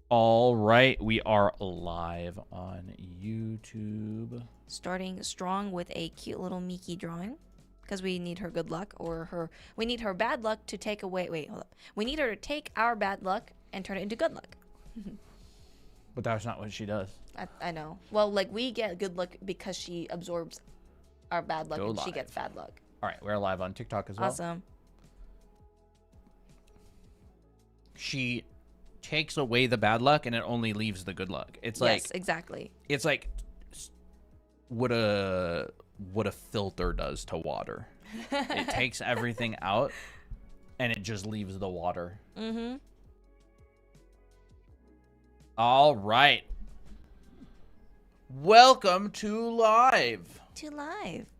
All right, we are live on YouTube. Starting strong with a cute little Miki drawing. Because we need her good luck, we need her bad luck to take away. Wait, hold up. We need her to take our bad luck and turn it into good luck. But that's not what she does. I know. Well, like, we get good luck because she absorbs our bad luck and she gets bad luck. All right, we're live on TikTok as well. Awesome. She takes away the bad luck and it only leaves the good luck. It's like, yes, exactly. It's like what a filter does to water. It takes everything out and it just leaves the water. Mm-hmm. All right. Welcome to live.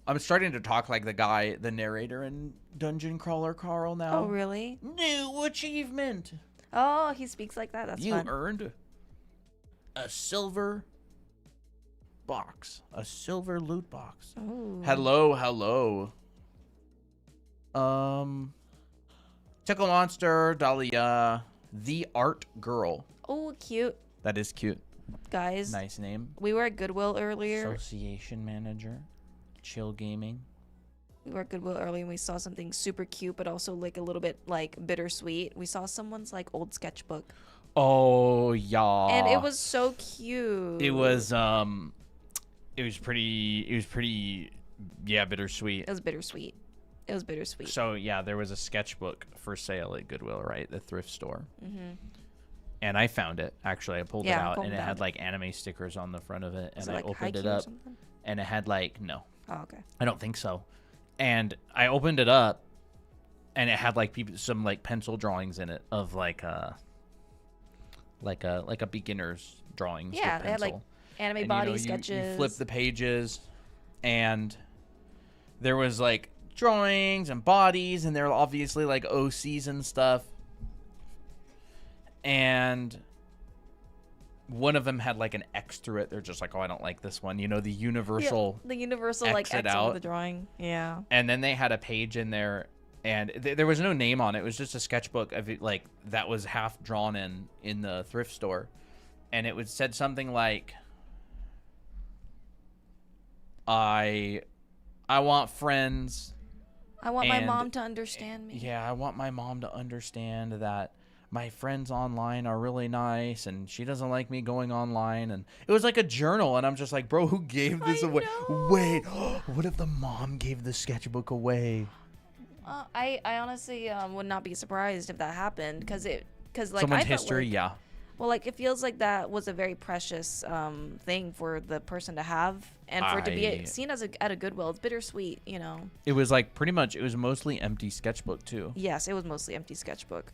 I'm starting to talk like the narrator in Dungeon Crawler Carl now. Oh, really? New achievement. Oh, he speaks like that. That's fun. You earned a silver box, a silver loot box. Ooh. Hello. Tickle Monster, Dahlia, the Art Girl. Oh, cute. That is cute. Guys. Nice name. We were at Goodwill earlier. Association manager. Chill gaming. We were at Goodwill earlier and we saw something super cute, but also like a little bit like bittersweet. We saw someone's like old sketchbook. Oh yeah. And it was so cute. It was pretty yeah, bittersweet. It was bittersweet. So yeah, there was a sketchbook for sale at Goodwill, right? The thrift store. Mm-hmm. And I found it. Actually, I pulled it out and it had like anime stickers on the front of it. And I opened it up and it had like, no. Oh, okay. I don't think so. And I opened it up and it had like some like pencil drawings in it of like a beginner's drawings. Yeah, they had like anime body sketches. You flip the pages and there was like drawings and bodies and they're obviously like OCs and stuff. And one of them had like an X through it. They're just like, oh, I don't like this one. You know, the universal. Yeah, the universal like X over the drawing. Yeah. And then they had a page in there, and there was no name on it. It was just a sketchbook of it, like that was half drawn in the thrift store, and it said something like, I want friends. I want my mom to understand me. Yeah, I want my mom to understand that my friends online are really nice and she doesn't like me going online. And it was like a journal, and I'm just like, bro, who gave this away? Wait, what if the mom gave the sketchbook away? I honestly would not be surprised if that happened, because like someone's history. Yeah, well, like, it feels like that was a very precious thing for the person to have, and for it to be seen as at a Goodwill. It's bittersweet, you know. It was like pretty much, it was mostly empty sketchbook too. Yes, it was mostly empty sketchbook.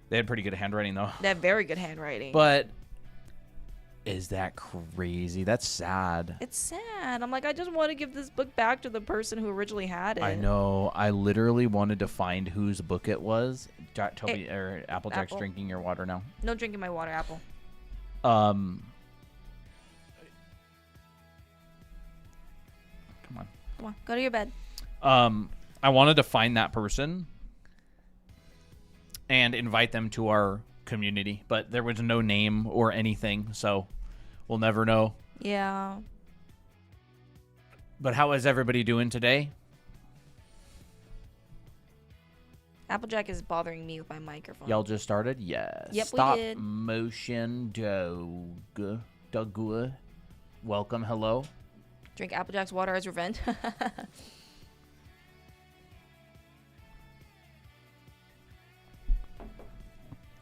They had pretty good handwriting, though. They had very good handwriting. But is that crazy? That's sad. It's sad. I'm like, I just want to give this book back to the person who originally had it. I know. I literally wanted to find whose book it was. Toby or Applejack's drinking your water now. No drinking my water, Apple. Come on. Go to your bed. I wanted to find that person and invite them to our community, but there was no name or anything, so we'll never know. Yeah. But how is everybody doing today? Applejack is bothering me with my microphone. Y'all just started? Yes. Yep, Stop we did. motion dog. Welcome. Hello. Drink Applejack's water as revenge.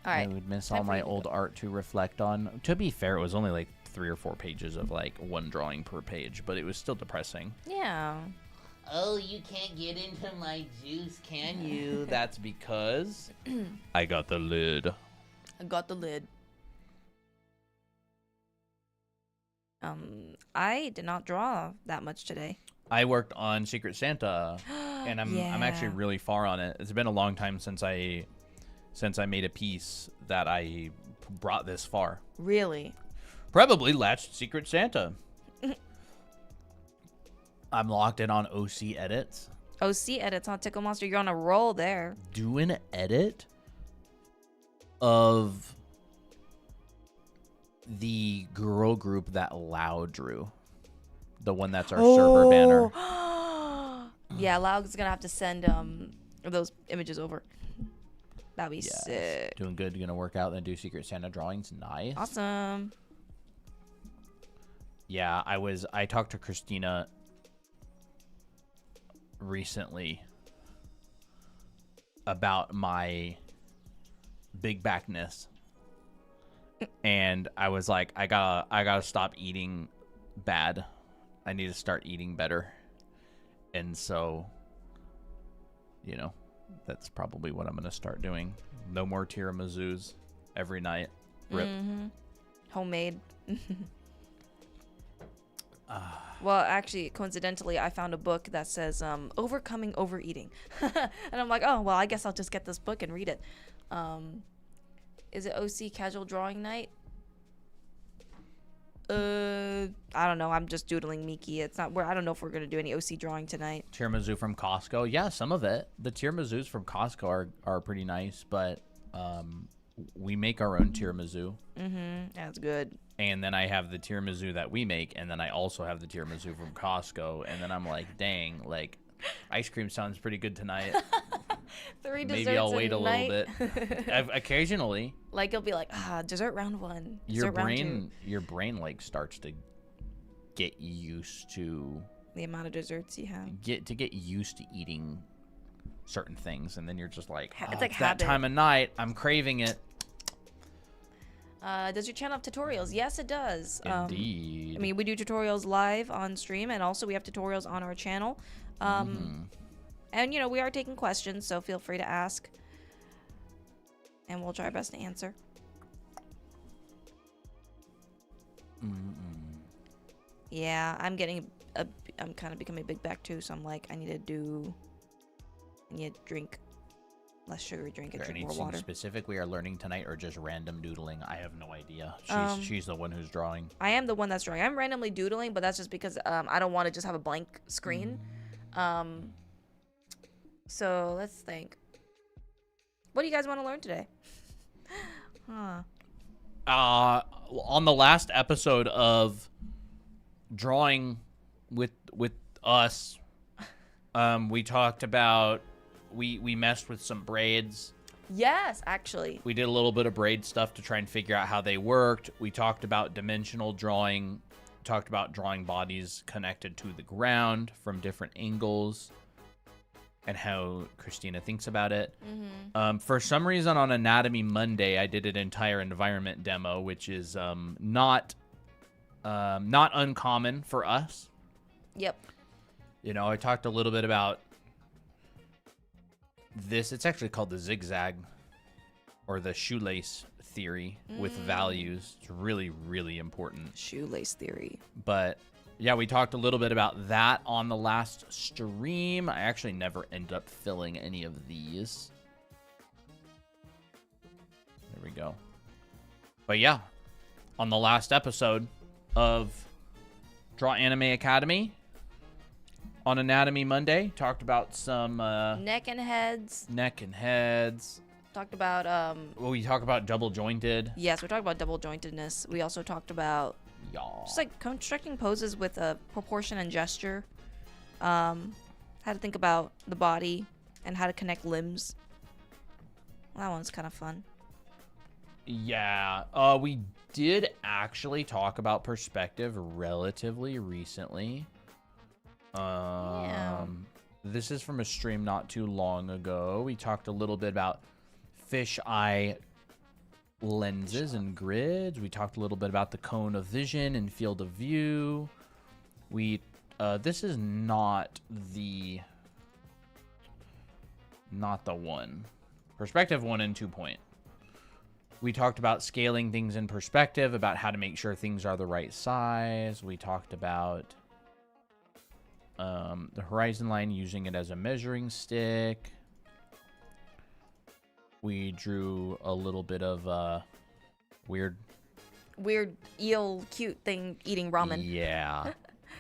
All right. I would miss all my old art to reflect on. To be fair, it was only like 3 or 4 pages of like one drawing per page, but it was still depressing. Yeah. Oh, you can't get into my juice, can you? That's because I got the lid. I did not draw that much today. I worked on Secret Santa, and I'm actually really far on it. It's been a long time since I made a piece that I brought this far. Really? Probably last Secret Santa. I'm locked in on OC edits. OC edits on Tickle Monster. You're on a roll there. Do an edit of the girl group that Lau drew. The one that's our server banner. Yeah, Laug's gonna have to send those images over. That'd be sick. Doing good. Gonna work out and do Secret Santa drawings. Nice. Awesome. Yeah, I talked to Christina recently about my big backness. And I was like, I gotta stop eating bad. I need to start eating better. And so, you know, that's probably what I'm gonna start doing. No more tiramisus every night. Rip. Homemade. Well, actually, coincidentally, I found a book that says Overcoming Overeating. And I'm like, oh, well, I guess I'll just get this book and read it. Is it OC Casual Drawing Night? I don't know. I'm just doodling Miki. It's not where I don't know if we're gonna do any OC drawing tonight. Tiramisu from Costco. Yeah, some of it. The tiramisus from Costco are pretty nice, but we make our own tiramisu. That's good. And then I have the tiramisu that we make, and then I also have the tiramisu from Costco. And then I'm like, dang, like, ice cream sounds pretty good tonight. 3 desserts Maybe I'll wait a night. little bit. Occasionally, Like you'll be like, dessert round 1. your Dessert round 2. brain like starts to get used to The amount of desserts you have. get used to eating certain things, and then you're just like, It's like that habit. time of night, I'm craving it. Does your channel have tutorials? Yes, it does. Indeed. I mean, we do tutorials live on stream, and also we have tutorials on our channel. And, you know, we are taking questions, so feel free to ask. And we'll try our best to answer. Yeah, I'm kind of becoming a big back too, so I'm like, I need to drink less sugary drink and drink more Anything water. specific we are learning tonight, or just random doodling? I have no idea. She's the one who's drawing. I am the one that's drawing. I'm randomly doodling, but that's just because I don't want to just have a blank screen. So let's think. What do you guys want to learn today? On the last episode of drawing with us, we talked about we messed with some braids. Yes, actually. We did a little bit of braid stuff to try and figure out how they worked. We talked about dimensional drawing, talked about drawing bodies connected to the ground from different angles, and how Christina thinks about it. For some reason on Anatomy Monday, I did an entire environment demo, which is not uncommon for us. Yep. You know, I talked a little bit about this. It's actually called the zigzag or the shoelace theory with values. It's really, really important. Shoelace theory. But yeah, we talked a little bit about that on the last stream. I actually never ended up filling any of these. There we go. But yeah, on the last episode of Draw Anime Academy on Anatomy Monday, talked about some Neck and heads. Talked about Well, we talk about double jointed. yes, we talked about double jointedness. We also talked about Y'all. just like constructing poses with a proportion and gesture. How to think about the body and how to connect limbs. Well, that one's kind of fun. Yeah, we did actually talk about perspective relatively recently. This is from a stream not too long ago. We talked a little bit about fisheye lenses and grids. We talked a little bit about the cone of vision and field of view. We this is not the one. Perspective 1 and 2 point. We talked about scaling things in perspective, about how to make sure things are the right size. We talked about the horizon line, using it as a measuring stick. We drew a little bit of weird eel cute thing eating ramen Yeah.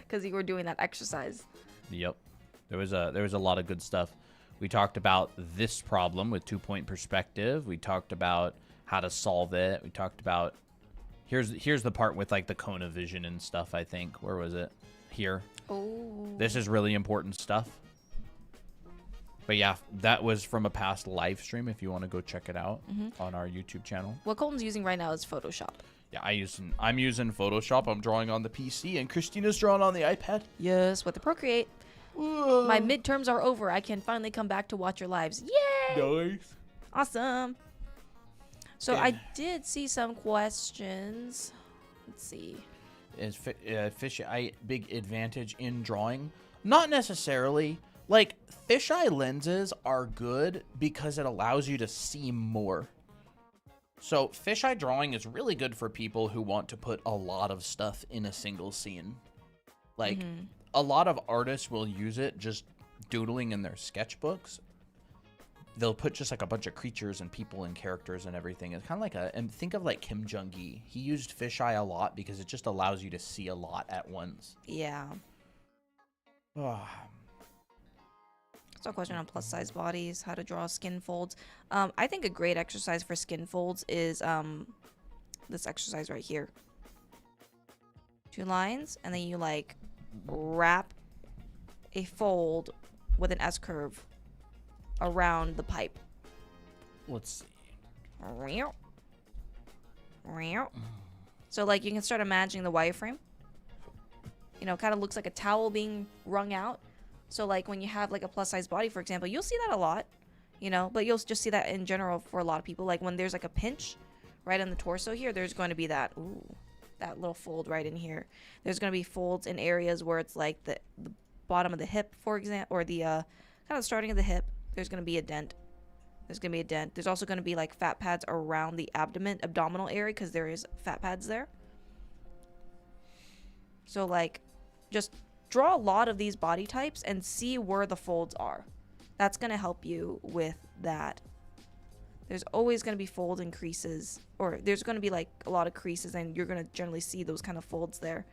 because you were doing that exercise. Yep. There was a lot of good stuff. We talked about this problem with 2 point perspective. We talked about how to solve it. We talked about Here's the part with like the cone of vision and stuff, I think. Where was it? Here. Oh. This is really important stuff. But yeah, that was from a past live stream if you want to go check it out on our YouTube channel. What Colton's using right now is Photoshop. Yeah, I'm using Photoshop. I'm drawing on the PC and Christina's drawing on the iPad. Yes, with the Procreate. My midterms are over. I can finally come back to watch your lives. Yay! Nice. Awesome. So Okay. I did see some questions. Let's see. Is fisheye big advantage in drawing? Not necessarily. Like, fisheye lenses are good because it allows you to see more. So fisheye drawing is really good for people who want to put a lot of stuff in a single scene. Like, a lot of artists will use it just doodling in their sketchbooks. They'll put just like a bunch of creatures and people and characters and everything. It's kind of like and think of like Kim Jong-gi. He used fisheye a lot because it just allows you to see a lot at once. Yeah. So a question on plus size bodies, how to draw skin folds. I think a great exercise for skin folds is this exercise right here. 2 lines, and then you like wrap a fold with an S curve around the pipe. Let's see. So like you can start imagining the wireframe. You know, kind of looks like a towel being wrung out. So like when you have like a plus size body, for example, you'll see that a lot, you know, but you'll just see that in general for a lot of people. Like when there's like a pinch right on the torso here, there's going to be that, that little fold right in here. There's going to be folds in areas where it's like the bottom of the hip, for example, or the kind of starting of the hip. There's going to be a dent. There's also going to be like fat pads around the abdominal area because there is fat pads there. So like just draw a lot of these body types and see where the folds are. That's going to help you with that. There's always going to be folds and creases, or there's going to be like a lot of creases, and you're going to generally see those kind of folds there.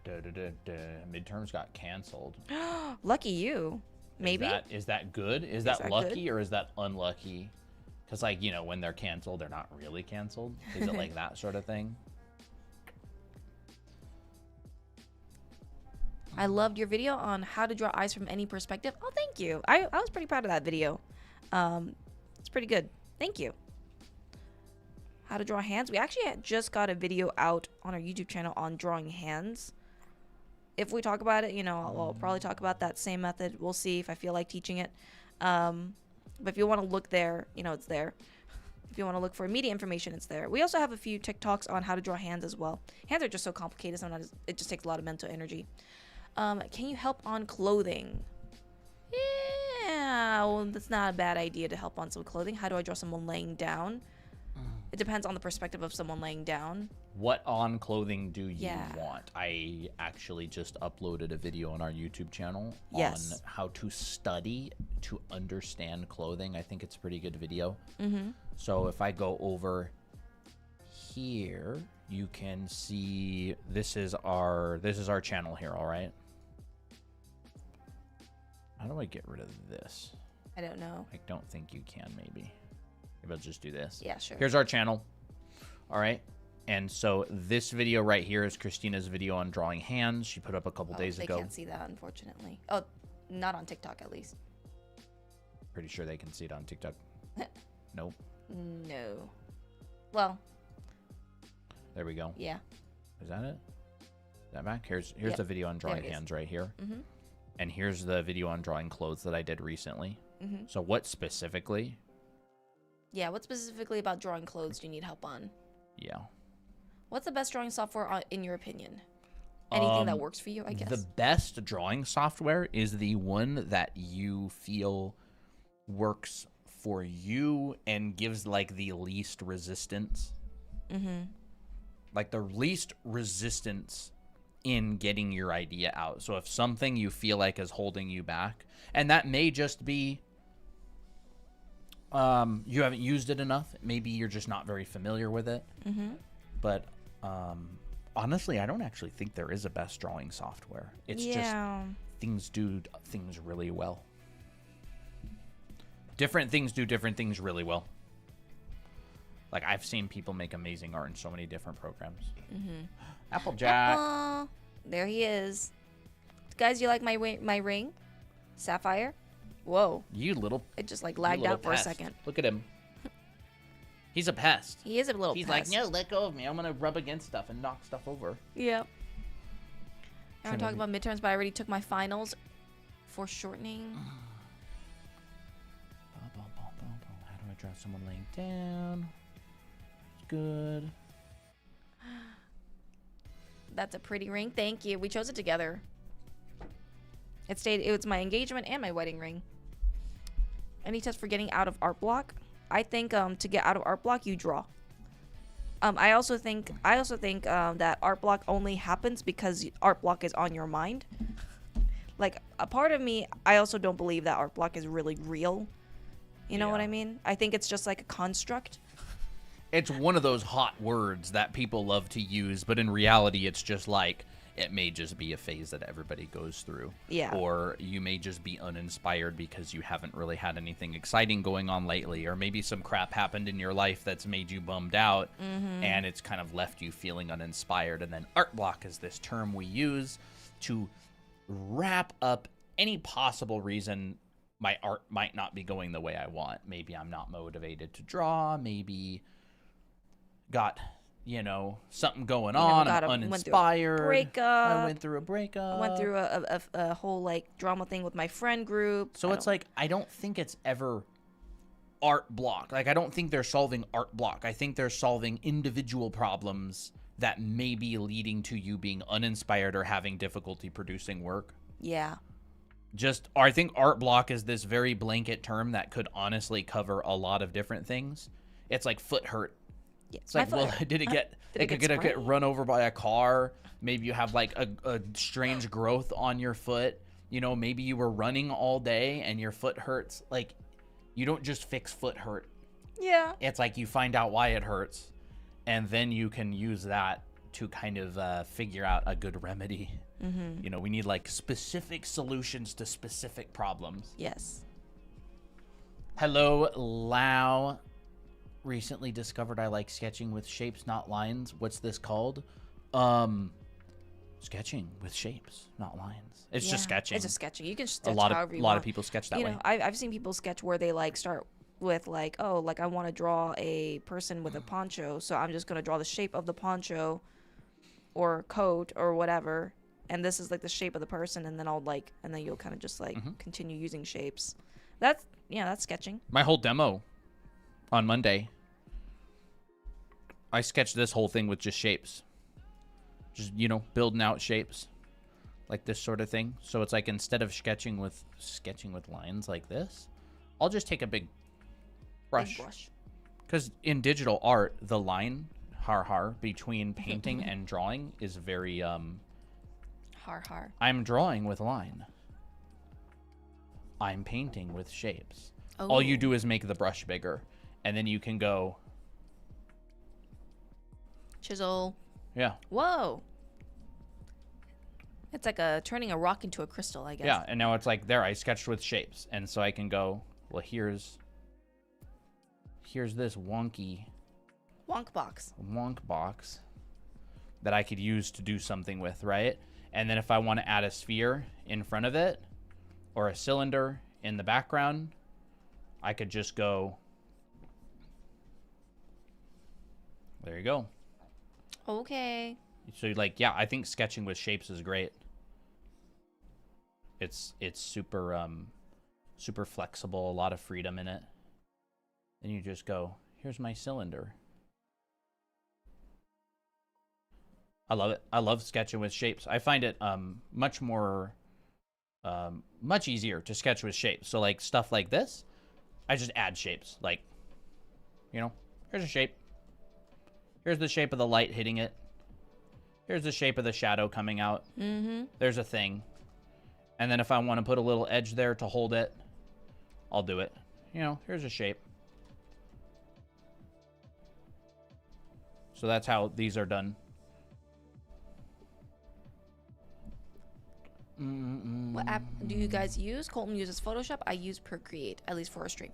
Midterms got canceled. Lucky you. Maybe. Is that good? Is that lucky or is that unlucky? Because like, you know, when they're canceled, they're not really canceled. Is it like that sort of thing? I loved your video on how to draw eyes from any perspective. Oh, thank you. I was pretty proud of that video. It's pretty good. Thank you. How to draw hands. We actually just got a video out on our YouTube channel on drawing hands. If we talk about it, you know, I'll probably talk about that same method. We'll see if I feel like teaching it. But if you want to look there, you know, it's there. If you want to look for media information, it's there. We also have a few TikToks on how to draw hands as well. Hands are just so complicated. Sometimes it just takes a lot of mental energy. Can you help on clothing? Yeah, well, that's not a bad idea to help on some clothing. How do I draw someone laying down? It depends on the perspective of someone laying down. What on clothing do you want? I actually just uploaded a video on our YouTube channel on how to study to understand clothing. I think it's a pretty good video. So if I go over here, you can see this is our channel here, all right? How do I get rid of this? I don't know. I don't think you can, maybe. Maybe I'll just do this. Yeah, sure. Here's our channel. All right. And so this video right here is Christina's video on drawing hands. She put up a couple days ago. They can't see that, unfortunately. Oh, not on TikTok, at least. Pretty sure they can see it on TikTok. Nope. No. Well. There we go. Yeah. Is that it? Is that back? Here's the video on drawing hands right here. And here's the video on drawing clothes that I did recently. So what specifically? Yeah, what specifically about drawing clothes do you need help on? Yeah. What's the best drawing software in your opinion? Anything that works for you, I guess. The best drawing software is the one that you feel works for you and gives like the least resistance. Like the least resistance in getting your idea out. So if something you feel like is holding you back, and that may just be you haven't used it enough. Maybe you're just not very familiar with it. But honestly, I don't actually think there is a best drawing software. It's just things do things really well. Different things do different things really well. Like, I've seen people make amazing art in so many different programs. Applejack. There he is. Guys, you like my ring? Sapphire? Whoa. You little. It just like lagged out for a pest. second. Look at him. He's a pest. He is a little He's pest. like, no, let go of me. I'm going to rub against stuff and knock stuff over. Yep. I want to talk about midterms, but I already took my finals for shortening. How do I draw someone laying down? Good. That's a pretty ring. Thank you. We chose it together. It was my engagement and my wedding ring. Any tips for getting out of art block? I think to get out of art block, you draw. I also think that art block only happens because art block is on your mind. Like, a part of me, I also don't believe that art block is really real. You know what I mean? I think it's just like a construct. It's one of those hot words that people love to use, but in reality, it's just like, it may just be a phase that everybody goes through. Yeah. Or you may just be uninspired because you haven't really had anything exciting going on lately, or maybe some crap happened in your life that's made you bummed out, and it's kind of left you feeling uninspired. And then art block is this term we use to wrap up any possible reason my art might not be going the way I want. Maybe I'm not motivated to draw, maybe got something going on. I'm uninspired. I went through a breakup. I went through a whole like drama thing with my friend group. So it's like, I don't think it's ever art block. Like, I don't think they're solving art block. I think they're solving individual problems that may be leading to you being uninspired or having difficulty producing work. Yeah. I think art block is this very blanket term that could honestly cover a lot of different things. It's like foot hurt. Yeah. It's like, well, did it get run over by a car? Maybe you have like a strange growth on your foot. Maybe you were running all day and your foot hurts. Like, you don't just fix foot hurt. Yeah. It's like you find out why it hurts, and then you can use that to kind of figure out a good remedy. We need like specific solutions to specific problems. Yes. Hello, Lau. Recently discovered I like sketching with shapes, not lines. What's this called? Sketching with shapes, not lines. It's just sketching. It's just sketching. You can sketch however you want. A lot of people sketch that way. I've seen people sketch where they like start with like, oh, like I want to draw a person with a poncho, so I'm just gonna draw the shape of the poncho or coat or whatever, and this is like the shape of the person, and then and then you'll kind of just like continue using shapes. That's sketching. My whole demo on Monday, I sketched this whole thing with just shapes. Just, building out shapes. Like this sort of thing. So it's like, instead of sketching with lines like this, I'll just take a big brush. Because in digital art, the line, between painting and drawing is very, I'm drawing with line. I'm painting with shapes. Oh. All you do is make the brush bigger. And then you can go chisel. Yeah. Whoa. It's like turning a rock into a crystal, I guess. Yeah, and now it's like, there, I sketched with shapes. And so I can go, well, here's this wonk box that I could use to do something with, right? And then if I want to add a sphere in front of it or a cylinder in the background, I could just go, there you go. Okay. So like, yeah, I think sketching with shapes is great. It's super super flexible, a lot of freedom in it. Then you just go, here's my cylinder. I love it. I love sketching with shapes. I find it much easier to sketch with shapes. So like stuff like this, I just add shapes. Like, here's a shape. Here's the shape of the light hitting it. Here's the shape of the shadow coming out. There's a thing. And then if I want to put a little edge there to hold it, I'll do it. Here's a shape. So that's how these are done. Well, What app do you guys use? Colton uses Photoshop. I use Procreate, at least for a stream.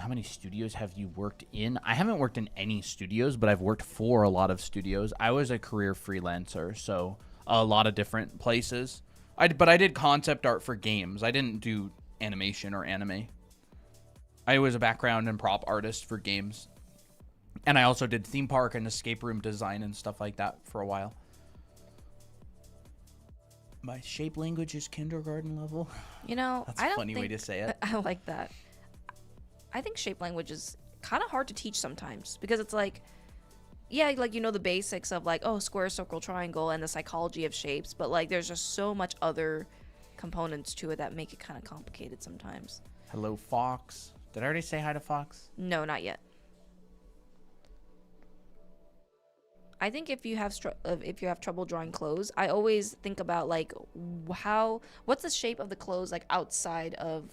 How many studios have you worked in? I haven't worked in any studios, but I've worked for a lot of studios. I was a career freelancer, so a lot of different places. But I did concept art for games. I didn't do animation or anime. I was a background and prop artist for games. And I also did theme park and escape room design and stuff like that for a while. My shape language is kindergarten level. You know, That's a funny way to say it. I like that. I think shape language is kind of hard to teach sometimes because it's like, yeah, like you know the basics of like, oh, square, circle, triangle, and the psychology of shapes, but like there's just so much other components to it that make it kind of complicated sometimes. Hello, Fox. Did I already say hi to Fox? No, not yet. I think if you have trouble drawing clothes, I always think about like what's the shape of the clothes like outside of,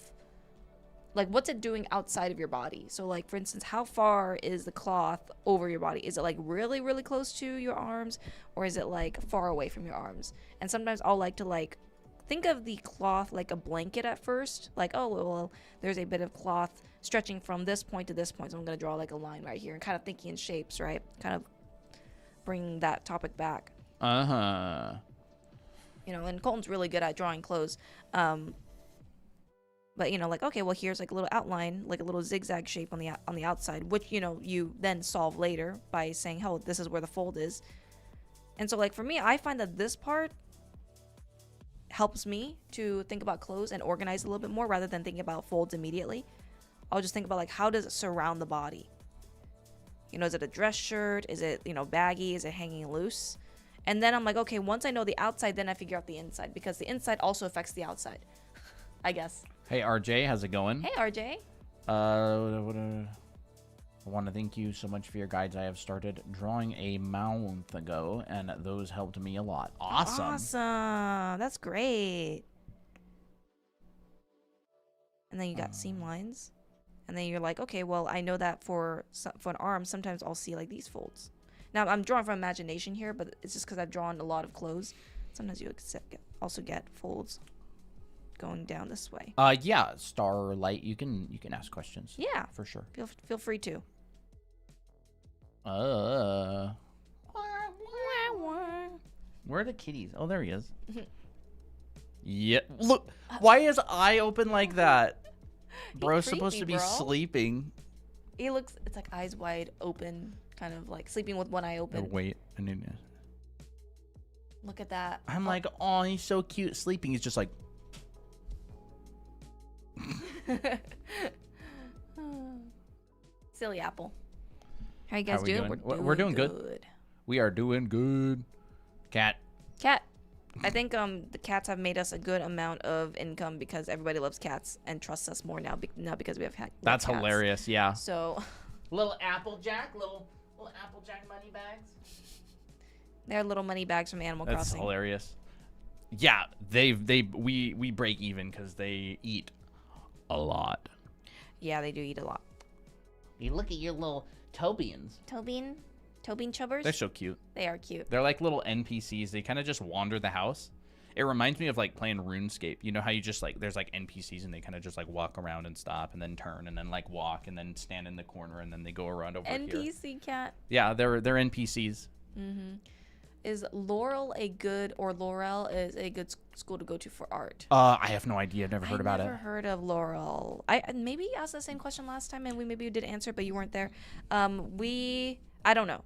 like what's it doing outside of your body? So like for instance, how far is the cloth over your body? Is it like really really close to your arms, or is it like far away from your arms? And sometimes I'll like to like think of the cloth like a blanket at first, like oh well there's a bit of cloth stretching from this point to this point, so I'm gonna draw like a line right here, and kind of thinking in shapes, right? Kind of bring that topic back. You know, and Colton's really good at drawing clothes. But you know, like okay, well here's like a little outline, like a little zigzag shape on the outside, which you know you then solve later by saying, oh, this is where the fold is. And so like for me, I find that this part helps me to think about clothes and organize a little bit more rather than thinking about folds immediately. I'll just think about like how does it surround the body. You know, is it a dress shirt? Is it, you know, baggy? Is it hanging loose? And then I'm like, okay, once I know the outside, then I figure out the inside, because the inside also affects the outside, I guess. Hey, RJ, how's it going? Hey, RJ. I want to thank you so much for your guides. I have started drawing a month ago, and those helped me a lot. Awesome. Awesome. That's great. And then you got seam lines. And then you're like, okay, well, I know that for an arm, sometimes I'll see like these folds. Now, I'm drawing from imagination here, but it's just because I've drawn a lot of clothes. Sometimes you also get folds going down this way. Yeah, Starlight, you can ask questions. Yeah, for sure. Feel free to. Where are the kitties? Oh, there he is. Yeah, look, why is eye open like that? Bro's supposed to be sleeping. He looks, it's like eyes wide open, kind of like sleeping with one eye open. Oh, wait, I need to. Look at that. I'm like, oh, he's so cute sleeping. He's just like. Silly apple. How you guys doing? We're doing good. We are doing good. Cat. I think the cats have made us a good amount of income because everybody loves cats and trusts us more now because we have cats. That's hilarious, yeah. So little Applejack money bags. They're little money bags from Animal Crossing. That's hilarious. Yeah, we break even because they eat a lot. Yeah, they do eat a lot. You look at your little Tobians. Tobin chubbers? They're so cute. They are cute. They're like little NPCs. They kind of just wander the house. It reminds me of like playing RuneScape. You know how you just like, there's like NPCs and they kind of just like walk around and stop and then turn and then like walk and then stand in the corner and then they go around over here. NPC cat. Yeah, they're NPCs. Mm-hmm. Is Laurel is a good school to go to for art? I have no idea. I've never heard about it. I never heard of Laurel. I maybe asked the same question last time and we did answer, but you weren't there. I don't know.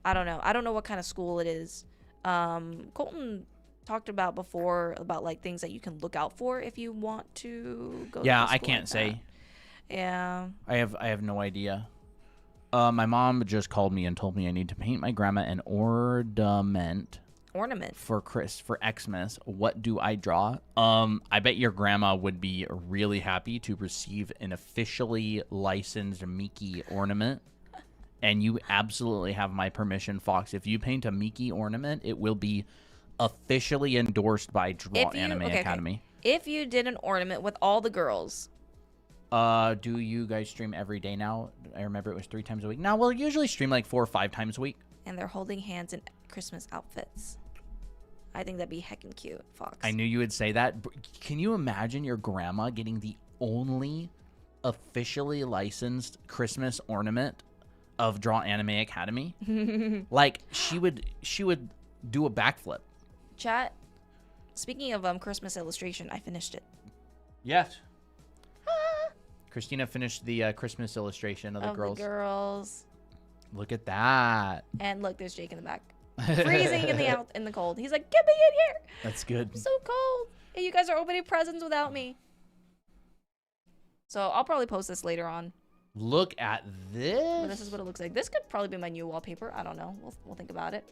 I don't know what kind of school it is. Colton talked about before about like things that you can look out for if you want to go. Yeah, to I can't say. Yeah. I have no idea. My mom just called me and told me I need to paint my grandma an ornament for Xmas. What do I draw? I bet your grandma would be really happy to receive an officially licensed Mickey ornament. And you absolutely have my permission, Fox. If you paint a Mickey ornament, it will be officially endorsed by Anime Academy. Okay. If you did an ornament with all the girls. Do you guys stream every day now? I remember it was 3 times a week. Now we'll usually stream like 4 or 5 times a week. And they're holding hands in Christmas outfits. I think that'd be heckin' cute, Fox. I knew you would say that. Can you imagine your grandma getting the only officially licensed Christmas ornament of Draw Anime Academy? Like she would do a backflip. Chat. Speaking of Christmas illustration, I finished it. Yes. Christina finished the Christmas illustration of the girls. The girls. Look at that. And look, there's Jake in the back, freezing in the cold. He's like, "Get me in here." That's good. I'm so cold. And you guys are opening presents without me. So I'll probably post this later on. Look at this. But this is what it looks like. This could probably be my new wallpaper. I don't know. We'll think about it.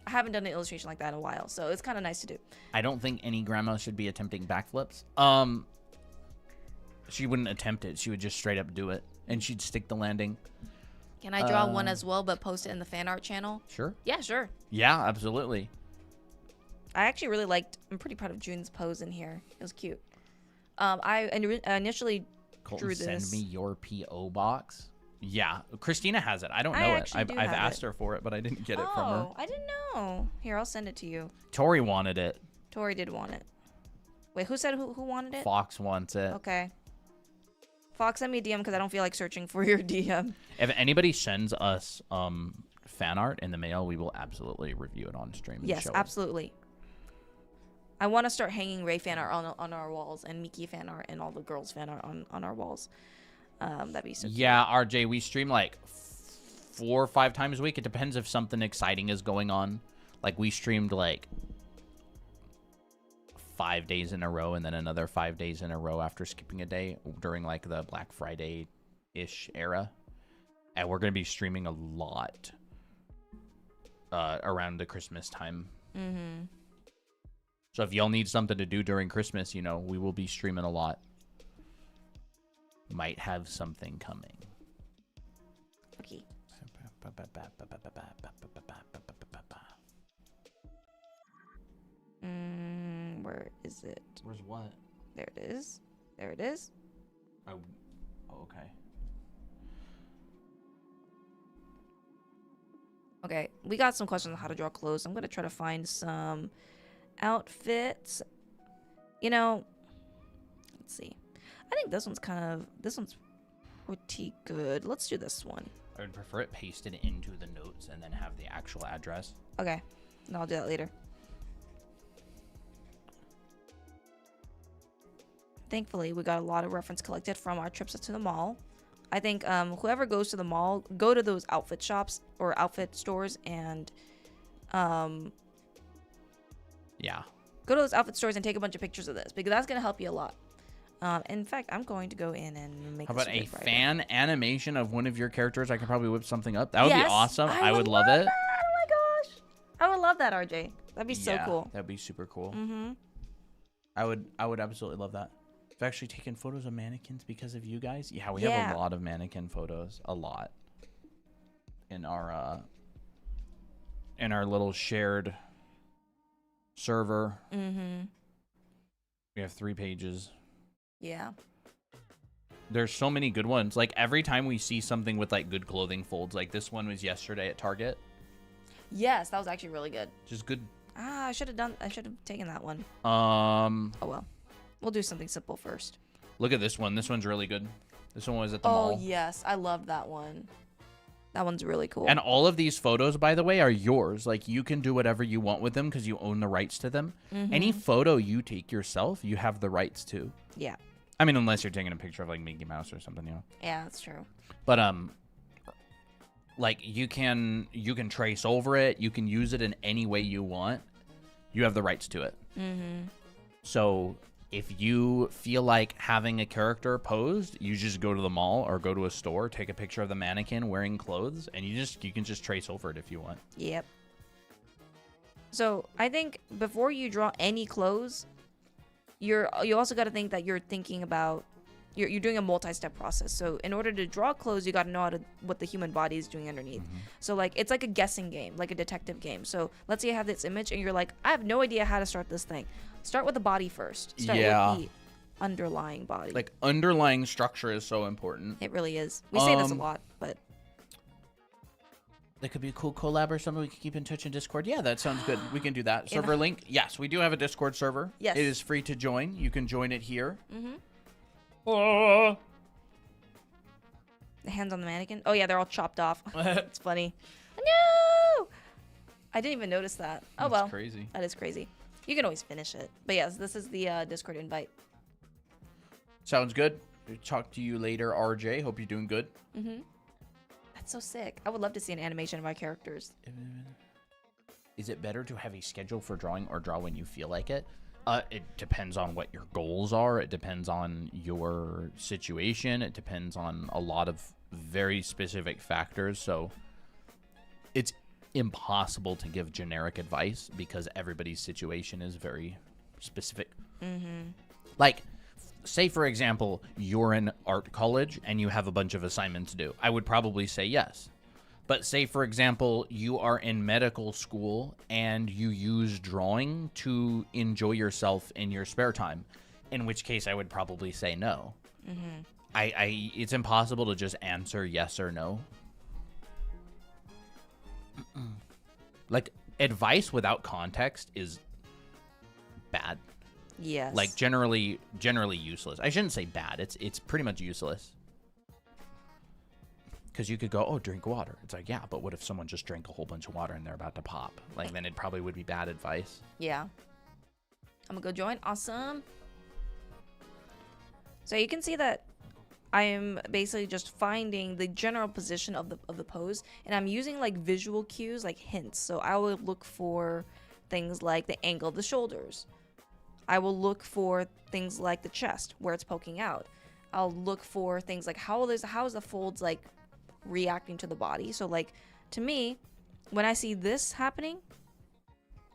I haven't done an illustration like that in a while, so it's kind of nice to do. I don't think any grandma should be attempting backflips. She wouldn't attempt it. She would just straight up do it, and she'd stick the landing. Can I draw one as well, but post it in the fan art channel? Sure. Yeah, sure. Yeah, absolutely. I actually really liked. I'm pretty proud of June's pose in here. It was cute. I initially Colton, drew this. send me your PO box. Yeah, Christina has it. I don't know it. I've asked her for it, but I didn't get it from her. Oh, I didn't know. Here, I'll send it to you. Tori wanted it. Tori did want it. Wait, who said who wanted it? Fox wants it. Okay. Fox, send me a DM because I don't feel like searching for your DM. If anybody sends us fan art in the mail, we will absolutely review it on stream. And yes, show absolutely. I want to start hanging Ray fan art on our walls and Miki fan art and all the girls fan art on our walls. That'd be so cute. Yeah, RJ, we stream like 4 or 5 times a week. It depends if something exciting is going on. Like we streamed like 5 days in a row and then another 5 days in a row after skipping a day during like the Black Friday-ish era. And we're going to be streaming a lot around the Christmas time. Mm-hmm. So if y'all need something to do during Christmas, you know, we will be streaming a lot. Might have something coming. Okay. Where is it? Where's what? There it is. There it is. Oh, okay. Okay, we got some questions on how to draw clothes. I'm gonna try to find some outfits. You know, let's see. I think this one's pretty good. Let's do this one. I would prefer it pasted into the notes and then have the actual address. Okay, and I'll do that later. Thankfully, we got a lot of reference collected from our trips to the mall. I think whoever goes to the mall, go to those outfit shops or outfit stores and yeah. Go to those outfit stores and take a bunch of pictures of this because that's going to help you a lot. In fact, I'm going to go in and make. How about a fan animation of one of your characters? I could probably whip something up. That would yes, be awesome. I would love that. it. Oh my gosh. I would love that, RJ. That'd be so cool. That'd be super cool. Mm-hmm. I would absolutely love that. I've actually taken photos of mannequins because of you guys. Yeah, we have a lot of mannequin photos. A lot. In our little shared server. Mm-hmm. We have 3 pages. Yeah. There's so many good ones. Like every time we see something with like good clothing folds, like this one was yesterday at Target. Yes, that was actually really good. Just good. I should have taken that one. Oh well. We'll do something simple first. Look at this one. This one's really good. This one was at the mall. Oh, yes. I love that one. That one's really cool. And all of these photos, by the way, are yours. Like, you can do whatever you want with them because you own the rights to them. Mm-hmm. Any photo you take yourself, you have the rights to. Yeah. I mean, unless you're taking a picture of, like, Mickey Mouse or something, you know? Yeah, that's true. But, like, you can trace over it. You can use it in any way you want. You have the rights to it. Mm-hmm. So if you feel like having a character posed, you just go to the mall or go to a store, take a picture of the mannequin wearing clothes, and you can just trace over it if you want. Yep. So I think before you draw any clothes, you also got to think that you're thinking about you're doing a multi-step process. So in order to draw clothes, you got to know what the human body is doing underneath. Mm-hmm. So like it's like a guessing game, like a detective game. So let's say you have this image and you're like, I have no idea how to start this thing. Start with the body first. Start with the underlying body. Like underlying structure is so important. It really is. We say this a lot, but That could be a cool collab or something we can keep in touch in Discord. Yeah, that sounds good. We can do that. Server link. Yes, we do have a Discord server. Yes. It is free to join. You can join it here. The hands on the mannequin. Oh, yeah, they're all chopped off. It's funny. No! I didn't even notice that. Oh, That's well. crazy. That is crazy. You can always finish it. But yes, this is the Discord invite. Sounds good. Talk to you later, RJ. Hope you're doing good. That's so sick. I would love to see an animation of our characters. Is it better to have a schedule for drawing or draw when you feel like it? It depends on what your goals are. It depends on your situation. It depends on a lot of very specific factors. So it's impossible to give generic advice because everybody's situation is very specific. Like, say, for example, you're in art college and you have a bunch of assignments to do. I would probably say yes. But say, for example, you are in medical school and you use drawing to enjoy yourself in your spare time, in which case I would probably say no. It's impossible to just answer yes or no. Like, advice without context is bad. Yes. Like, generally useless. I shouldn't say bad. It's pretty much useless. Because you could go, oh, drink water. It's like, yeah, but what if someone just drank a whole bunch of water and they're about to pop? Like, then it probably would be bad advice. Yeah. I'm gonna go join. Awesome. So you can see that I am basically just finding the general position of the pose, and I'm using like visual cues, like hints. So I will look for things like the angle of the shoulders. I will look for things like the chest, where it's poking out. I'll look for things like how is the folds like reacting to the body. So like, to me, when I see this happening,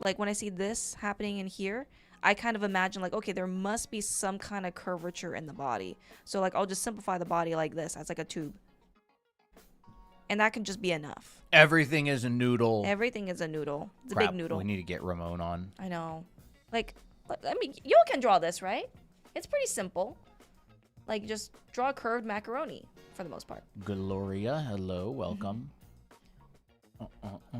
in here, I kind of imagine like, okay, there must be some kind of curvature in the body. So like, I'll just simplify the body like this as like a tube, and that can just be enough. Everything is a noodle. Everything is a noodle. It's Crap, a big noodle. We need to get Ramon on. I know. Like, I mean, you can draw this, right? It's pretty simple. Like, just draw a curved macaroni for the most part. Gloria, hello, welcome.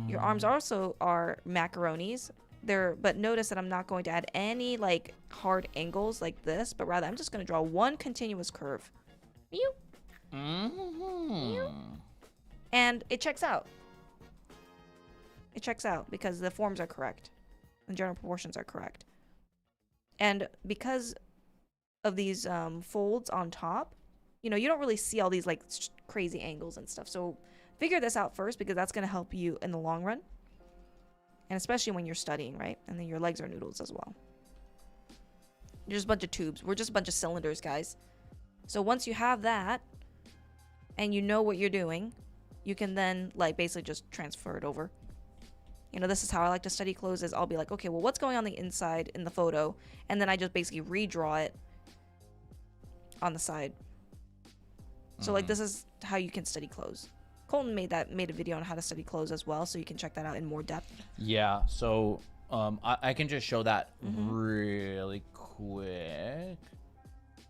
Your arms also are macaronis. But notice that I'm not going to add any like hard angles like this, but rather I'm just going to draw one continuous curve. Meow. Meow. And it checks out. It checks out because the forms are correct. The general proportions are correct. And because of these folds on top, you know, you don't really see all these like crazy angles and stuff. So figure this out first, because that's going to help you in the long run. And especially when you're studying, right? And then your legs are noodles as well. You're just a bunch of tubes. We're just a bunch of cylinders, guys. So once you have that and you know what you're doing, you can then like basically just transfer it over. You know, this is how I like to study clothes, is I'll be like, okay, well, what's going on the inside in the photo? And then I just basically redraw it on the side. So like, this is how you can study clothes. Colton made a video on how to study clothes as well, so you can check that out in more depth. Yeah, so I can just show that really quick.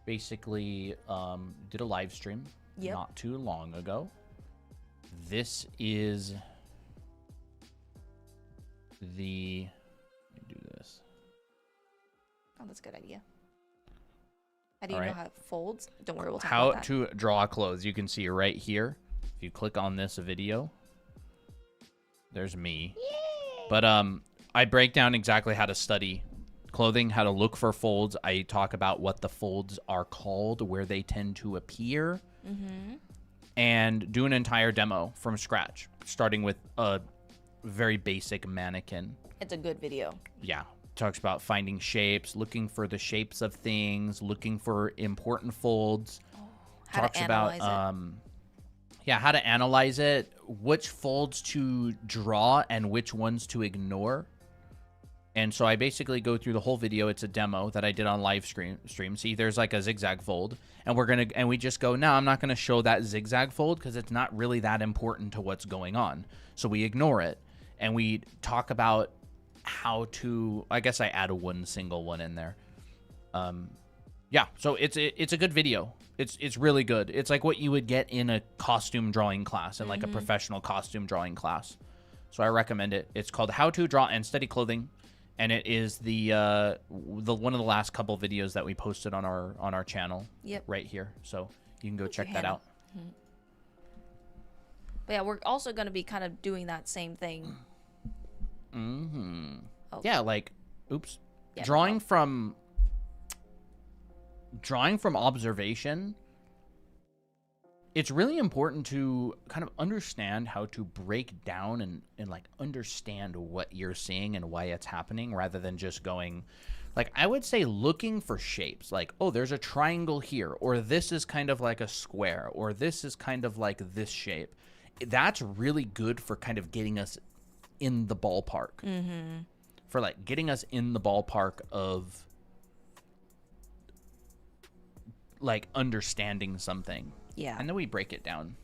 Basically, did a live stream not too long ago. This is let me do this. Oh, that's a good idea. How do you know how it folds? Don't worry, we'll talk how about that. to draw clothes. You can see right here. If you click on this video, there's me. Yay! But I break down exactly how to study clothing, how to look for folds. I talk about what the folds are called, where they tend to appear, and do an entire demo from scratch, starting with a very basic mannequin. It's a good video. Yeah. Talks about finding shapes, looking for the shapes of things, looking for important folds. Talks about how to analyze it, which folds to draw and which ones to ignore. And so I basically go through the whole video. It's a demo that I did on live stream. See, there's like a zigzag fold, and we just go, no, I'm not gonna show that zigzag fold because it's not really that important to what's going on. So we ignore it, and we talk about how to. I guess I add one single one in there. Yeah, so it's a good video. It's really good. It's like what you would get in a costume drawing class, in like a professional costume drawing class. So I recommend it. It's called How to Draw and Study Clothing, and it is the one of the last couple videos that we posted on our channel. Yep. Right here. So you can go check that out. Mm-hmm. But yeah, we're also going to be kind of doing that same thing. Mm-hmm. Oh. Yeah, like, oops. Yeah, drawing from observation, it's really important to kind of understand how to break down and like understand what you're seeing and why it's happening, rather than just going, like, I would say looking for shapes, like, oh, there's a triangle here, or this is kind of like a square, or this is kind of like this shape. That's really good for kind of getting us in the ballpark. Mm-hmm. For like getting us in the ballpark of like understanding something. Yeah. And then we break it down.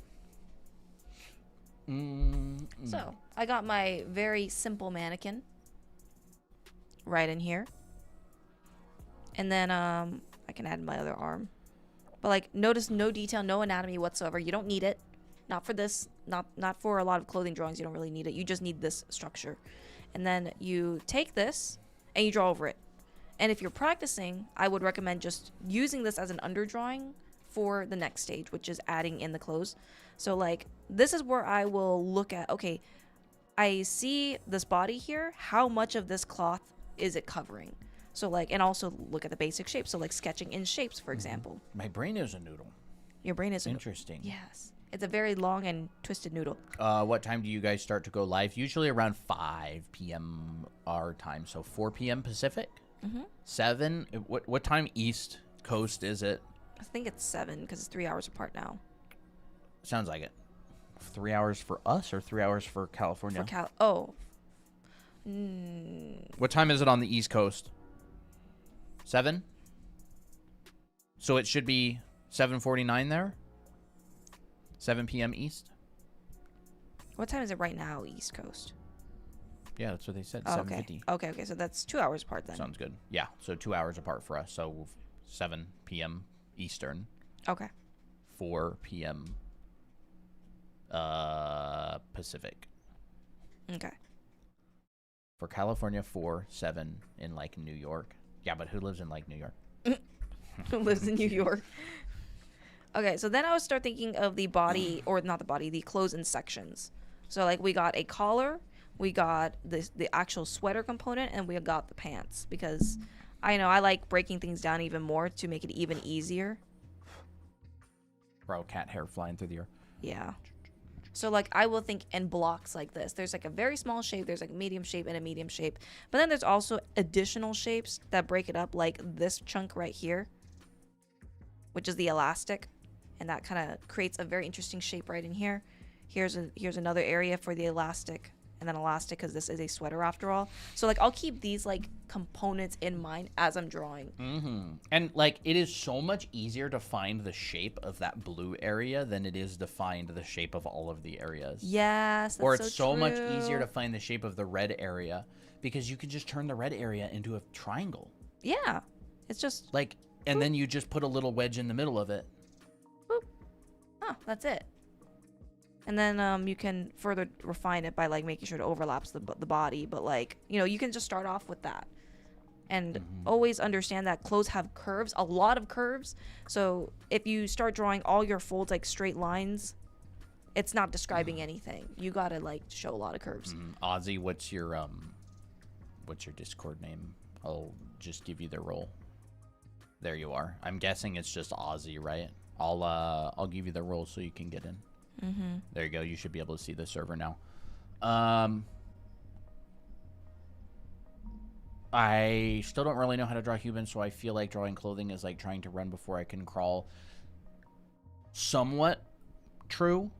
So I got my very simple mannequin right in here. And then I can add my other arm. But like, notice no detail, no anatomy whatsoever. You don't need it. Not for this. Not for a lot of clothing drawings. You don't really need it. You just need this structure. And then you take this and you draw over it. And if you're practicing, I would recommend just using this as an underdrawing for the next stage, which is adding in the clothes. So like, this is where I will look at, okay, I see this body here. How much of this cloth is it covering? So like, and also look at the basic shapes. So like sketching in shapes, for example. My brain is a noodle. Your brain is interesting. Yes. It's a very long and twisted noodle. What time do you guys start to go live? Usually around 5 p.m. our time. So 4 p.m. Pacific? 7? What time East Coast is it? I think it's 7 because it's 3 hours apart now. Sounds like it. 3 hours for us or 3 hours for California? What time is it on the East Coast? 7? So it should be 7:49 there? 7 p.m. East? What time is it right now, East Coast? Yeah, that's what they said, Oh, 7:50. Okay, so that's 2 hours apart then. Sounds good. Yeah, so 2 hours apart for us. So 7 p.m. Eastern. Okay. 4 p.m. Pacific. Okay. For California, 4, 7 in, like, New York. Yeah, but who lives in, like, New York? Who lives in New York? Okay, so then I would start thinking of the body, or not the body, the clothes in sections. So like we got a collar, we got the actual sweater component, and we got the pants, because I know I like breaking things down even more to make it even easier. Bro, cat hair flying through the air. Yeah. So like I will think in blocks like this. There's like a very small shape, there's like a medium shape and a medium shape. But then there's also additional shapes that break it up, like this chunk right here, which is the elastic. And that kind of creates a very interesting shape right in here. Here's another area for the elastic, and then elastic, because this is a sweater after all. So like I'll keep these like components in mind as I'm drawing. And like it is so much easier to find the shape of that blue area than it is to find the shape of all of the areas. Yes, that's or it's so true. much easier to find the shape of the red area, because you can just turn the red area into a triangle. Yeah, it's just like, and then you just put a little wedge in the middle of it. Oh, that's it. And then you can further refine it by like making sure it overlaps the body. But like, you know, you can just start off with that. And always understand that clothes have curves, a lot of curves. So if you start drawing all your folds like straight lines, it's not describing anything. You gotta like show a lot of curves. Ozzy, what's your Discord name? I'll just give you the role. There you are. I'm guessing it's just Ozzy, right? I'll give you the role so you can get in. There you go. You should be able to see the server now. I still don't really know how to draw humans, so I feel like drawing clothing is like trying to run before I can crawl. Somewhat true,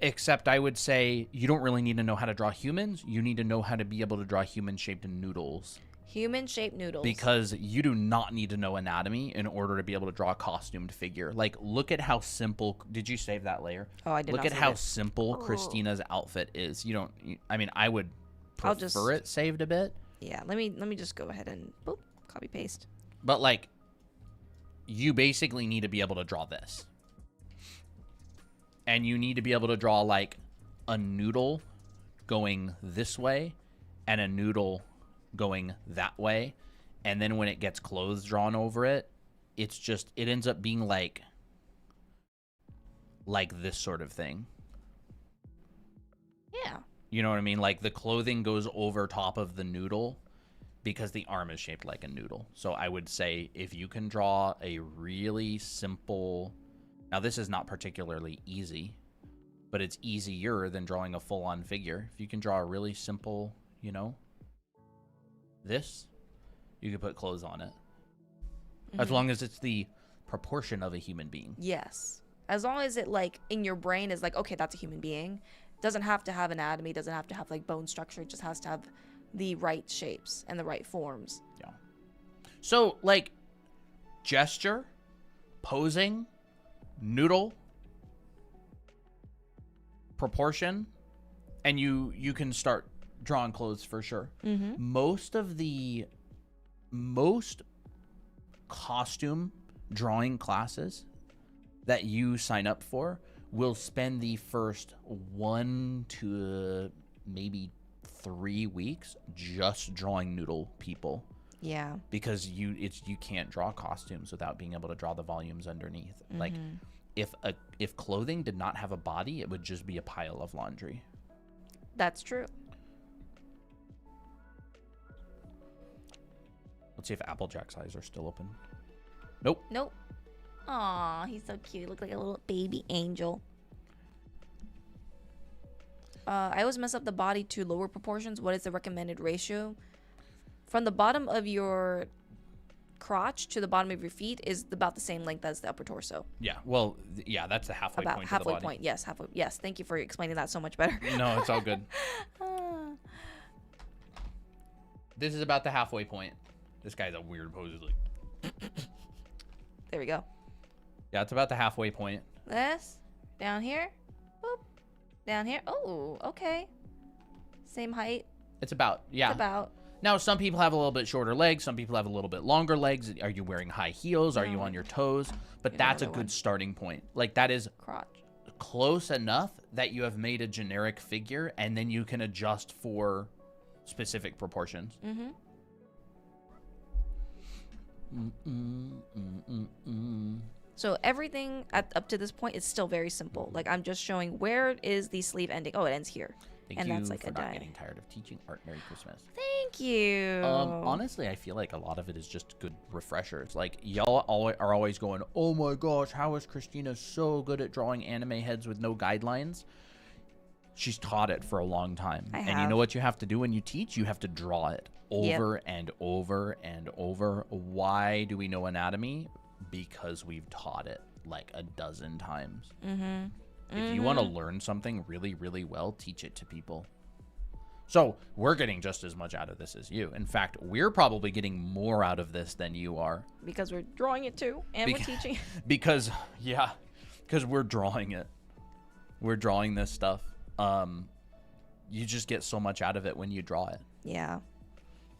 except I would say you don't really need to know how to draw humans. You need to know how to be able to draw human-shaped noodles. Human-shaped noodles. Because you do not need to know anatomy in order to be able to draw a costumed figure. Like, look at how simple... Did you save that layer? Oh, I did Look not at save how it. simple Christina's outfit is. You don't... I mean, I would prefer it saved a bit. Yeah, let me just go ahead and boop, copy paste. But, like, you basically need to be able to draw this. And you need to be able to draw like a noodle going this way and a noodle going that way. And then when it gets clothes drawn over it, it's just, it ends up being like this sort of thing. Yeah. You know what I mean? Like the clothing goes over top of the noodle because the arm is shaped like a noodle. So I would say if you can draw a really simple, now this is not particularly easy, but it's easier than drawing a full-on figure. If you can draw a really simple, you know, this, you can put clothes on it. As long as it's the proportion of a human being. Yes. As long as it, like, in your brain is like, okay, that's a human being. Doesn't have to have anatomy, doesn't have to have, like, bone structure. It just has to have the right shapes and the right forms. Yeah. So, like, gesture, posing, noodle, proportion, and you can start drawing clothes for sure. Most costume drawing classes that you sign up for will spend the first 1 to maybe 3 weeks just drawing noodle people. Yeah. Because you can't draw costumes without being able to draw the volumes underneath. Like if clothing did not have a body, it would just be a pile of laundry. That's true. Let's see if Applejack's eyes are still open. Nope. Nope. Aw, he's so cute. He looks like a little baby angel. I always mess up the body to lower proportions. What is the recommended ratio? From the bottom of your crotch to the bottom of your feet is about the same length as the upper torso. Yeah. Well, yeah, that's the halfway about point. Halfway of the body. point. Yes, halfway. Yes. Thank you for explaining that so much better. No, it's all good. This is about the halfway point. This guy's a weird pose. He's like, there we go. yeah, it's about the halfway point. This down here. Boop. Down here. Oh, okay. Same height. It's about, yeah. It's about. Now, some people have a little bit shorter legs. Some people have a little bit longer legs. Are you wearing high heels? Are you on your toes? But that's a good starting point. Like, that is crotch. Close enough that you have made a generic figure, and then you can adjust for specific proportions. So everything up to this point is still very simple. Like, I'm just showing where is the sleeve ending. Oh, it ends here. Thank you for not getting tired of teaching art. Merry Christmas. Thank you. Honestly, I feel like a lot of it is just good refreshers. Like, y'all are always going, oh my gosh, how is Christina so good at drawing anime heads with no guidelines? She's taught it for a long time. And you know what you have to do when you teach? You have to draw it over and over and over. Why do we know anatomy? Because we've taught it like a dozen times. If you want to learn something really, really well, teach it to people. So we're getting just as much out of this as you. In fact, we're probably getting more out of this than you are. Because we're drawing it too, and we're teaching. Because we're drawing it. We're drawing this stuff. You just get so much out of it when you draw it. Yeah.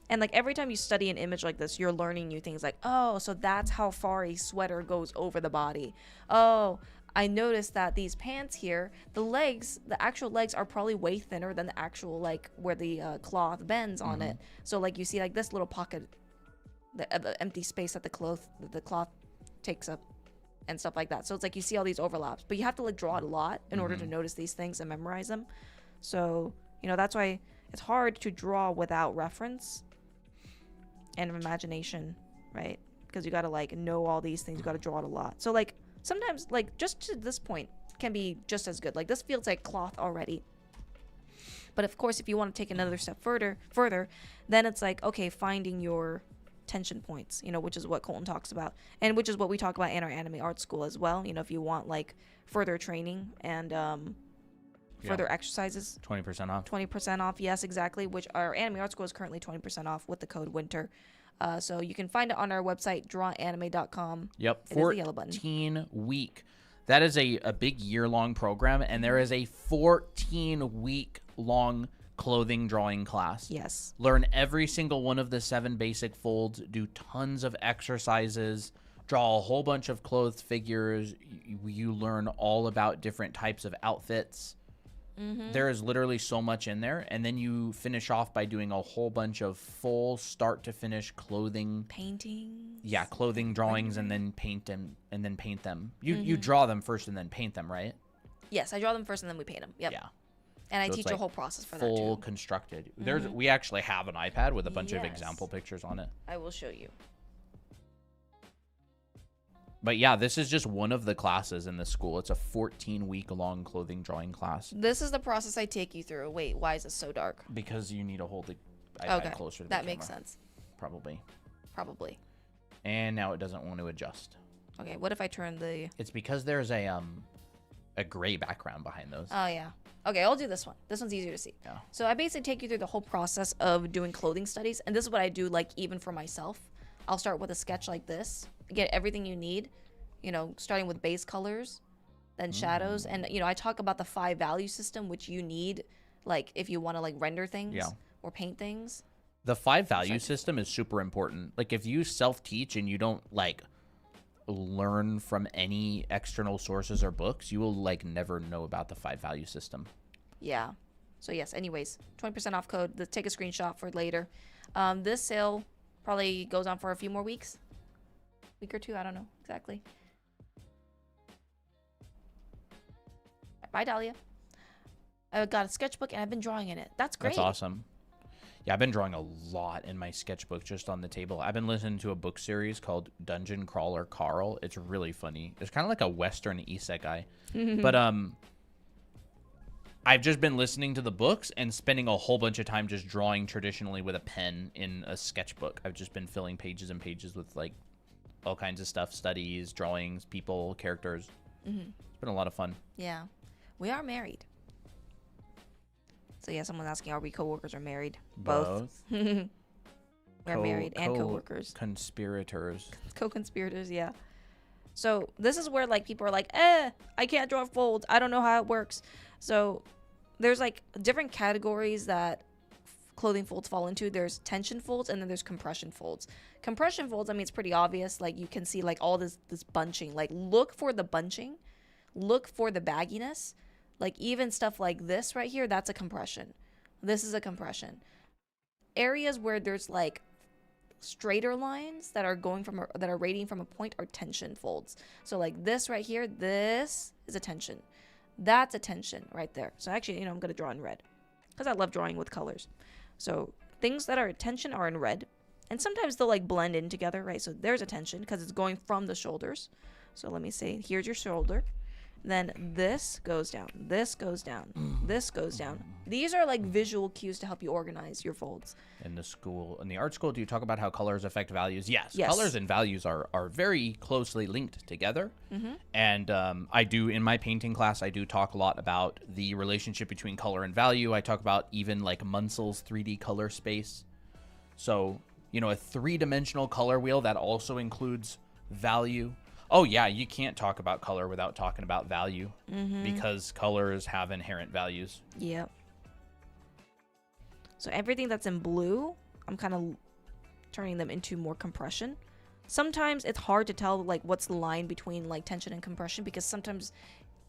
And like every time you study an image like this, you're learning new things. Like, oh, so that's how far a sweater goes over the body. Oh, I noticed that these pants here, the actual legs are probably way thinner than the actual, like, where the cloth bends on it. So, like, you see, like, this little pocket, the empty space that the cloth takes up and stuff like that. So it's like you see all these overlaps. But you have to, like, draw it a lot in order to notice these things and memorize them. So, you know, that's why it's hard to draw without reference and imagination, right? Because you got to, like, know all these things. You got to draw it a lot. So, like, sometimes, like, just to this point can be just as good. Like, this feels like cloth already. But, of course, if you want to take another step further, then it's like, okay, finding your tension points, you know, which is what Colton talks about. And which is what we talk about in our anime art school as well. You know, if you want, like, further training and further exercises. 20% off. 20% off, yes, exactly. Which our anime art school is currently 20% off with the code WINTER. So you can find it on our website, drawanime.com. Yep, 14 week. That is a big year-long program, and there is a 14-week-long clothing drawing class. Yes. Learn every single one of the 7 basic folds, do tons of exercises, draw a whole bunch of clothed figures. You learn all about different types of outfits. There is literally so much in there. And then you finish off by doing a whole bunch of full start to finish clothing. Painting. Yeah, clothing drawings and then paint them. You draw them first and then paint them, right? Yes, I draw them first and then we paint them. Yep. Yeah. And I So it's teach like a whole process for that too. Full constructed. We actually have an iPad with a bunch of Yes. example pictures on it. I will show you. But yeah, this is just one of the classes in the school. It's a 14-week-long clothing drawing class. This is the process I take you through. Wait, why is it so dark? Because you need to hold the iPad closer to the camera. That makes sense. Probably. And now it doesn't want to adjust. Okay, what if I turn the... It's because there's a gray background behind those. Oh, yeah. Okay, I'll do this one. This one's easier to see. Yeah. So I basically take you through the whole process of doing clothing studies. And this is what I do, like, even for myself. I'll start with a sketch like this. Get everything you need, starting with base colors, then shadows. And, I talk about the 5 value system, which you need, like, if you want to, like, render things or paint things. The 5 value system is super important. Like, if you self-teach and you don't, like, learn from any external sources or books, you will, like, never know about the 5 value system. Yeah. So, yes, anyways, 20% off code. Let's take a screenshot for later. This sale probably goes on for a few more weeks. Week or two, I don't know exactly. Bye, Dahlia. I got a sketchbook and I've been drawing in it. That's great. That's awesome. Yeah, I've been drawing a lot in my sketchbook just on the table. I've been listening to a book series called Dungeon Crawler Carl. It's really funny. It's kind of like a Western isekai. But I've just been listening to the books and spending a whole bunch of time just drawing traditionally with a pen in a sketchbook. I've just been filling pages and pages with, like, all kinds of stuff, studies, drawings, people, characters. It's been a lot of fun. Yeah. We are married. So, yeah, someone's asking, are we coworkers or married? Both. We're married and coworkers. Conspirators. Co-conspirators, yeah. So, this is where, like, people are like, I can't draw folds. I don't know how it works. So, there's, like, different categories that clothing folds fall into. There's tension folds and then there's compression folds. Compression folds, I mean, it's pretty obvious. Like, you can see, like, all this bunching. Like, look for the bunching. Look for the bagginess. Like, even stuff like this right here, that's a compression. This is a compression. Areas where there's, like, straighter lines that are that are radiating from a point are tension folds. So, like, this right here, this is a tension. That's a tension right there. So, actually, I'm going to draw in red because I love drawing with colors. So, things that are tension are in red. And sometimes they'll, like, blend in together, right? So, there's a tension because it's going from the shoulders. So, let me say, here's your shoulder. Then this goes down, this goes down, this goes down. These are like visual cues to help you organize your folds. In the art school, do you talk about how colors affect values? Yes. Colors and values are very closely linked together. And I do, in my painting class, I do talk a lot about the relationship between color and value. I talk about even like Munsell's 3D color space. So, a 3-dimensional color wheel that also includes value. Oh, yeah, you can't talk about color without talking about value because colors have inherent values. Yep. So everything that's in blue, I'm kind of turning them into more compression. Sometimes it's hard to tell, like, what's the line between, like, tension and compression because sometimes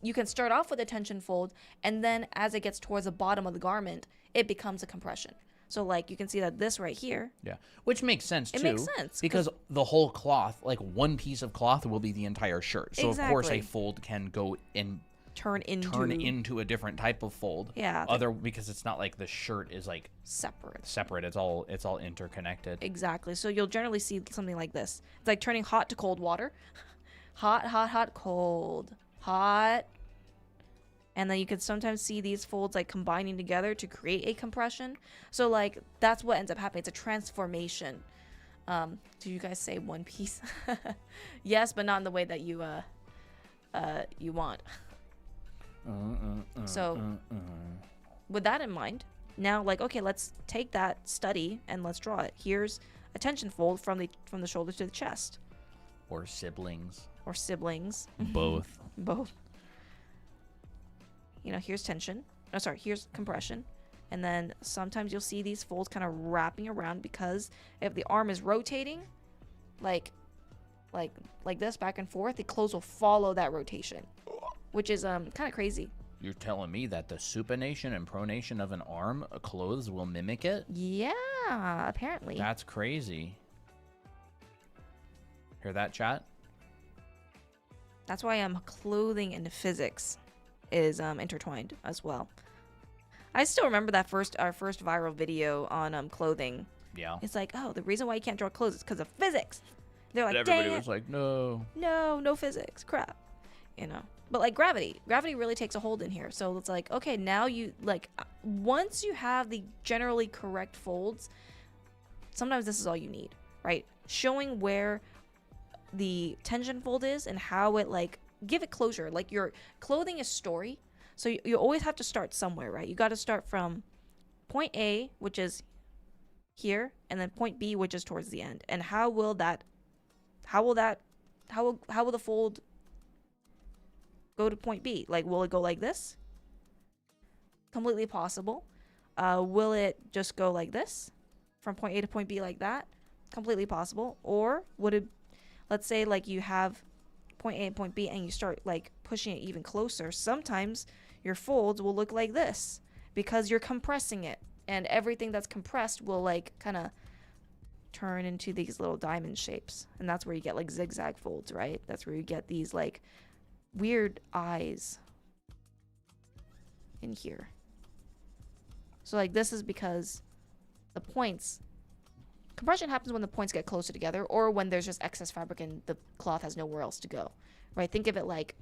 you can start off with a tension fold and then as it gets towards the bottom of the garment, it becomes a compression. So, like, you can see that this right here. Yeah, which makes sense, too. It makes sense. Because the whole cloth, like, one piece of cloth will be the entire shirt. So, of course, a fold can go and turn into a different type of fold. Yeah. Because it's not like the shirt is, like, separate. It's all interconnected. Exactly. So, you'll generally see something like this. It's like turning hot to cold water. Hot, cold. Hot. And then you could sometimes see these folds like combining together to create a compression. So like that's what ends up happening. It's a transformation. Do you guys say one piece? Yes, but not in the way that you want. So with that in mind, now like okay, let's take that study and let's draw it. Here's a tension fold from the shoulder to the chest. Or siblings. Both. Here's tension. Oh, sorry, here's compression. And then sometimes you'll see these folds kind of wrapping around because if the arm is rotating, like like this back and forth, the clothes will follow that rotation, which is kind of crazy. You're telling me that the supination and pronation of an arm clothes will mimic it? Yeah, apparently. That's crazy. Hear that, chat? That's why clothing and physics is intertwined as well. I still remember that our first viral video on clothing. Yeah. It's like, oh, the reason why you can't draw clothes is because of physics. They're like, but everybody dang was like, no. no physics, crap, you know. But like gravity really takes a hold in here. So it's like, okay, now you like once you have the generally correct folds, sometimes this is all you need, right? Showing where the tension fold is and how it like give it closure. Like your clothing is story, so you always have to start somewhere, right? You got to start from point A, which is here, and then point B, which is towards the end. And how will the fold go to point B? Like, will it go like this? Completely possible. Will it just go like this from point A to point B like that? Completely possible. Or would it, let's say like you have point A and point B and you start like pushing it even closer. Sometimes your folds will look like this because you're compressing it, and everything that's compressed will like kind of turn into these little diamond shapes, and that's where you get like zigzag folds, right? That's where you get these like weird eyes in here. So like this is because the points, compression happens when the points get closer together or when there's just excess fabric and the cloth has nowhere else to go, right? Think of it like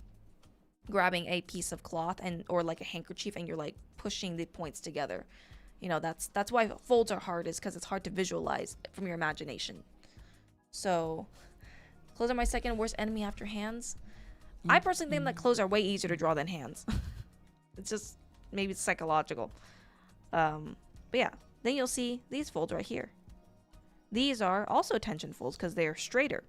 grabbing a piece of cloth or like a handkerchief and you're like pushing the points together. You know, that's why folds are hard, is because it's hard to visualize from your imagination. So clothes are my second worst enemy after hands. I personally think that clothes are way easier to draw than hands. It's just, maybe it's psychological. But yeah, then you'll see these folds right here. These are also tension folds because they are straighter.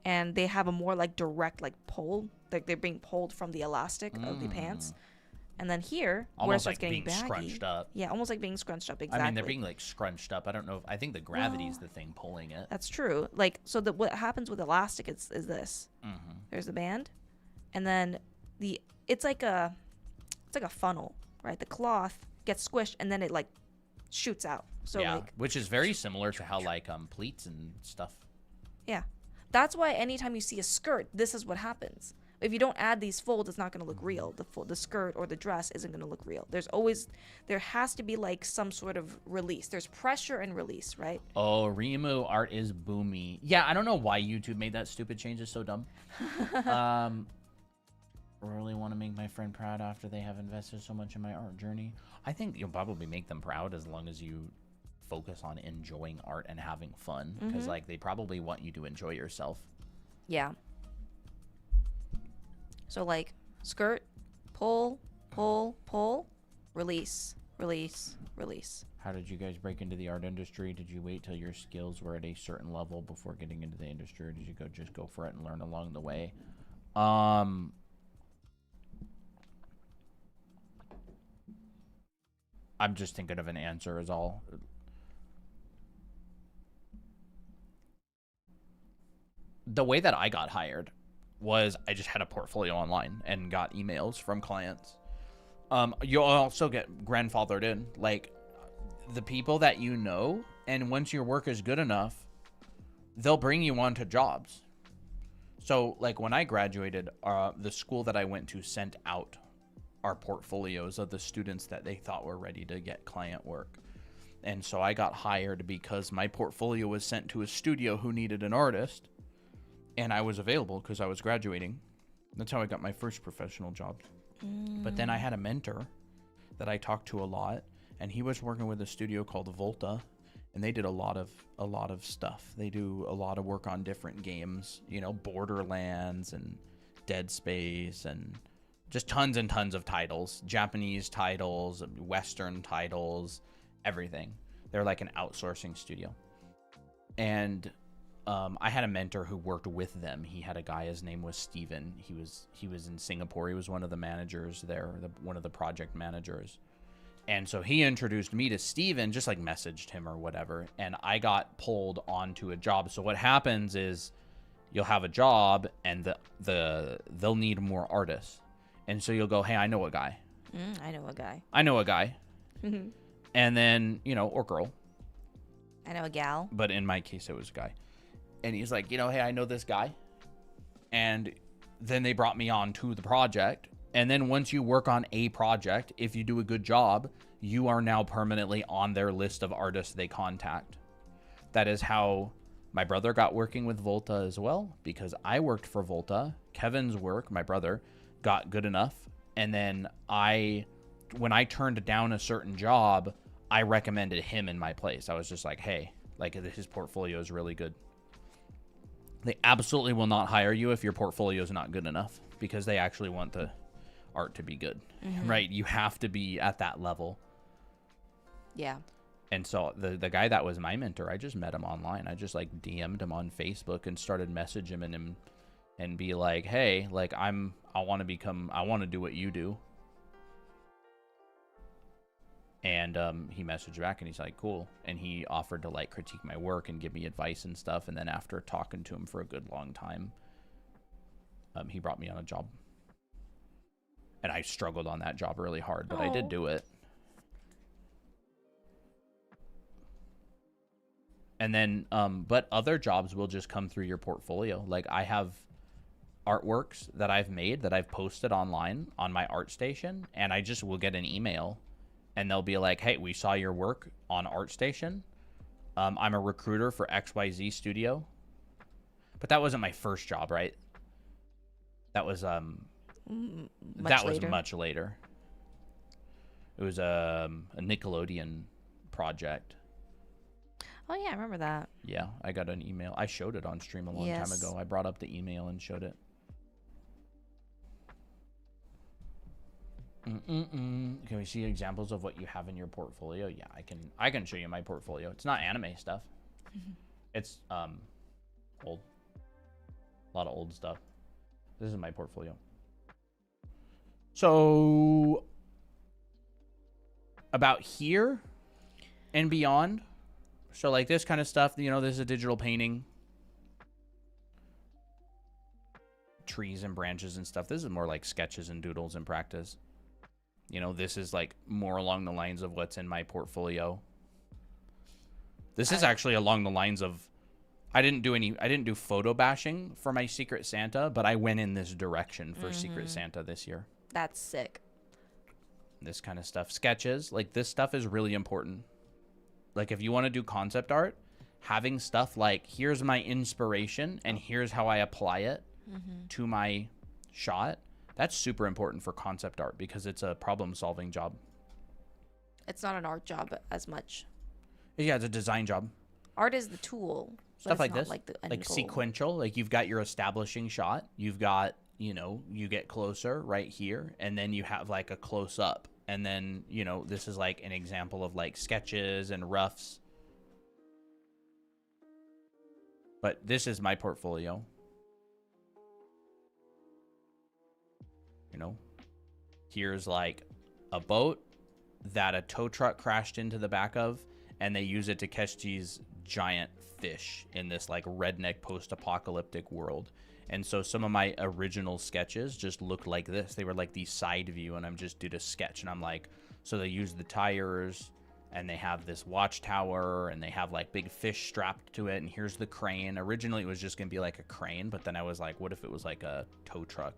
And they have a more like direct like pull. Like they're being pulled from the elastic of the pants. And then here, almost where it starts like getting being baggy, scrunched up. Yeah, almost like being scrunched up, exactly. I mean, they're being like scrunched up. I don't know. I think the gravity's the thing pulling it. That's true. Like, so what happens with elastic is this. Mm-hmm. There's the band, and then it's like a funnel, right? The cloth gets squished, and then it like shoots out. So yeah, like, which is very similar to how like pleats and stuff. Yeah, that's why anytime you see a skirt, this is what happens. If you don't add these folds, it's not going to look real. The skirt or the dress isn't going to look real. There has to be like some sort of release. There's pressure and release, right? Oh, Rimu art is boomy. Yeah, I don't know why YouTube made that stupid change. It's so dumb. Really want to make my friend proud after they have invested so much in my art journey. I think you'll probably make them proud as long as you focus on enjoying art and having fun. Because like they probably want you to enjoy yourself. Yeah. So like skirt, pull, pull, pull, release, release, release. How did you guys break into the art industry? Did you wait till your skills were at a certain level before getting into the industry, or did you just go for it and learn along the way? I'm just thinking of an answer is all. The way that I got hired was I just had a portfolio online and got emails from clients. You'll also get grandfathered in, like the people that you know, and once your work is good enough, they'll bring you on to jobs. So like when I graduated, the school that I went to sent out our portfolios of the students that they thought were ready to get client work. And so I got hired because my portfolio was sent to a studio who needed an artist. And I was available because I was graduating. That's how I got my first professional job. But then I had a mentor that I talked to a lot, and he was working with a studio called Volta, and they did a lot of stuff. They do a lot of work on different games, you know, Borderlands and Dead Space, and just tons and tons of titles, Japanese titles, Western titles, everything. They're like an outsourcing studio. And I had a mentor who worked with them. He had a guy, his name was Steven. He was in Singapore. He was one of the managers there, one of the project managers. And so he introduced me to Steven, just like messaged him or whatever. And I got pulled onto a job. So what happens is you'll have a job and they'll need more artists. And so you'll go, hey, I know a guy. I know a guy. I know a guy. And then, you know, or girl. I know a gal. But in my case, it was a guy. And he's like, you know, hey, I know this guy. And then they brought me on to the project. And then once you work on a project, if you do a good job, you are now permanently on their list of artists they contact. That is how my brother got working with Volta as well, because I worked for Volta. Kevin's work, my brother, got good enough. And then when I turned down a certain job, I recommended him in my place. I was just like, hey, like his portfolio is really good. They absolutely will not hire you if your portfolio is not good enough, because they actually want the art to be good, right? You have to be at that level. Yeah. And so the guy that was my mentor, I just met him online. I just like DM'd him on Facebook and started messaging him and be like, hey, like I want to do what you do. And he messaged back and he's like, cool. And he offered to like critique my work and give me advice and stuff. And then after talking to him for a good long time, he brought me on a job. And I struggled on that job really hard, but I did do it. And then, but other jobs will just come through your portfolio. Like I have artworks that I've made that I've posted online on my ArtStation, and I just will get an email and they'll be like, hey, we saw your work on ArtStation. I'm a recruiter for XYZ Studio. But that wasn't my first job, right? That was much later. It was a Nickelodeon project. Oh yeah, I remember that. Yeah, I got an email. I showed it on stream a long time ago. I brought up the email and showed it. Can we see examples of what you have in your portfolio? Yeah, I can show you my portfolio. It's not anime stuff. It's old. A lot of old stuff. This is my portfolio. So about here and beyond. So like this kind of stuff, you know, this is a digital painting. Trees and branches and stuff. This is more like sketches and doodles in practice. You know, this is like more along the lines of what's in my portfolio. This is actually along the lines of, I didn't do photo bashing for my Secret Santa, but I went in this direction for Secret Santa this year. That's sick. This kind of stuff. Sketches, like this stuff is really important. Like if you want to do concept art, having stuff like here's my inspiration and here's how I apply it to my shot, that's super important for concept art because it's a problem solving job. It's not an art job as much. Yeah, it's a design job. Art is the tool. Stuff like this, like sequential, like you've got your establishing shot, you've got, you know, you get closer right here, and then you have like a close up. And then, you know, this is like an example of like sketches and roughs. But this is my portfolio. You know, here's like a boat that a tow truck crashed into the back of, and they use it to catch these giant fish in this like redneck post-apocalyptic world. And so some of my original sketches just looked like this. They were like the side view, and I'm just did a sketch, and I'm like, so they use the tires, and they have this watchtower, and they have like big fish strapped to it, and here's the crane. Originally, it was just gonna be like a crane, but then I was like, what if it was like a tow truck?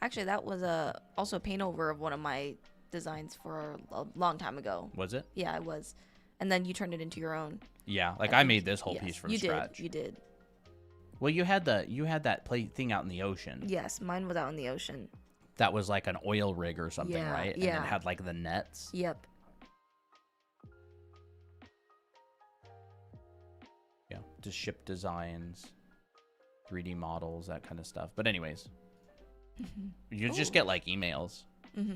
Actually, that was also a paint over of one of my designs for a long time ago. Was it? Yeah, it was. And then you turned it into your own. Yeah, like I made this whole piece from scratch. You did. Well, you had that thing out in the ocean. Yes, mine was out in the ocean. That was like an oil rig or something, right? And yeah. it had like the nets. Yep. Yeah, just ship designs, 3D models, that kind of stuff. But anyways, you just get like emails.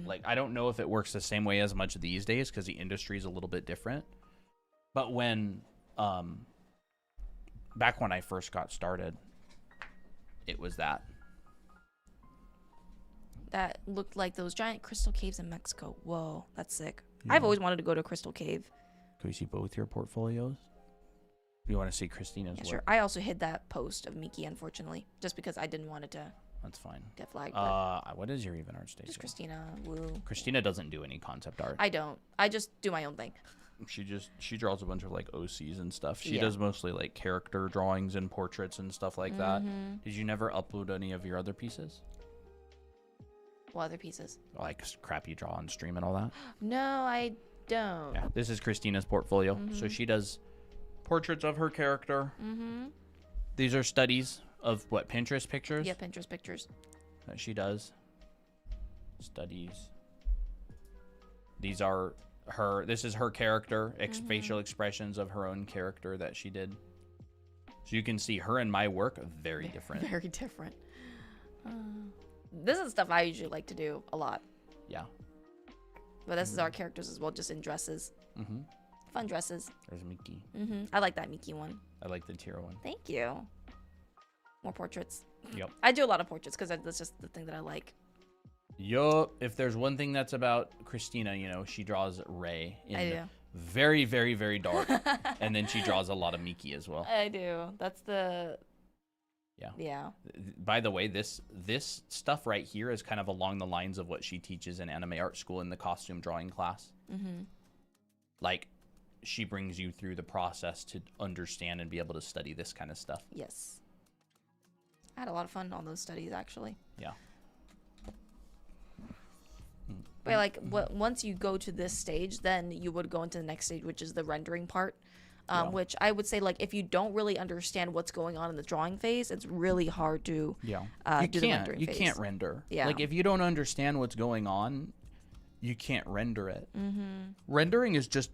Like I don't know if it works the same way as much these days because the industry is a little bit different. But when back when I first got started, it was that. that looked like those giant crystal caves in Mexico. Whoa, that's sick. Yeah. I've always wanted to go to a crystal cave. Can we see both your portfolios? You want to see Christina's work? Sure. I also hid that post of Miki, unfortunately, just because I didn't want it to That's fine. get flagged. What is your even art, Stacey? Just Christina. Woo. Christina doesn't do any concept art. I don't. I just do my own thing. She draws a bunch of like OCs and stuff. She does mostly like character drawings and portraits and stuff like that. Did you never upload any of your other pieces? What other pieces? Like crap you draw on stream and all that? No, I don't. Yeah, this is Christina's portfolio. So she does portraits of her character. These are studies of what, Pinterest pictures? Yeah, Pinterest pictures. That she does. Studies. These are this is her character, facial expressions of her own character that she did. So you can see her and my work very different. Very different. This is stuff I usually like to do a lot. Yeah. But this is our characters as well, just in dresses. Fun dresses. There's Miki. I like that Miki one. I like the Tira one. Thank you. More portraits. Yep. I do a lot of portraits because that's just the thing that I like. Yup. If there's one thing that's about Christina, you know, she draws Ray in very, very, very dark. And then she draws a lot of Miki as well. I do. That's the... Yeah. By the way, this stuff right here is kind of along the lines of what she teaches in anime art school in the costume drawing class. Like, she brings you through the process to understand and be able to study this kind of stuff. Yes. I had a lot of fun on those studies, actually. Yeah. But like, once you go to this stage, then you would go into the next stage, which is the rendering part. Which I would say, like, if you don't really understand what's going on in the drawing phase, it's really hard to do the rendering phase. You can't render. Yeah. Like, if you don't understand what's going on, you can't render it. Rendering is just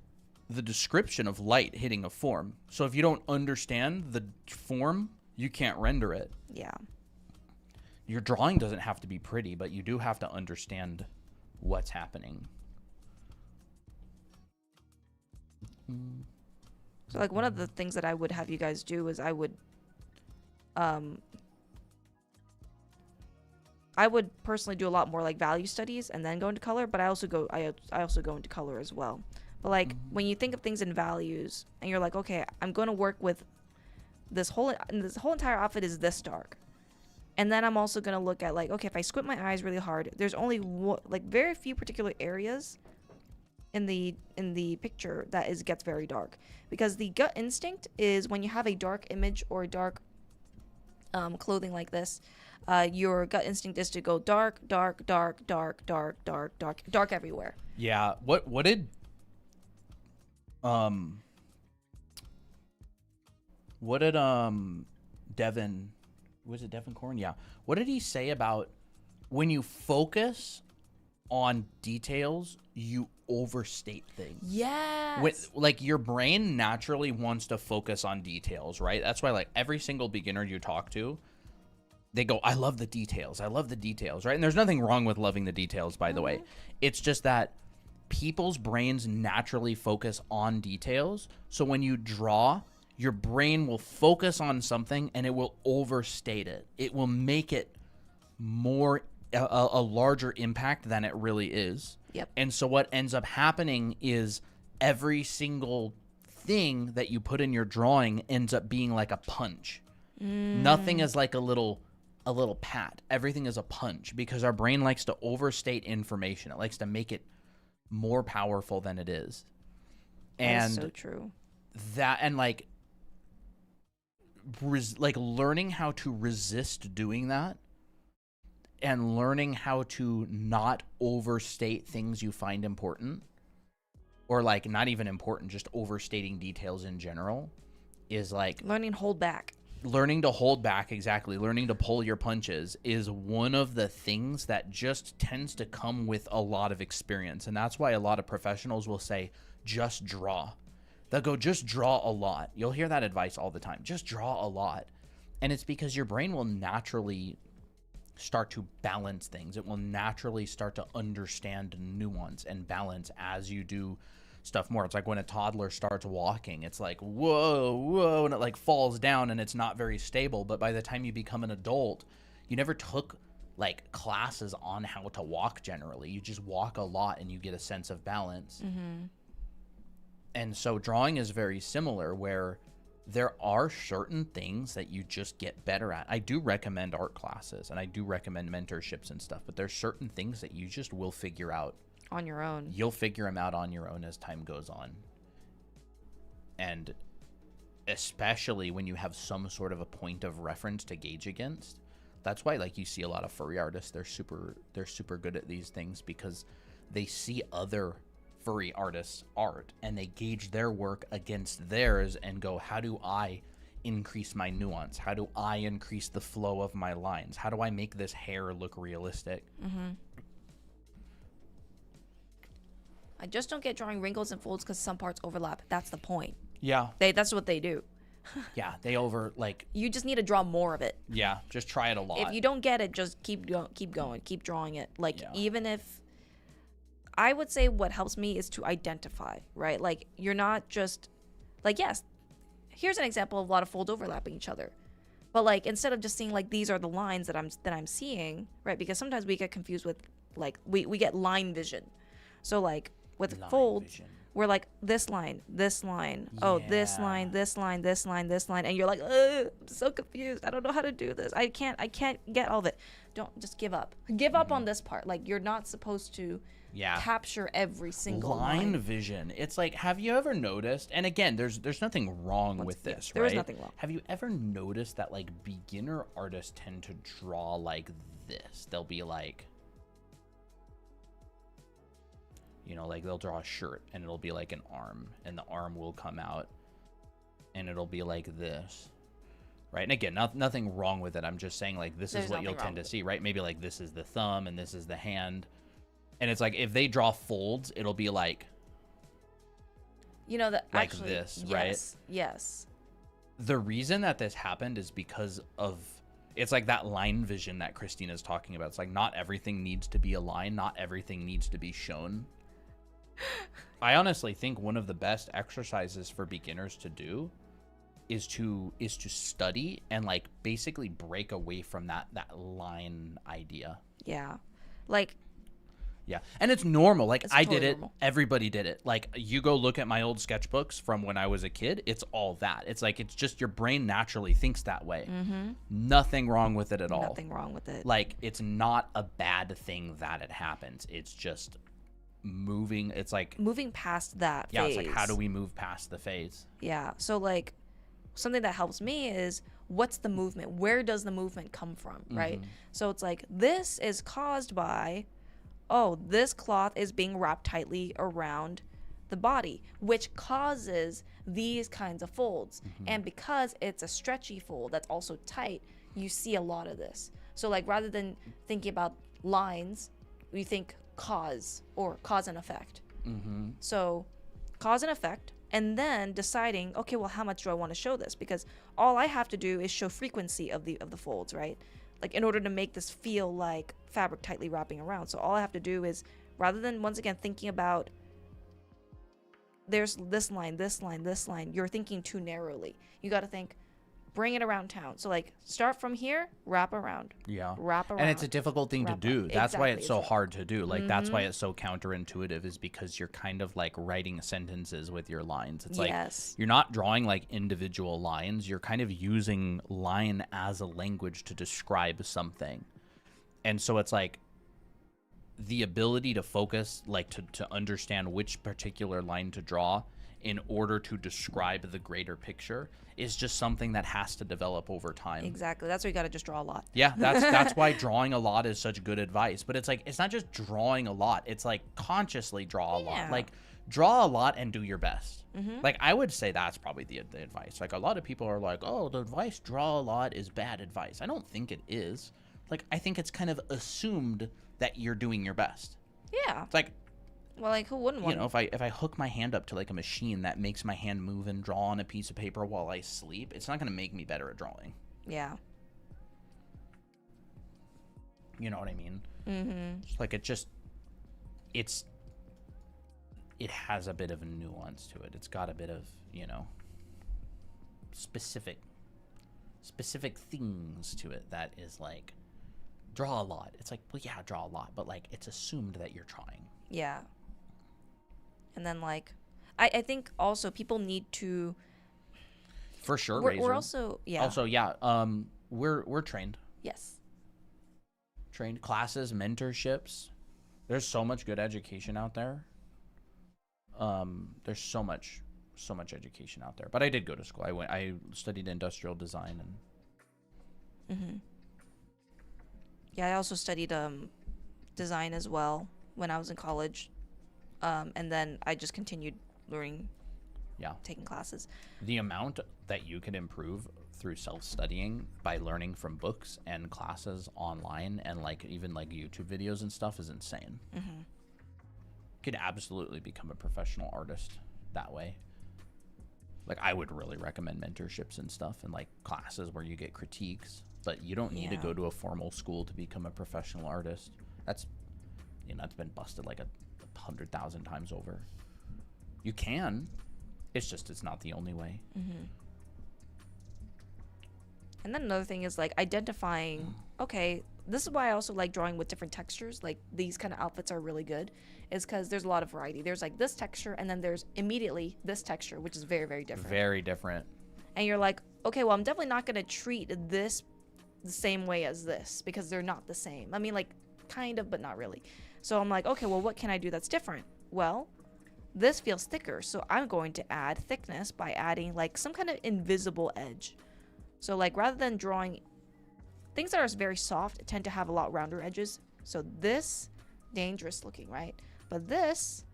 the description of light hitting a form. So if you don't understand the form, you can't render it. Yeah. Your drawing doesn't have to be pretty, but you do have to understand what's happening. So, like, one of the things that I would have you guys do is I would personally do a lot more like value studies and then go into color, but I also go into color as well. But like when you think of things in values and you're like, okay, I'm going to work with this whole entire outfit is this dark. And then I'm also going to look at like, okay, if I squint my eyes really hard, there's only like very few particular areas in the picture that gets very dark, because the gut instinct is when you have a dark image or dark clothing like this, your gut instinct is to go dark everywhere. Yeah. What did Devin, was it Devin Corn? Yeah. What did he say about when you focus on details, you overstate things? Yes. Like, your brain naturally wants to focus on details, right? That's why, like, every single beginner you talk to, they go, I love the details, right? And there's nothing wrong with loving the details, by the way. It's just that people's brains naturally focus on details. So when you draw, your brain will focus on something and it will overstate it. It will make it more a larger impact than it really is. Yep. And so what ends up happening is every single thing that you put in your drawing ends up being like a punch. Nothing is like a little pat. Everything is a punch, because our brain likes to overstate information. It likes to make it more powerful than it is. And that's so true. That, and like learning how to resist doing that, and learning how to not overstate things you find important, or like not even important, just overstating details in general, is like learning to hold back. Learning to hold back, exactly. Learning to pull your punches is one of the things that just tends to come with a lot of experience. And that's why a lot of professionals will say, just draw. They'll go, just draw a lot. You'll hear that advice all the time. Just draw a lot. And it's because your brain will naturally start to balance things. It will naturally start to understand nuance and balance as you do stuff more. It's like when a toddler starts walking, it's like, whoa, and it like falls down and it's not very stable. But by the time you become an adult, you never took like classes on how to walk generally. You just walk a lot and you get a sense of balance. And so drawing is very similar, where there are certain things that you just get better at. I do recommend art classes and I do recommend mentorships and stuff, but there's certain things that you just will figure out on your own. You'll figure them out on your own as time goes on. And especially when you have some sort of a point of reference to gauge against. That's why, like, you see a lot of furry artists, they're super good at these things, because they see other furry artists' art and they gauge their work against theirs and go, how do I increase my nuance? How do I increase the flow of my lines? How do I make this hair look realistic? I just don't get drawing wrinkles and folds because some parts overlap. That's the point. Yeah. That's what they do. Yeah, they You just need to draw more of it. Yeah, just try it a lot. If you don't get it, just keep going, keep drawing it. Like, even if, I would say what helps me is to identify, right? Like, you're not just, like, yes, here's an example of a lot of folds overlapping each other. But, like, instead of just seeing, like, these are the lines that I'm seeing, right? Because sometimes we get confused with, like, we get line vision. So, like, with folds, we're like, this line, oh, this line, this line, this line, this line, and you're like, I'm so confused. I don't know how to do this. I can't get all of it. Don't, just give up. Give up on this part. Like, you're not supposed to capture every single line. Vision. It's like, have you ever noticed, and again, there's nothing wrong with this, right? There is nothing wrong. Have you ever noticed that, like, beginner artists tend to draw like this? They'll be like, you know, like, they'll draw a shirt and it'll be like an arm, and the arm will come out and it'll be like this, right? And again, nothing wrong with it. I'm just saying, like, this is what you'll tend to see, right? Maybe like this is the thumb and this is the hand. And it's like, if they draw folds, it'll be like, you know, that like actually, this, yes, right? Yes. The reason that this happened is because of, it's like that line vision that Christina's talking about. It's like, not everything needs to be a line. Not everything needs to be shown. I honestly think one of the best exercises for beginners to do is to study and, like, basically break away from that line idea. Yeah. Like, yeah. And it's normal. Like, I totally did it. Normal. Everybody did it. Like, you go look at my old sketchbooks from when I was a kid. It's all that. It's like, it's just your brain naturally thinks that way. Nothing wrong with it at all. Nothing wrong with it. Like, it's not a bad thing that it happens. It's just moving. It's like moving past that phase. Yeah, it's like, how do we move past the phase? Yeah. So, like, something that helps me is, what's the movement? Where does the movement come from, right? So it's like, this is caused by, oh, this cloth is being wrapped tightly around the body, which causes these kinds of folds. And because it's a stretchy fold that's also tight, you see a lot of this. So, like, rather than thinking about lines, we think cause, or cause and effect. So cause and effect, and then deciding, okay, well, how much do I want to show this? Because all I have to do is show frequency of the folds, right? Like, in order to make this feel like fabric tightly wrapping around. So all I have to do is, rather than, once again, thinking about, there's this line, this line, this line, you're thinking too narrowly. You got to think, bring it around town. So, like, start from here, wrap around. Yeah. Wrap around. And it's a difficult thing to do. That's why it's so Exactly. hard to do. Like, that's why it's so counterintuitive, is because you're kind of like writing sentences with your lines. It's like, Yes. you're not drawing like individual lines. You're kind of using line as a language to describe something. And so it's like, the ability to focus, like, to understand which particular line to draw in order to describe the greater picture is just something that has to develop over time. Exactly. That's why you got to just draw a lot. Yeah, that's why drawing a lot is such good advice. But it's like, it's not just drawing a lot. It's like, consciously draw a lot. Like, draw a lot and do your best. Like, I would say that's probably the advice. Like, a lot of people are like, oh, the advice draw a lot is bad advice. I don't think it is. Like, I think it's kind of assumed that you're doing your best. Yeah. It's like, Well, like, who wouldn't want you know, if I hook my hand up to like a machine that makes my hand move and draw on a piece of paper while I sleep, it's not going to make me better at drawing. Yeah. You know what I mean? It's like, it has a bit of a nuance to it. It's got a bit of, you know, specific things to it that is like draw a lot. It's like, well, yeah, draw a lot, but like it's assumed that you're trying. Yeah. And then like, I think also people need to. For sure, We're also Also, yeah. We're trained. Yes. Trained classes, mentorships. There's so much good education out there. There's so much education out there. But I did go to school. I studied industrial design and. Mhm. Yeah, I also studied design as well when I was in college, and then I just continued learning. Yeah. Taking classes. The amount that you can improve through self-studying by learning from books and classes online and like even like YouTube videos and stuff is insane. Mm-hmm. Could absolutely become a professional artist that way. Like I would really recommend mentorships and stuff and like classes where you get critiques, but you don't need to go to a formal school to become a professional artist. That's been busted like 100,000 times over. You can. It's not the only way. Mm-hmm. And then another thing is like identifying, okay, this is why I also like drawing with different textures. Like these kind of outfits are really good is because there's a lot of variety. There's like this texture and then there's immediately this texture, which is very, very different. Very different. And you're like, okay, well, I'm definitely not going to treat this the same way as this because they're not the same. I mean, like kind of, but not really. So I'm like, okay, well, what can I do that's different? Well, this feels thicker, so I'm going to add thickness by adding like some kind of invisible edge. So like rather than drawing things that are very soft tend to have a lot rounder edges. So this dangerous looking, right? But this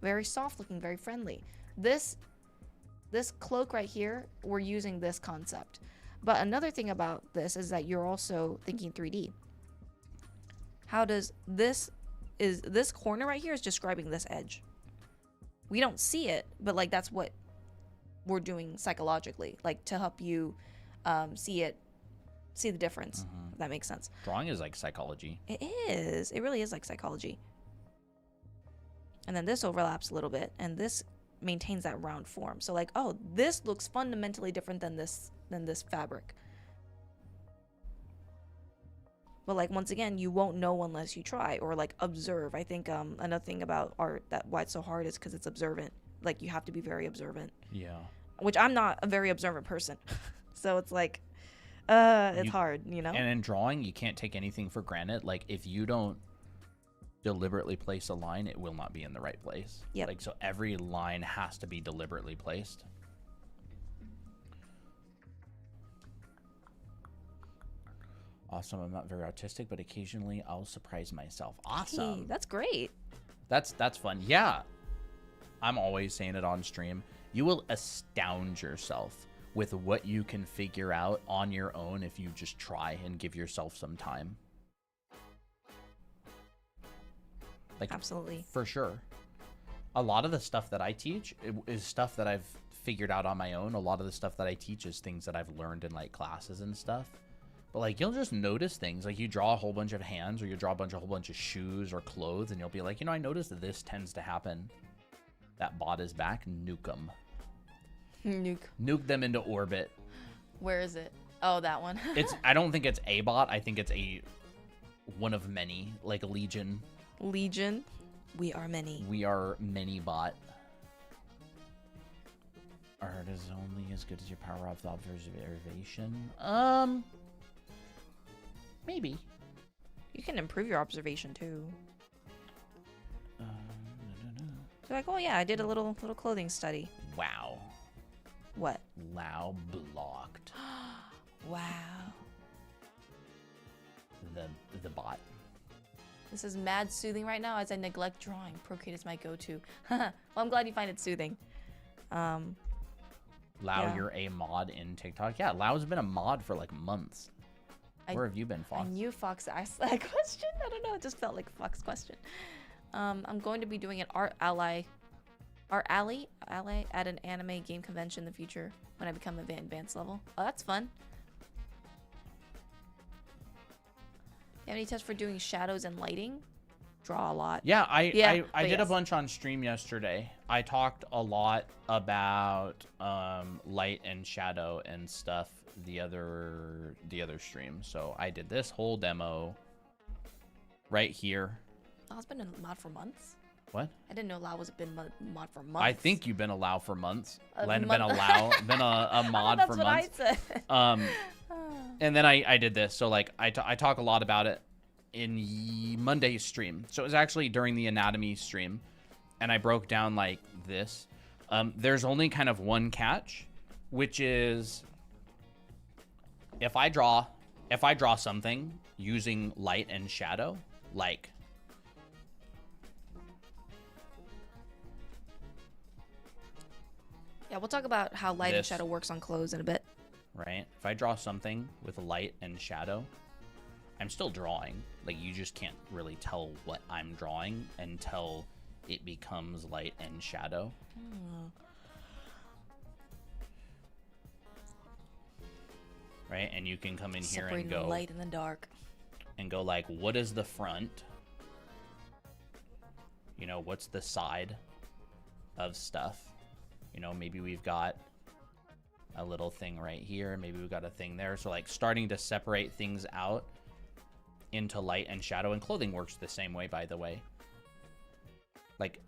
very soft looking, very friendly. This cloak right here, we're using this concept. But another thing about this is that you're also thinking 3D. How does this corner right here is describing this edge. We don't see it, but like that's what we're doing psychologically, like to help you see the difference. Mm-hmm. If that makes sense. Drawing is like psychology. It is. It really is like psychology. And then this overlaps a little bit, and this maintains that round form. So like, oh, this looks fundamentally different than this fabric. But like once again, you won't know unless you try or like observe. I think another thing about art that why it's so hard is because it's observant. Like you have to be very observant. Yeah. Which I'm not a very observant person, so it's like, it's hard, you know. And in drawing, you can't take anything for granted. Like if you don't deliberately place a line, it will not be in the right place. Yeah. Like so, every line has to be deliberately placed. Awesome. I'm not very artistic, but occasionally I'll surprise myself. Awesome. Hey, that's great. That's fun. Yeah. I'm always saying it on stream. You will astound yourself with what you can figure out on your own if you just try and give yourself some time. Like absolutely. For sure. A lot of the stuff that I teach is stuff that I've figured out on my own. A lot of the stuff that I teach is things that I've learned in like classes and stuff. But like you'll just notice things, like you draw a whole bunch of hands or you draw a whole bunch of shoes or clothes, and you'll be like, I noticed that this tends to happen. That bot is back. Nuke them. Nuke them into orbit. Where is it? Oh, that one. I don't think it's a bot. I think it's one of many, like a legion. Legion. We are many. We are many bot. Art is only as good as your power of observation. Maybe. You can improve your observation too. So like, oh yeah, I did a little clothing study. Wow. What? Lao blocked. Wow. The bot. This is mad soothing right now as I neglect drawing. Procreate is my go-to. Well, I'm glad you find it soothing. Lao, yeah. You're a mod in TikTok. Yeah, Lao's been a mod for like months. Where have you been, Fox? I knew Fox asked that question. I don't know. It just felt like a Fox question. I'm going to be doing an Art Alley at an anime game convention in the future when I become advanced level. Oh, that's fun. You have any tips for doing shadows and lighting? Draw a lot. Yeah, I did yes. a bunch on stream yesterday. I talked a lot about light and shadow and stuff the other stream. So I did this whole demo right here. Oh, it's been a mod for months. What? I didn't know LAO was been mod for months. I think you've been a LAO for months. Been a mod for months. That's what I said. And then I did this. So like I talk a lot about it in Monday's stream. So it was actually during the anatomy stream, and I broke down like this. There's only kind of one catch, which is if I draw something using light and shadow, like yeah, we'll talk about how light and shadow works on clothes in a bit. Right? If I draw something with light and shadow, I'm still drawing. Like, you just can't really tell what I'm drawing until it becomes light and shadow. Right? And you can come in here and go light and the dark. And go like, what is the front? You know, what's the side of stuff? You know, maybe we've got a little thing right here. Maybe we've got a thing there. So like starting to separate things out into light and shadow. And clothing works the same way, by the way. Like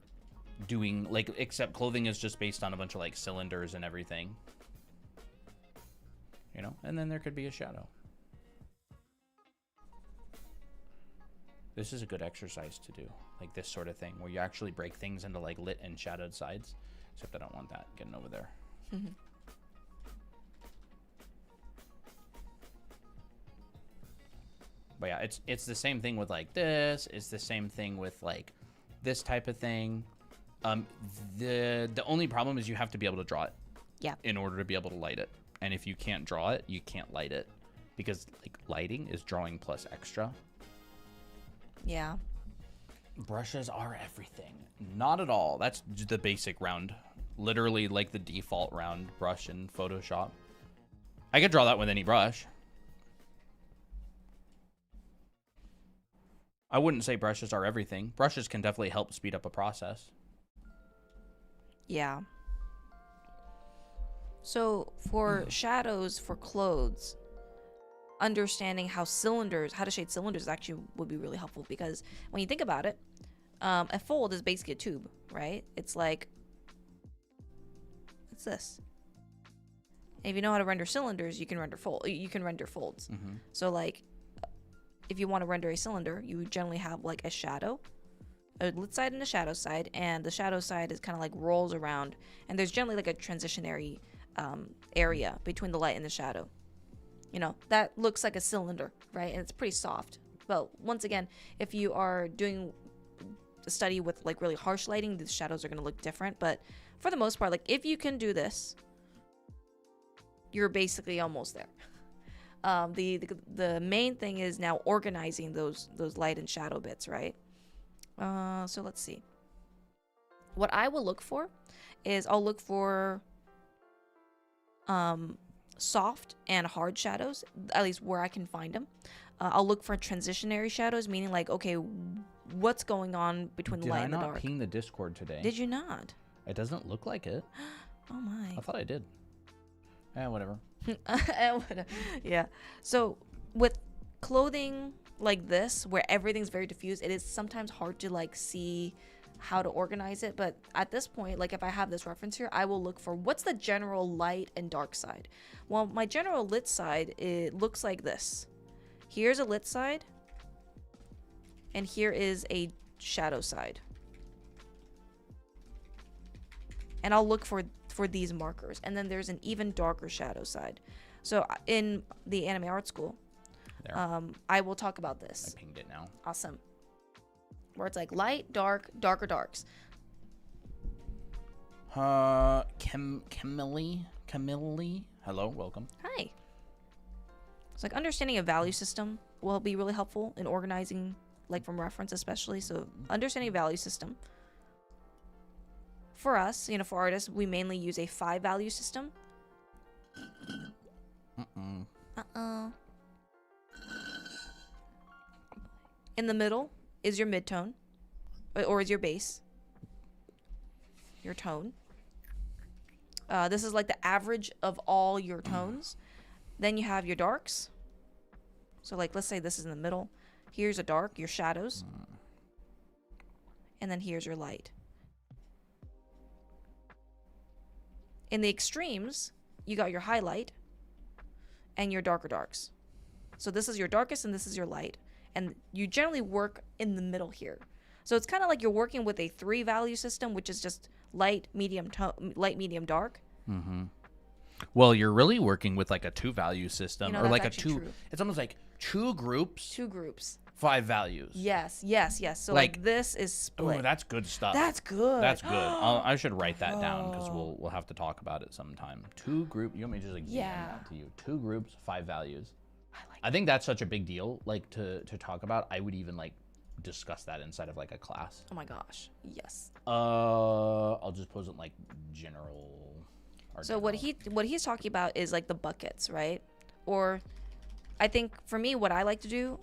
doing like, except clothing is just based on a bunch of like cylinders and everything. You know, and then there could be a shadow. This is a good exercise to do, like this sort of thing, where you actually break things into like lit and shadowed sides. Except I don't want that getting over there. But yeah, it's the same thing with like this. It's the same thing with like this type of thing. The only problem is you have to be able to draw it. Yeah. In order to be able to light it. And if you can't draw it, you can't light it. Because like lighting is drawing plus extra. Yeah. Brushes are everything. Not at all. That's the basic round. Literally like the default round brush in Photoshop. I could draw that with any brush. I wouldn't say brushes are everything. Brushes can definitely help speed up a process. Yeah. So for shadows for clothes, understanding how to shade cylinders actually would be really helpful, because when you think about it, a fold is basically a tube, right? It's like, it's this. And if you know how to render cylinders, you can render folds. So like, if you want to render a cylinder, you would generally have like a shadow, a lit side and a shadow side, and the shadow side is kind of like rolls around, and there's generally like a transitionary area between the light and the shadow. You know, that looks like a cylinder, right? And it's pretty soft. But once again, if you are doing a study with like really harsh lighting, the shadows are going to look different. But for the most part, like if you can do this, you're basically almost there. The main thing is now organizing those light and shadow bits, right? So let's see. What I will look for is I'll look for soft and hard shadows, at least where I can find them. I'll look for transitionary shadows, meaning like, okay, what's going on between the light and the dark? Did I not ping the Discord today? Did you not? It doesn't look like it. Oh my. I thought I did. Whatever. Yeah. So with clothing like this, where everything's very diffused, it is sometimes hard to like see how to organize it. But at this point, like if I have this reference here, I will look for what's the general light and dark side. Well, my general lit side, it looks like this. Here's a lit side, and here is a shadow side. And I'll look for these markers. And then there's an even darker shadow side. So in the anime art school, I will talk about this. I pinged it now. Awesome. Where it's like light, dark, darker darks. Camille. Hello, welcome. Hi. It's like understanding a value system will be really helpful in organizing, like from reference especially. So understanding a value system. For us, you know, for artists, we mainly use a 5 value system. In the middle is your midtone, or is your base, your tone. This is like the average of all your tones. Then you have your darks. So like, let's say this is in the middle. Here's a dark, your shadows. And then here's your light. In the extremes, you got your highlight and your darker darks. So this is your darkest and this is your light. And you generally work in the middle here. So it's kind of like you're working with a 3-value system, which is just light, medium, dark. Mm-hmm. Well, you're really working with like a 2-value system, or like a 2. True. It's almost like 2 groups. 2 groups. 5 values. Yes. So like this is split. Oh, that's good stuff. That's good. That's good. I should write that down because we'll have to talk about it sometime. 2 group. You want me to just like DM that to you? 2 groups, 5 values. I think that's such a big deal, like to talk about. I would even like discuss that inside of like a class. Oh my gosh. Yes. I'll just pose it like general. So what he's talking about is like the buckets, right? Or I think for me, what I like to do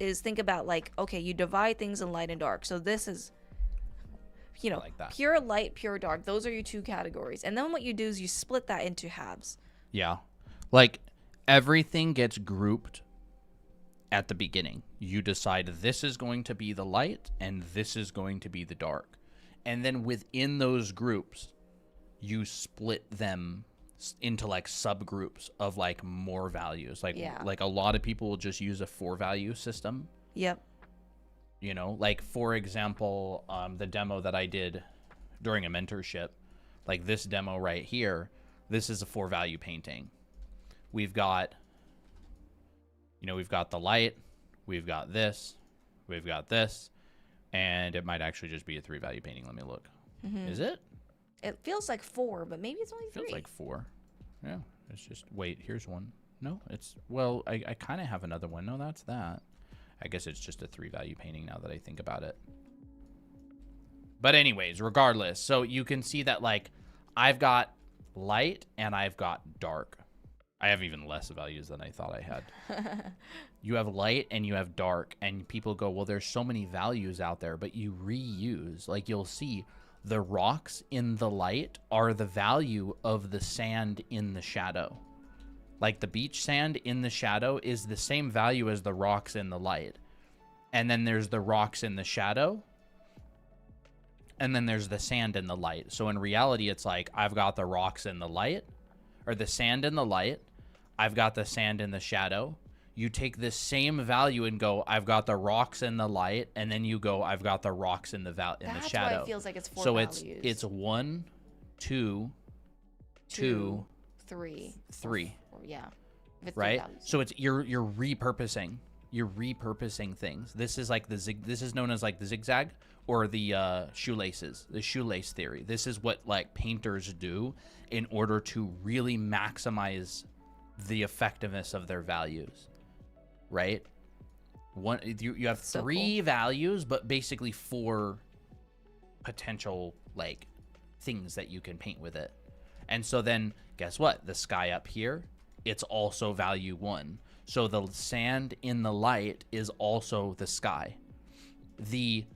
is think about like, okay, you divide things in light and dark. So this is, you know, like pure light, pure dark. Those are your 2 categories. And then what you do is you split that into halves. Yeah. Like everything gets grouped at the beginning. You decide this is going to be the light and this is going to be the dark. And then within those groups, you split them into like subgroups of like more values. Like like a lot of people will just use a 4-value system. Yep. You know, like for example, the demo that I did during a mentorship, like this demo right here, this is a 4-value painting. We've got, you know, we've got the light, we've got this, and it might actually just be a 3-value painting. Let me look. Is it? It feels like 4, but maybe it's only 3. Feels like 4. Yeah, it's just, wait, here's one. No, it's, well, I kind of have another one. No, that's that. I guess it's just a 3-value painting now that I think about it. But anyways, regardless, so you can see that like I've got light and I've got dark. I have even less values than I thought I had. You have light and you have dark, and people go, well, there's so many values out there, but you reuse. Like you'll see the rocks in the light are the value of the sand in the shadow. Like the beach sand in the shadow is the same value as the rocks in the light. And then there's the rocks in the shadow. And then there's the sand in the light. So in reality, it's like I've got the rocks in the light, or the sand in the light. I've got the sand in the shadow. You take this same value and go, I've got the rocks in the light, and then you go, I've got the rocks in the shadow. That's why it feels like it's 4 so values. it's 1, 2, 2, 3. 3. Yeah. Right? So it's you're repurposing. You're repurposing things. This is like this is known as like the zigzag or the shoelaces, the shoelace theory. This is what like painters do in order to really maximize the effectiveness of their values. Right? One, you have 3 values, but basically 4 potential like things that you can paint with it. And so then guess what? The sky up here, it's also value 1. So the sand in the light is also the sky. The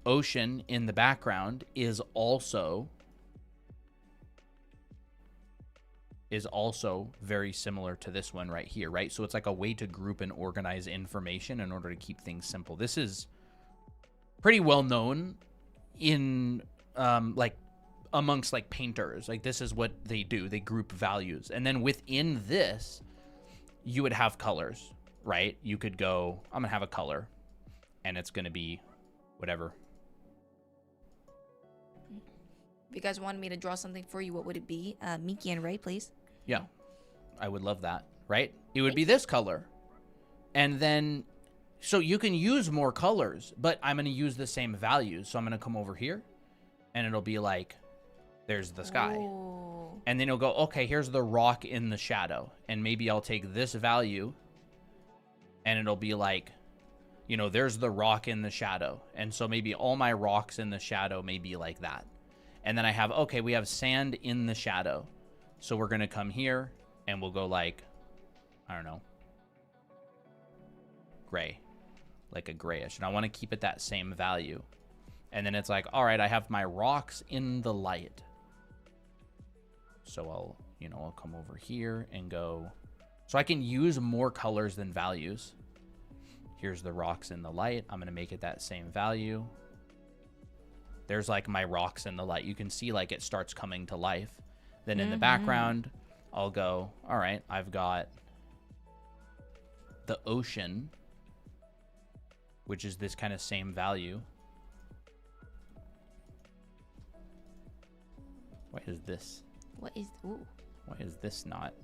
ocean in the background is also very similar to this one right here, right? So it's like a way to group and organize information in order to keep things simple. This is pretty well known in like amongst like painters. Like this is what they do. They group values. And then within this, you would have colors, right? You could go, I'm gonna have a color and it's gonna be whatever. If you guys wanted me to draw something for you, what would it be? Miki and Ray, please. Yeah, I would love that, right? It would be this color. And then, so you can use more colors, but I'm gonna use the same values. So I'm gonna come over here and it'll be like, there's the sky. Ooh. And then you'll go, okay, here's the rock in the shadow. And maybe I'll take this value and it'll be like, you know, there's the rock in the shadow. And so maybe all my rocks in the shadow may be like that. And then I have, okay, we have sand in the shadow. So we're going to come here and we'll go like, I don't know, gray, like a grayish. And I want to keep it that same value. And then it's like, all right, I have my rocks in the light. So I'll you know, I'll come over here and go. So I can use more colors than values. Here's the rocks in the light. I'm going to make it that same value. There's like my rocks in the light. You can see like it starts coming to life. Then in the background, I'll go, all right, I've got the ocean, which is this kind of same value. What is this? Ooh. Why is this not?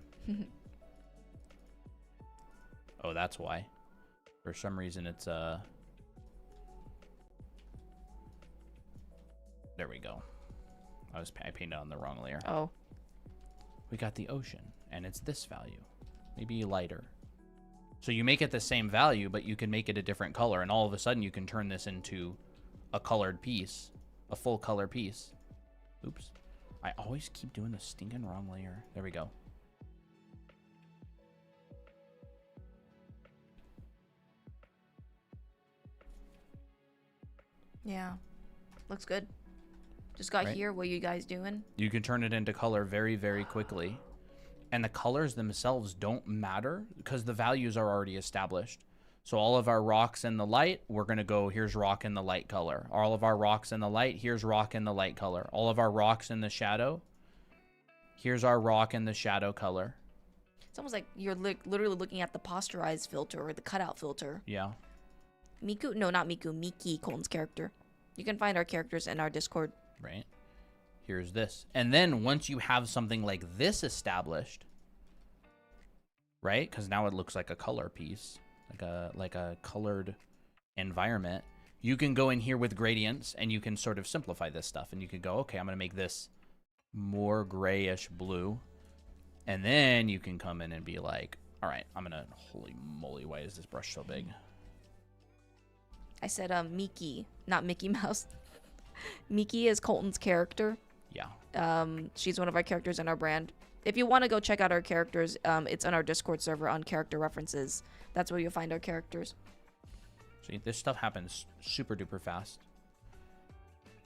Oh, that's why. For some reason, it's there we go. I painted on the wrong layer. Oh. We got the ocean, and it's this value. Maybe lighter. So you make it the same value, but you can make it a different color, and all of a sudden you can turn this into a colored piece, a full color piece. Oops. I always keep doing the stinking wrong layer. There we go. Yeah. Looks good. Just got Right. here. What are you guys doing? You can turn it into color very, very quickly. And the colors themselves don't matter because the values are already established. So all of our rocks in the light, we're going to go, here's rock in the light color. All of our rocks in the light, here's rock in the light color. All of our rocks in the shadow, here's our rock in the shadow color. It's almost like you're literally looking at the posterized filter or the cutout filter. Yeah. Miku? No, not Miku. Miki, Colton's character. You can find our characters in our Discord. Right. Here's this. And then once you have something like this established, right? Because now it looks like a color piece, like a colored environment. You can go in here with gradients and you can sort of simplify this stuff. And you can go, okay, I'm going to make this more grayish blue. And then you can come in and be like, all right, I'm going to, holy moly, why is this brush so big? I said Miki, not Mickey Mouse. Miki is Colton's character. Yeah. She's one of our characters in our brand. If you want to go check out our characters, it's on our Discord server on character references. That's where you'll find our characters. See, this stuff happens super duper fast.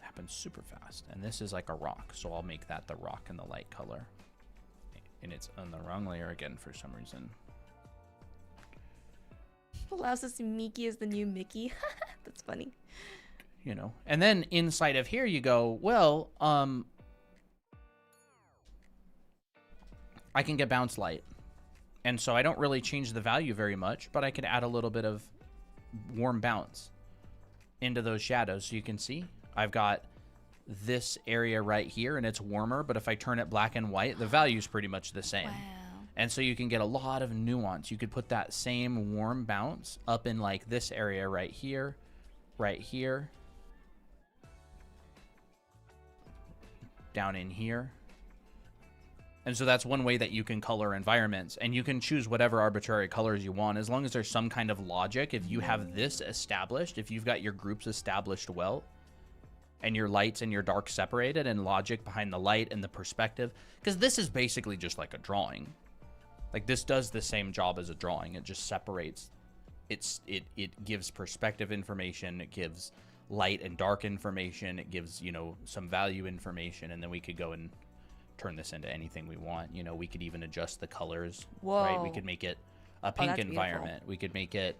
Happens super fast. And this is like a rock, so I'll make that the rock in the light color. And it's on the wrong layer again for some reason. Allows us to see Miki as the new Mickey. That's funny. You know, and then inside of here you go, well, I can get bounce light. And so I don't really change the value very much, but I could add a little bit of warm bounce into those shadows. So you can see I've got this area right here and it's warmer, but if I turn it black and white, the value is pretty much the same. Wow. And so you can get a lot of nuance. You could put that same warm bounce up in like this area right here, down in here. And so that's one way that you can color environments, and you can choose whatever arbitrary colors you want as long as there's some kind of logic. If you have this established, if you've got your groups established well, and your lights and your darks separated, and logic behind the light and the perspective, because this is basically just like a drawing. Like this does the same job as a drawing. It just separates. It gives perspective information. It gives light and dark information. It gives, you know, some value information, and then we could go and turn this into anything we want. You know, we could even adjust the colors. Whoa. Right? We could make it a pink that's environment. beautiful. We could make it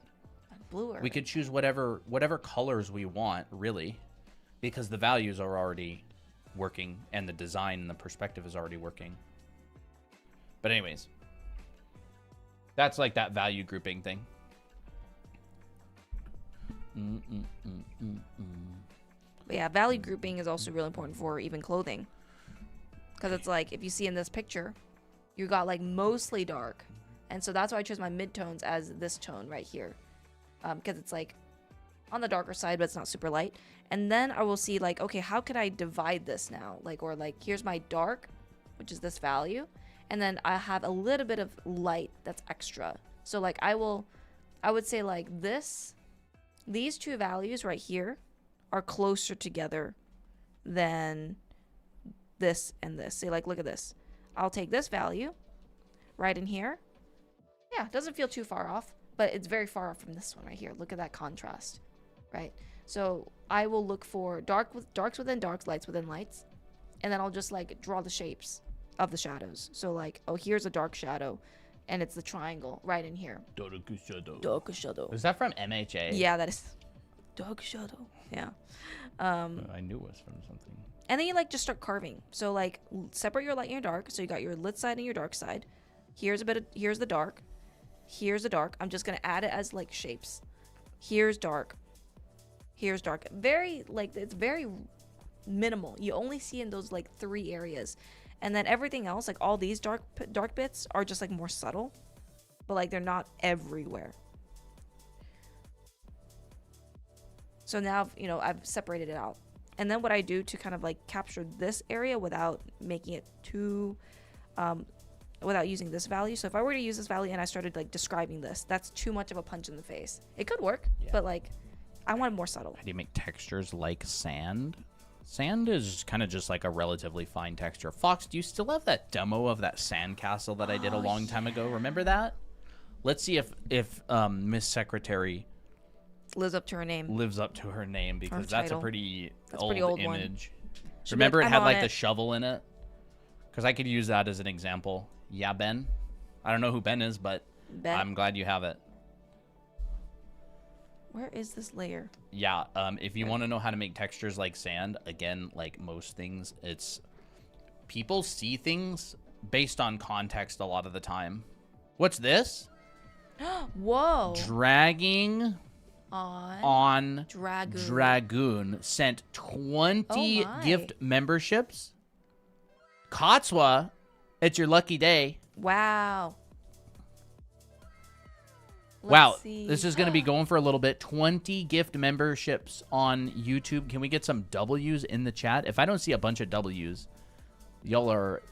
Bluer. we could choose whatever colors we want, really, because the values are already working and the design and the perspective is already working. But anyways, that's like that value grouping thing. But yeah, value grouping is also really important for even clothing. Because it's like, if you see in this picture, you got like mostly dark. And so that's why I chose my midtones as this tone right here. Because it's like on the darker side, but it's not super light. And then I will see like, okay, how could I divide this now? Like, or like, here's my dark, which is this value. And then I have a little bit of light that's extra. So like I would say like these two values right here are closer together than this and this. Say like, look at this. I'll take this value right in here. Yeah, it doesn't feel too far off, but it's very far off from this one right here. Look at that contrast, right? So I will look for darks within darks, lights within lights, and then I'll just like draw the shapes of the shadows. So like, oh, here's a dark shadow, and it's the triangle right in here. Dark shadow. Is that from MHA? Yeah, that is dark shadow. Yeah. I knew it was from something. And then you like just start carving. So like separate your light and your dark. So you got your lit side and your dark side. Here's here's the dark. Here's the dark. I'm just gonna add it as like shapes. Here's dark. Here's dark. Very like it's very minimal. You only see in those like 3 areas, and then everything else, like all these dark bits, are just like more subtle, but like they're not everywhere. So now I've separated it out. And then what I do to kind of like capture this area without making it too, without using this value. So if I were to use this value and I started like describing this, that's too much of a punch in the face. It could work, but like I want it more subtle. How do you make textures like sand? Sand is kind of just like a relatively fine texture. Fox, do you still have that demo of that sand castle that I did a long time ago? Remember that? Let's see if Miss Secretary lives up to her name, because that's a pretty old image. One. Remember it had like the shovel in it? Because I could use that as an example. Yeah, Ben. I don't know who Ben is, but Ben? I'm glad you have it. Where is this layer? Yeah, if you want to know how to make textures like sand, again, like most things, it's people see things based on context a lot of the time. What's this? Whoa. Dragging on Dragoon sent 20 gift memberships. Katsua, it's your lucky day. Wow. Let's see. This is going to be going for a little bit. 20 gift memberships on YouTube. Can we get some W's in the chat? If I don't see a bunch of W's, y'all are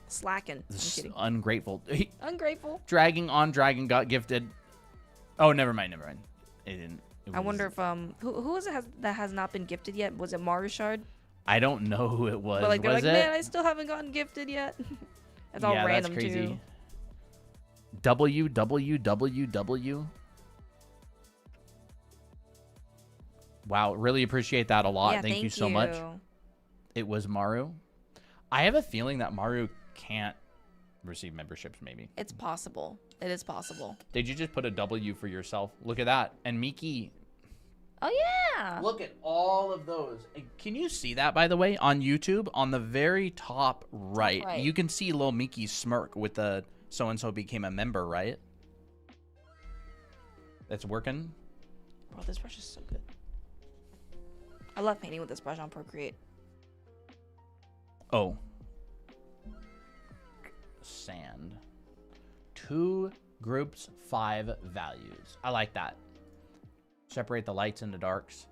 slacking. I'm kidding. Ungrateful. Ungrateful. Dragging on Dragon got gifted. Oh, never mind. It didn't. I wonder if who is it that has not been gifted yet? Was it Marushard? I don't know who it was. But like they're was like, man, I still haven't gotten gifted yet. That's all random that's crazy. too. WWWW. Wow, really appreciate that a lot. Yeah, thank you so much. It was Maru. I have a feeling that Maru can't receive memberships, maybe. It's possible. It is possible. Did you just put a W for yourself? Look at that. And Miki. Oh, yeah. Look at all of those. Can you see that, by the way, on YouTube? On the very top right. You can see little Miki's smirk with the so-and-so became a member, right? That's working. Bro, this brush is so good. I love painting with this brush on Procreate. Oh. Sand. 2 groups, 5 values. I like that. Separate the lights and the darks.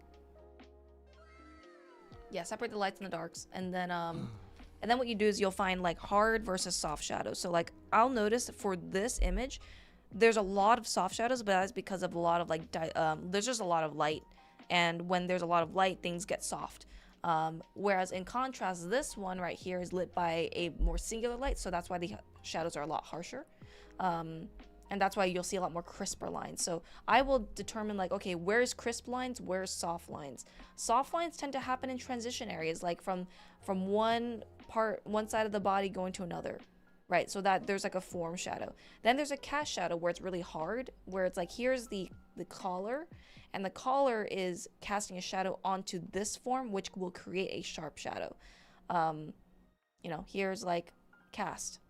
Yeah, separate the lights and the darks. And then what you do is you'll find like hard versus soft shadows. So like I'll notice for this image, there's a lot of soft shadows, but that's because of a lot of like there's just a lot of light. And when there's a lot of light, things get soft. Whereas in contrast, this one right here is lit by a more singular light, so that's why the shadows are a lot harsher. And that's why you'll see a lot more crisper lines. So I will determine like, okay, where's crisp lines, where's soft lines? Soft lines tend to happen in transition areas, like from one side of the body going to another, right? So that there's like a form shadow. Then there's a cast shadow where it's really hard, where it's like, here's the collar, and the collar is casting a shadow onto this form, which will create a sharp shadow. Here's like cast.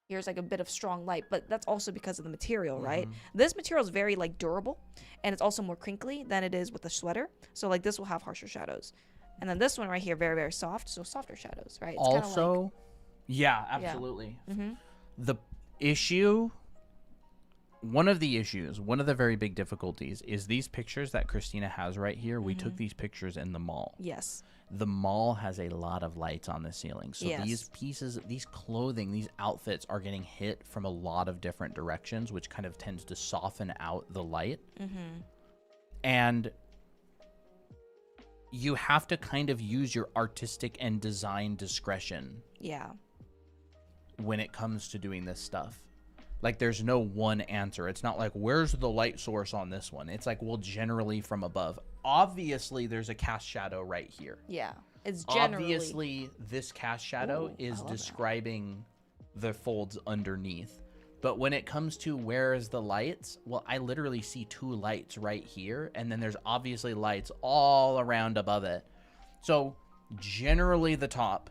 Here's like a bit of strong light, but that's also because of the material, right? This material is very like durable, and it's also more crinkly than it is with the sweater. So like this will have harsher shadows. And then this one right here, very, very soft, so softer shadows, right? It's also, like, yeah, absolutely. Yeah. The issue, one of the very big difficulties is these pictures that Christina has right here. We took these pictures in the mall. Yes. The mall has a lot of lights on the ceiling. So these pieces, these clothing, these outfits are getting hit from a lot of different directions, which kind of tends to soften out the light. And you have to kind of use your artistic and design discretion. Yeah. When it comes to doing this stuff. Like, there's no one answer. It's not like, where's the light source on this one? It's like, well, generally from above. Obviously, there's a cast shadow right here. Yeah. It's generally... Obviously, this cast shadow is describing the folds underneath. But when it comes to where's the lights, well, I literally see 2 lights right here, and then there's obviously lights all around above it. So generally the top,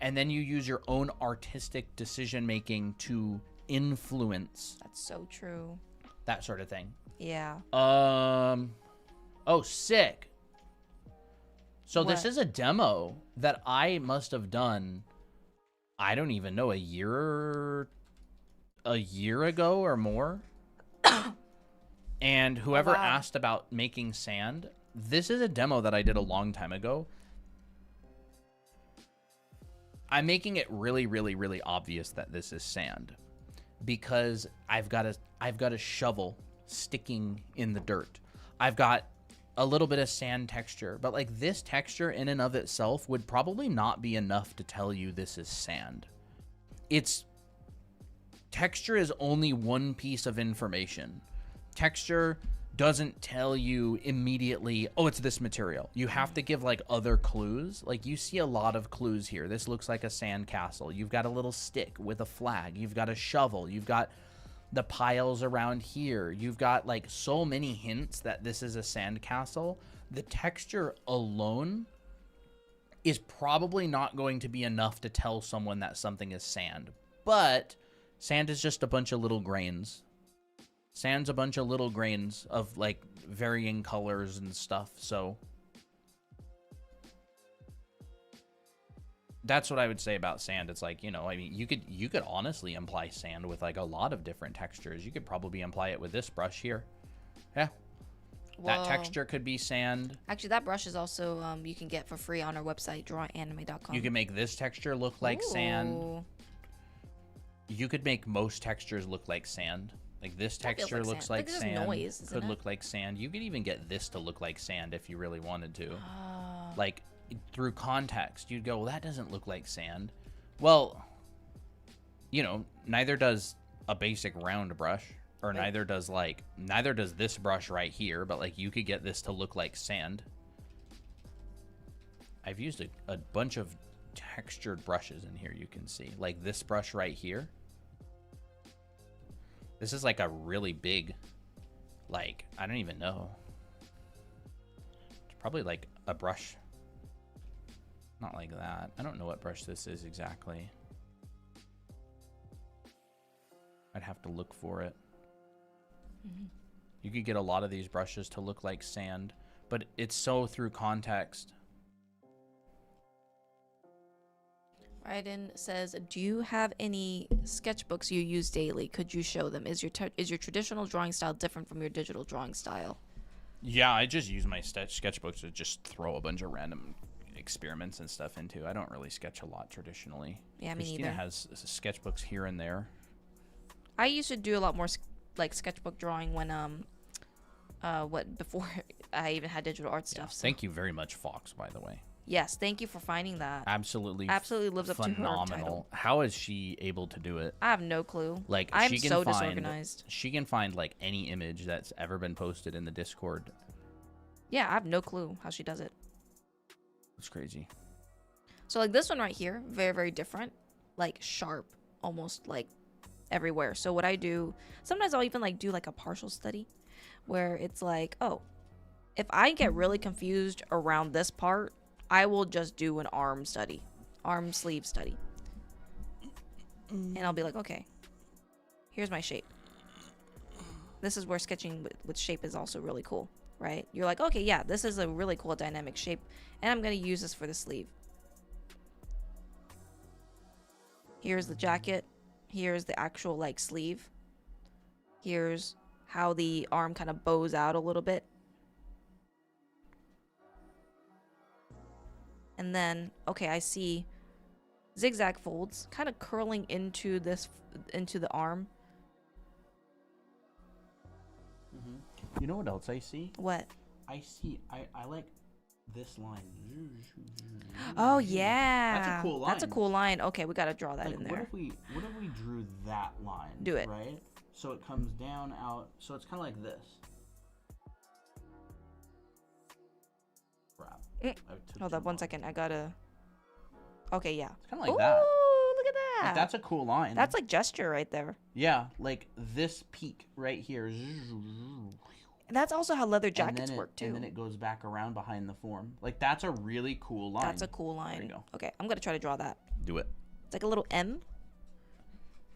and then you use your own artistic decision making to influence. That's so true. That sort of thing. Yeah. Oh, sick. So What? this is a demo that I must have done, I don't even know, a year ago or more. And whoever asked about making sand, this is a demo that I did a long time ago. I'm making it really, really, really obvious that this is sand because I've got a shovel sticking in the dirt. I've got a little bit of sand texture, but like this texture in and of itself would probably not be enough to tell you this is sand. Texture is only one piece of information. Texture doesn't tell you immediately, oh, it's this material. You have to give like other clues. Like you see a lot of clues here. This looks like a sand castle. You've got a little stick with a flag. You've got a shovel. You've got the piles around here. You've got like so many hints that this is a sand castle. The texture alone is probably not going to be enough to tell someone that something is sand. But sand is just a bunch of little grains. Sand's a bunch of little grains of like varying colors and stuff. So that's what I would say about sand. It's like, you know, I mean, you could honestly imply sand with like a lot of different textures. You could probably imply it with this brush here. Yeah. Whoa. That texture could be sand. Actually, that brush is also you can get for free on our website, drawanime.com. You can make this texture look like sand. You could make most textures look like sand. Like this texture looks like sand. Noise, could look like sand. You could even get this to look like sand if you really wanted to. Like through context, you'd go, well, that doesn't look like sand. Well, you know, neither does a basic round brush, or neither does this brush right here, but like you could get this to look like sand. I've used a bunch of textured brushes in here, you can see. Like this brush right here. This is like a really big, like, I don't even know. It's probably like a brush. Not like that. I don't know what brush this is exactly. I'd have to look for it. Mm-hmm. You could get a lot of these brushes to look like sand, but it's so through context. Raiden says, do you have any sketchbooks you use daily? Could you show them? Is your traditional drawing style different from your digital drawing style? Yeah, I just use my sketchbooks to just throw a bunch of random experiments and stuff into. I don't really sketch a lot traditionally. Yeah, me Christina neither. has sketchbooks here and there. I used to do a lot more like sketchbook drawing when before I even had digital art stuff. Yeah. So. Thank you very much, Fox, by the way. Yes, thank you for finding that. Absolutely lives up to her title. How is she able to do it? I have no clue. Like, I'm so disorganized. She can find like any image that's ever been posted in the Discord. Yeah, I have no clue how she does it. It's crazy. So like this one right here, very, very different. Like sharp, almost like everywhere. So what I do, sometimes I'll even like do like a partial study where it's like, oh, if I get really confused around this part, I will just do an arm sleeve study. And I'll be like, okay, here's my shape. This is where sketching with shape is also really cool, right? You're like, okay, yeah, this is a really cool dynamic shape, and I'm going to use this for the sleeve. Here's the jacket. Here's the actual like sleeve. Here's how the arm kind of bows out a little bit. And then, okay, I see zigzag folds kind of curling into the arm. Mm-hmm. You know what else I see? What? I like this line. Oh yeah, that's a cool line. That's a cool line. Okay, we gotta draw that in there. What if we drew that line? Do it. Right. So it comes down out. So it's kind of like this. Hold up 1 second. I gotta. Okay, yeah. It's kind of like that. Ooh, look at Like, that's a cool line. That's like gesture right there. Yeah, like this peak right here. And that's also how leather jackets work too. And then it goes back around behind the form. Like, that's a really cool line. That's a cool line. There you go. Okay, I'm gonna try to draw that. Do it. It's like a little M.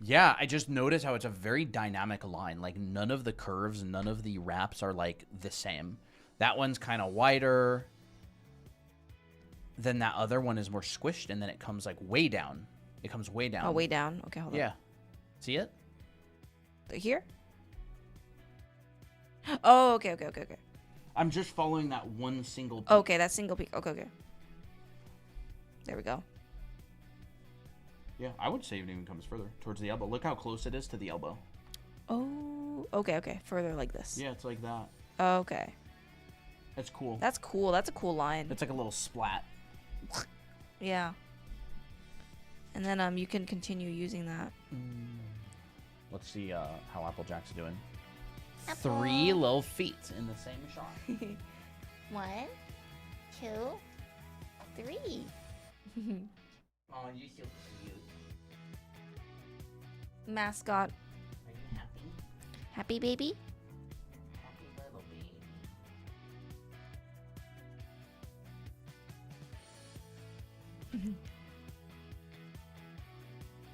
Yeah, I just noticed how it's a very dynamic line. Like, none of the curves, none of the wraps are like the same. That one's kind of wider. Then that other one is more squished, and then it comes like way down. It comes way down. Oh, way down. Okay, hold on. Yeah. See it? Here? Oh, okay. I'm just following that one single peak. Okay, that single peak. Okay. There we go. Yeah, I would say it even comes further towards the elbow. Look how close it is to the elbow. Oh, okay. Further like this. Yeah, it's like that. Okay. That's cool. That's cool. That's a cool line. It's like a little splat. Yeah. And then you can continue using that. Let's see how Applejack's doing. Apple. 3 little feet in the same shot. 1, 2, 3. Oh, you're so cute. Mascot. Are you happy? Happy baby? Happy little baby.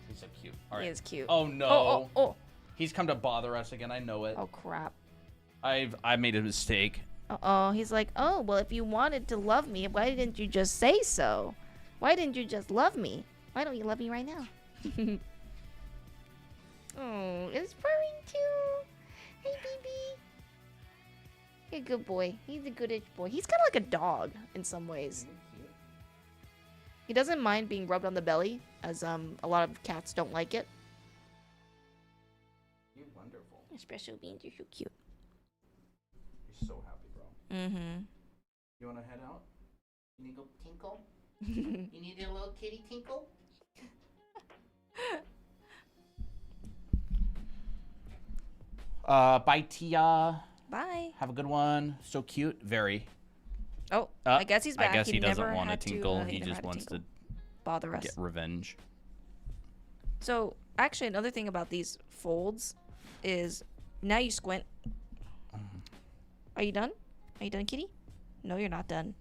He's so cute. All right. He is cute. Oh no. Oh. He's come to bother us again. I know it. Oh, crap. I made a mistake. Uh-oh. He's like, oh, well, if you wanted to love me, why didn't you just say so? Why didn't you just love me? Why don't you love me right now? Oh, it's purring too. Hey, baby. You're a good boy. He's a goodish boy. He's kind of like a dog in some ways. He doesn't mind being rubbed on the belly, as a lot of cats don't like it. You're wonderful. Especially being you're so cute. You're so happy, bro. Mm-hmm. You want to head out? You need to go tinkle? You need a little kitty tinkle? Bye, Tia. Bye. Have a good one. So cute. Very. Oh, I guess he's back. I guess he doesn't never want to had tinkle. He never just had wants to bother us. get revenge. So, actually, another thing about these folds is now you squint. Are you done? Are you done, kitty? No, you're not done.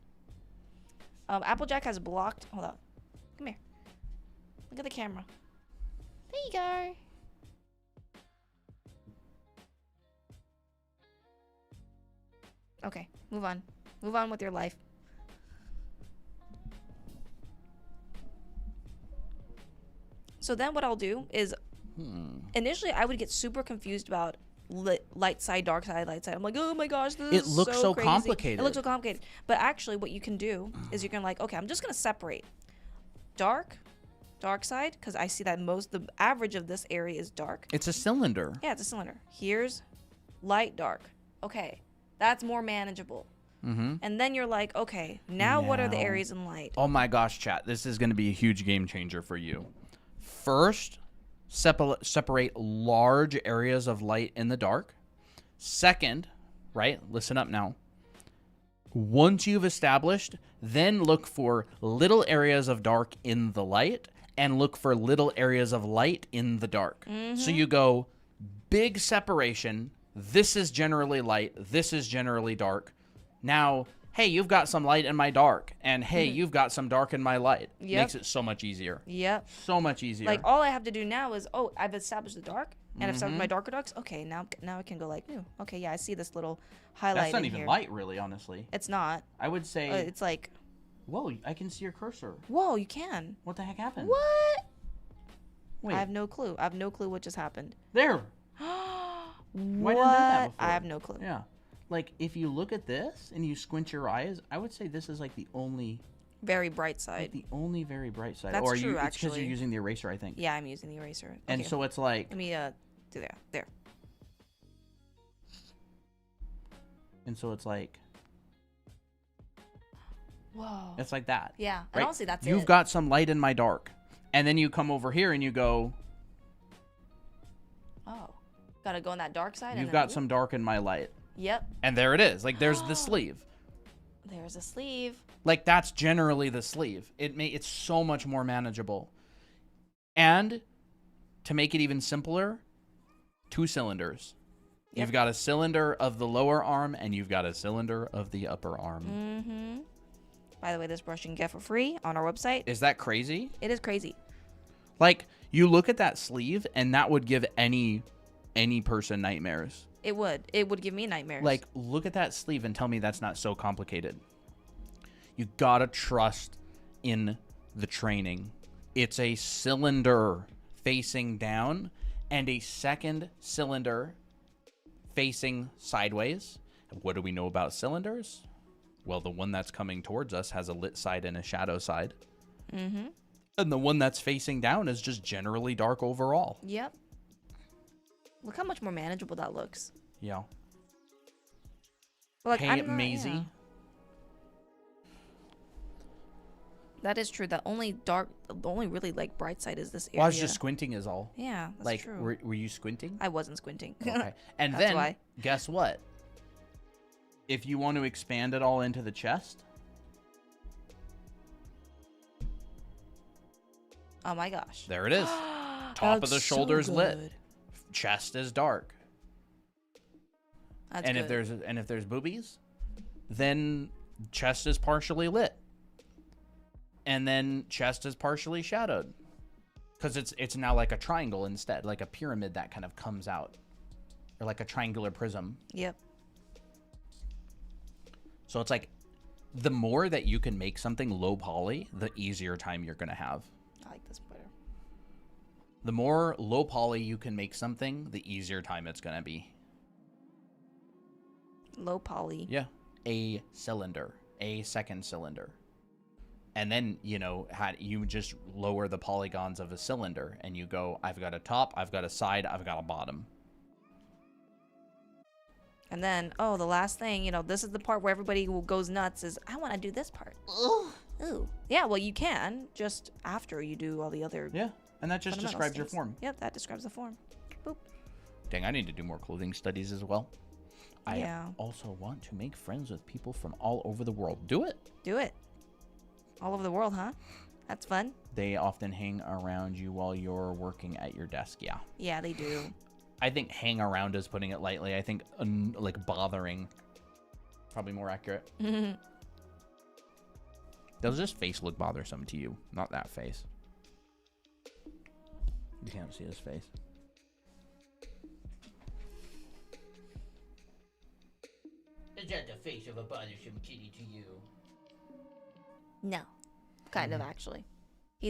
Applejack has blocked. Hold on. Come here. Look at the camera. There you go. Okay, move on. Move on with your life. So then what I'll do is, initially I would get super confused about light side, dark side, light side. I'm like, oh my gosh, this It is looks so crazy. complicated. It looks so complicated. But actually what you can do is you can like, okay, I'm just going to separate dark side, because I see that the average of this area is dark. It's a cylinder. Yeah, it's a cylinder. Here's light, dark. Okay, that's more manageable. And then you're like, okay, now what are the Now- areas in light? Oh my gosh, chat. This is going to be a huge game changer for you. First, separate large areas of light in the dark. Second, right? Listen up now. Once you've established, then look for little areas of dark in the light and look for little areas of light in the dark. So you go big separation. This is generally light. This is generally dark. Now, hey, you've got some light in my dark. And hey, you've got some dark in my light. Yep. Makes it so much easier. Yep. So much easier. Like all I have to do now is, oh, I've established the dark and I've established my darker darks. Okay, now I can go like, ooh, okay, yeah, I see this little highlight That's not in even here. light, really, honestly. It's not. I would say, It's like, whoa, I can see your cursor. whoa, you can. What the heck happened? What? Wait, I have no clue. I have no clue what just happened. there. What? Why didn't I do that before? I have no clue. Yeah. Like, if you look at this and you squint your eyes, I would say this is like the only, Very bright side. very bright side. That's or true, it's because actually. you're using the eraser, I think. Yeah, I'm using the eraser. And Okay, so it's like, let me do that. There. and so it's like, Whoa. it's like that. Yeah. And Right? honestly, that's You've it. got some light in my dark. And then you come over here and you go, Oh. Gotta go on that dark side. and you've then got whoop. some dark in my light. Yep. And there it is. Like, there's the sleeve. There's a sleeve. Like, that's generally the sleeve. It's so much more manageable. And to make it even simpler, 2 cylinders. Yep. You've got a cylinder of the lower arm and you've got a cylinder of the upper arm. Mm-hmm. By the way, this brush you can get for free on our website. Is that crazy? It is crazy. Like, you look at that sleeve and that would give any person nightmares. It would. It would give me nightmares. Like, look at that sleeve and tell me that's not so complicated. You gotta trust in the training. It's a cylinder facing down and a second cylinder facing sideways. What do we know about cylinders? Well, the one that's coming towards us has a lit side and a shadow side. Mm-hmm. And the one that's facing down is just generally dark overall. Yep. Look how much more manageable that looks. Yeah. But like, Hey, I'm not- Maisie. yeah. That is true. The only really like bright side is this area. Well, I was just squinting is all. Yeah, that's Like, true. were you squinting? I wasn't squinting. Okay. And That's then, why. guess what? If you want to expand it all into the chest, Oh my gosh. there it is. That Top of looks the so shoulders lit. good. Chest is dark. That's and good. if there's boobies, then chest is partially lit. And then chest is partially shadowed. Cuz it's now like a triangle instead, like a pyramid that kind of comes out. Or like a triangular prism. Yep. So it's like the more that you can make something low poly, the easier time you're going to have. I like this better. The more low poly you can make something, the easier time it's going to be. Low poly. Yeah. A cylinder, a second cylinder. And then, you know, you just lower the polygons of a cylinder and you go, I've got a top, I've got a side, I've got a bottom. And then, oh, the last thing, you know, this is the part where everybody goes nuts is, I want to do this part. Ugh. Ooh. Yeah, well, you can just after you do all the other Yeah. And that just fundamental describes your things. form. Yep, that describes the form. Boop. Dang, I need to do more clothing studies as well. Yeah. I also want to make friends with people from all over the world. Do it. Do it. All over the world, huh? That's fun. They often hang around you while you're working at your desk. Yeah. Yeah, they do. I think hang around is putting it lightly. I think like bothering, probably more accurate. Does this face look bothersome to you? Not that face. You can't see his face. Is that the face of a bothersome kitty to you? No. Kind of actually. He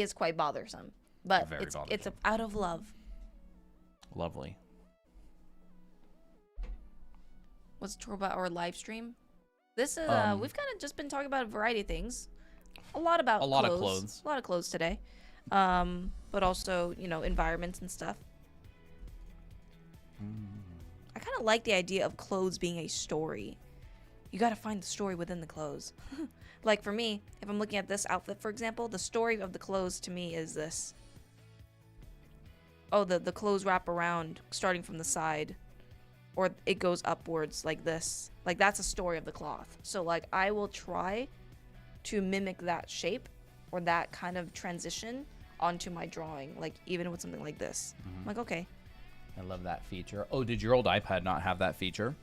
is quite bothersome. But Very it's bothersome. out of love. Lovely. What's true about our live stream? This is we've kind of just been talking about a variety of things. A lot about A lot of clothes. A lot of clothes today. But also, you know, environments and stuff. I kind of like the idea of clothes being a story. You got to find the story within the clothes. Like for me, if I'm looking at this outfit, for example, the story of the clothes to me is this. Oh, the clothes wrap around starting from the side, or it goes upwards like this. Like that's a story of the cloth. So like I will try to mimic that shape or that kind of transition onto my drawing, like even with something like this. I'm like, okay. I love that feature. Oh, did your old iPad not have that feature?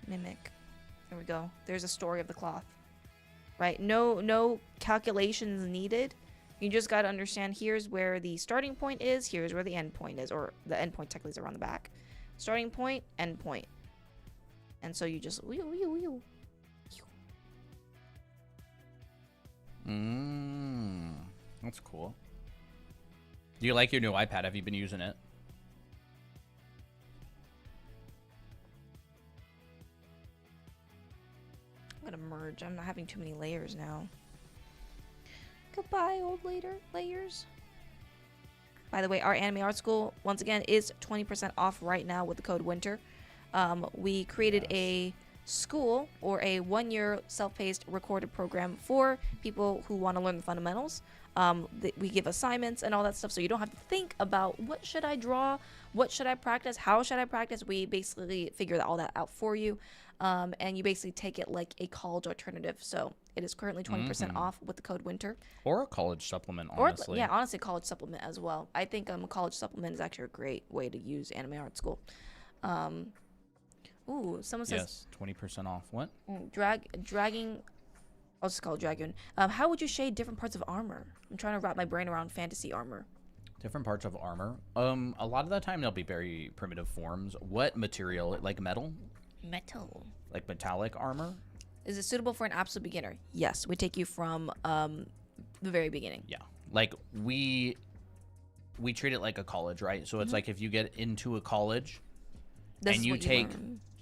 Mimic. There we go. There's a story of the cloth. Right? No calculations needed. You just got to understand here's where the starting point is, here's where the end point is, or the end point technically is around the back. Starting point, end point. And so you just That's cool. Do you like your new iPad? Have you been using it? I'm gonna merge. I'm not having too many layers now. Goodbye, old layers. By the way, our anime art school, once again, is 20% off right now with the code WINTER. We created a school or a 1-year self-paced recorded program for people who want to learn the fundamentals. We give assignments and all that stuff, so you don't have to think about what should I draw, what should I practice, how should I practice. We basically figure all that out for you, and you basically take it like a college alternative. So it is currently 20% off with the code WINTER. Or a college supplement, honestly. Or, yeah, honestly, college supplement as well. I think a college supplement is actually a great way to use Anime Art School. Ooh, someone says... Yes, 20% off. What? Dragging... I'll just call it dragon. How would you shade different parts of armor? I'm trying to wrap my brain around fantasy armor. Different parts of armor. A lot of the time they'll be very primitive forms. What material? Like metal? Metal. Like metallic armor? Is it suitable for an absolute beginner? Yes, we take you from the very beginning. Yeah. Like we treat it like a college, right? So it's like if you get into a college and you take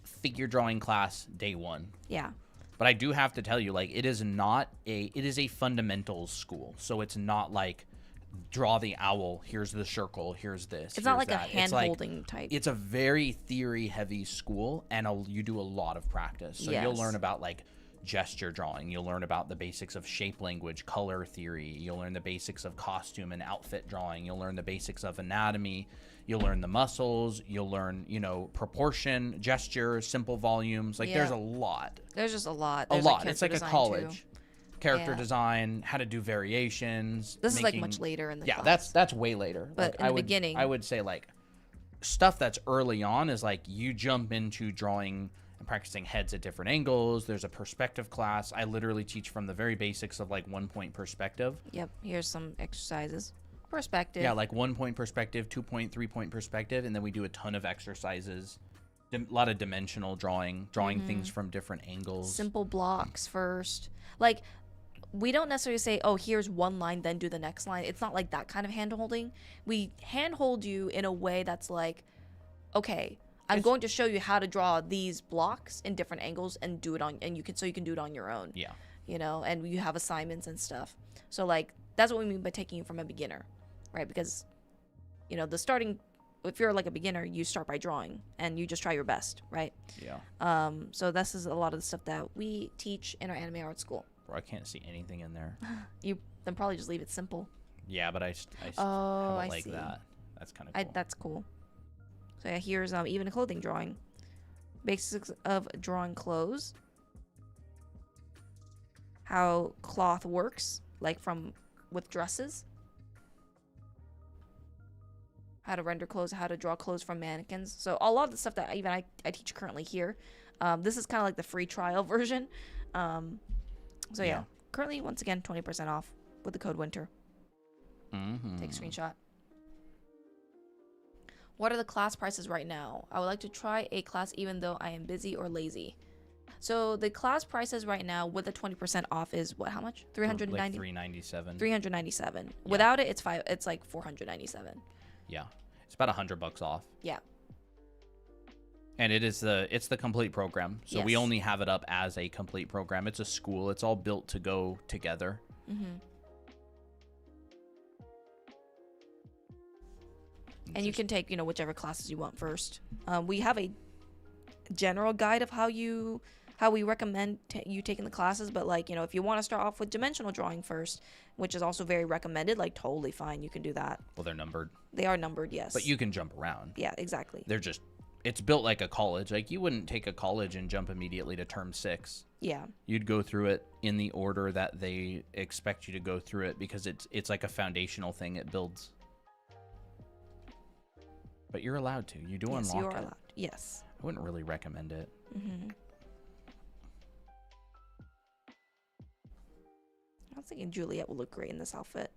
figure drawing class day 1. Yeah. But I do have to tell you, like, it is a fundamentals school. So it's not like draw the owl, here's the circle, here's this. It's not like that. A hand-holding type. It's a very theory-heavy school, and you do a lot of practice. So you'll learn about, like, gesture drawing. You'll learn about the basics of shape language, color theory. You'll learn the basics of costume and outfit drawing. You'll learn the basics of anatomy. You'll learn the muscles. You'll learn, proportion, gesture, simple volumes. Like, there's a lot. There's just a lot. There's a lot. It's like a college. Too. Character design, how to do variations. This is like much later in the class. Yeah, that's way later. But like, in the beginning. I would say, like, stuff that's early on is, like, you jump into drawing and practicing heads at different angles. There's a perspective class. I literally teach from the very basics of, like, 1-point perspective. Yep, here's some exercises. Perspective. Yeah, like 1-point perspective, 2-point, 3-point perspective, and then we do a ton of exercises. A lot of dimensional drawing things from different angles. Simple blocks first. Like, we don't necessarily say, oh, here's one line, then do the next line. It's not like that kind of hand-holding. We hand-hold you in a way that's like, okay, I'm going to show you how to draw these blocks in different angles and do it on, and you can do it on your own. Yeah. And you have assignments and stuff. So, like, that's what we mean by taking you from a beginner, right? Because, if you're like a beginner, you start by drawing and you just try your best, right? Yeah. So this is a lot of the stuff that we teach in our anime art school. Bro, I can't see anything in there. You then probably just leave it simple. Yeah, but I like see. that. That's kind of cool. That's cool. So yeah, here's even a clothing drawing. Basics of drawing clothes. How cloth works, like with dresses. How to render clothes, how to draw clothes from mannequins. So a lot of the stuff that even I teach currently here. This is kind of like the free trial version. So yeah, currently, once again, 20% off with the code WINTER. Take a screenshot. What are the class prices right now? I would like to try a class even though I am busy or lazy. So the class prices right now with the 20% off is what? How much? $390. Like $397. $397. Yeah. Without it, it's like $497. Yeah, it's about $100 off. Yeah. And it's the complete program. So we only have it up as a complete program. It's a school. It's all built to go together. And you can take, whichever classes you want first. We have a general guide of how we recommend you taking the classes. But, like, if you want to start off with dimensional drawing first, which is also very recommended, like, totally fine. You can do that. Well, they're numbered. They are numbered, yes. But you can jump around. Yeah, exactly. It's built like a college. Like, you wouldn't take a college and jump immediately to term 6. Yeah. You'd go through it in the order that they expect you to go through it because it's like a foundational thing it builds. But you're allowed to. You do unlock it. Yes, you are allowed. Yes. I wouldn't really recommend it. I was thinking Juliet would look great in this outfit.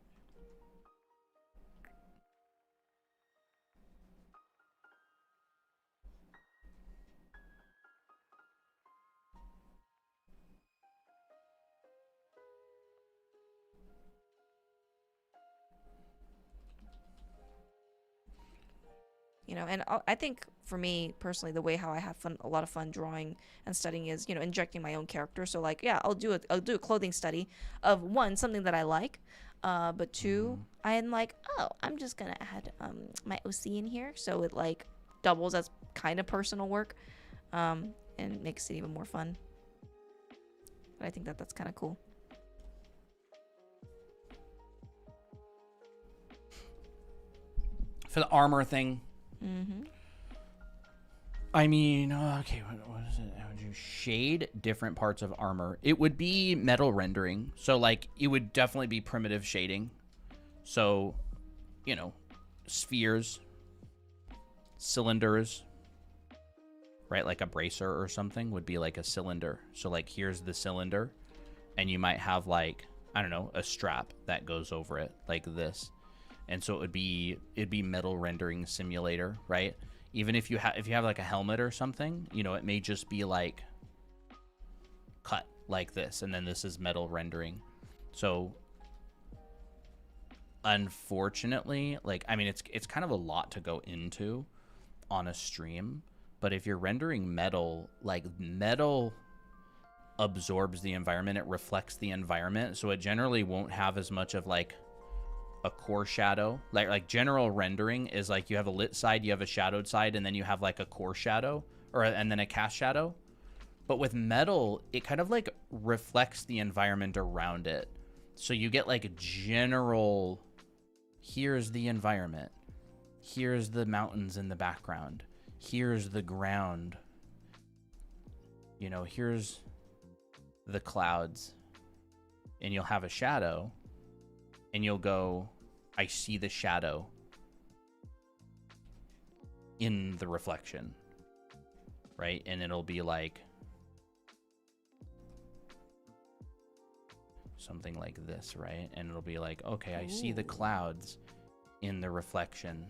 And I think for me personally, the way how I have a lot of fun drawing and studying is, injecting my own character. So, like, yeah, I'll do a clothing study of one, something that I like, but two, I'm like, oh, I'm just gonna add my OC in here, so it like doubles as kind of personal work. and makes it even more fun. But I think that that's kind of cool. For the armor thing, Mm-hmm. I mean, okay, what is it? How would you shade different parts of armor? It would be metal rendering. So, like, it would definitely be primitive shading. So, you know, spheres, cylinders, right? Like a bracer or something would be like a cylinder. So, like, here's the cylinder, and you might have, like, I don't know, a strap that goes over it, like this. And so it'd be metal rendering simulator, right? Even if you have like a helmet or something, you know, it may just be like cut like this, and then this is metal rendering. So unfortunately, like, I mean, it's kind of a lot to go into on a stream, but if you're rendering metal, like, metal absorbs the environment, it reflects the environment, so it generally won't have as much of like a core shadow. Like general rendering is like you have a lit side, you have a shadowed side, and then you have like a core shadow, and then a cast shadow. But with metal, it kind of like reflects the environment around it. So you get like a general, here's the environment, here's the mountains in the background, here's the ground, you know, here's the clouds, and you'll have a shadow, and you'll go, I see the shadow in the reflection, right? And it'll be like something like this, right? And it'll be like, okay, I see the clouds in the reflection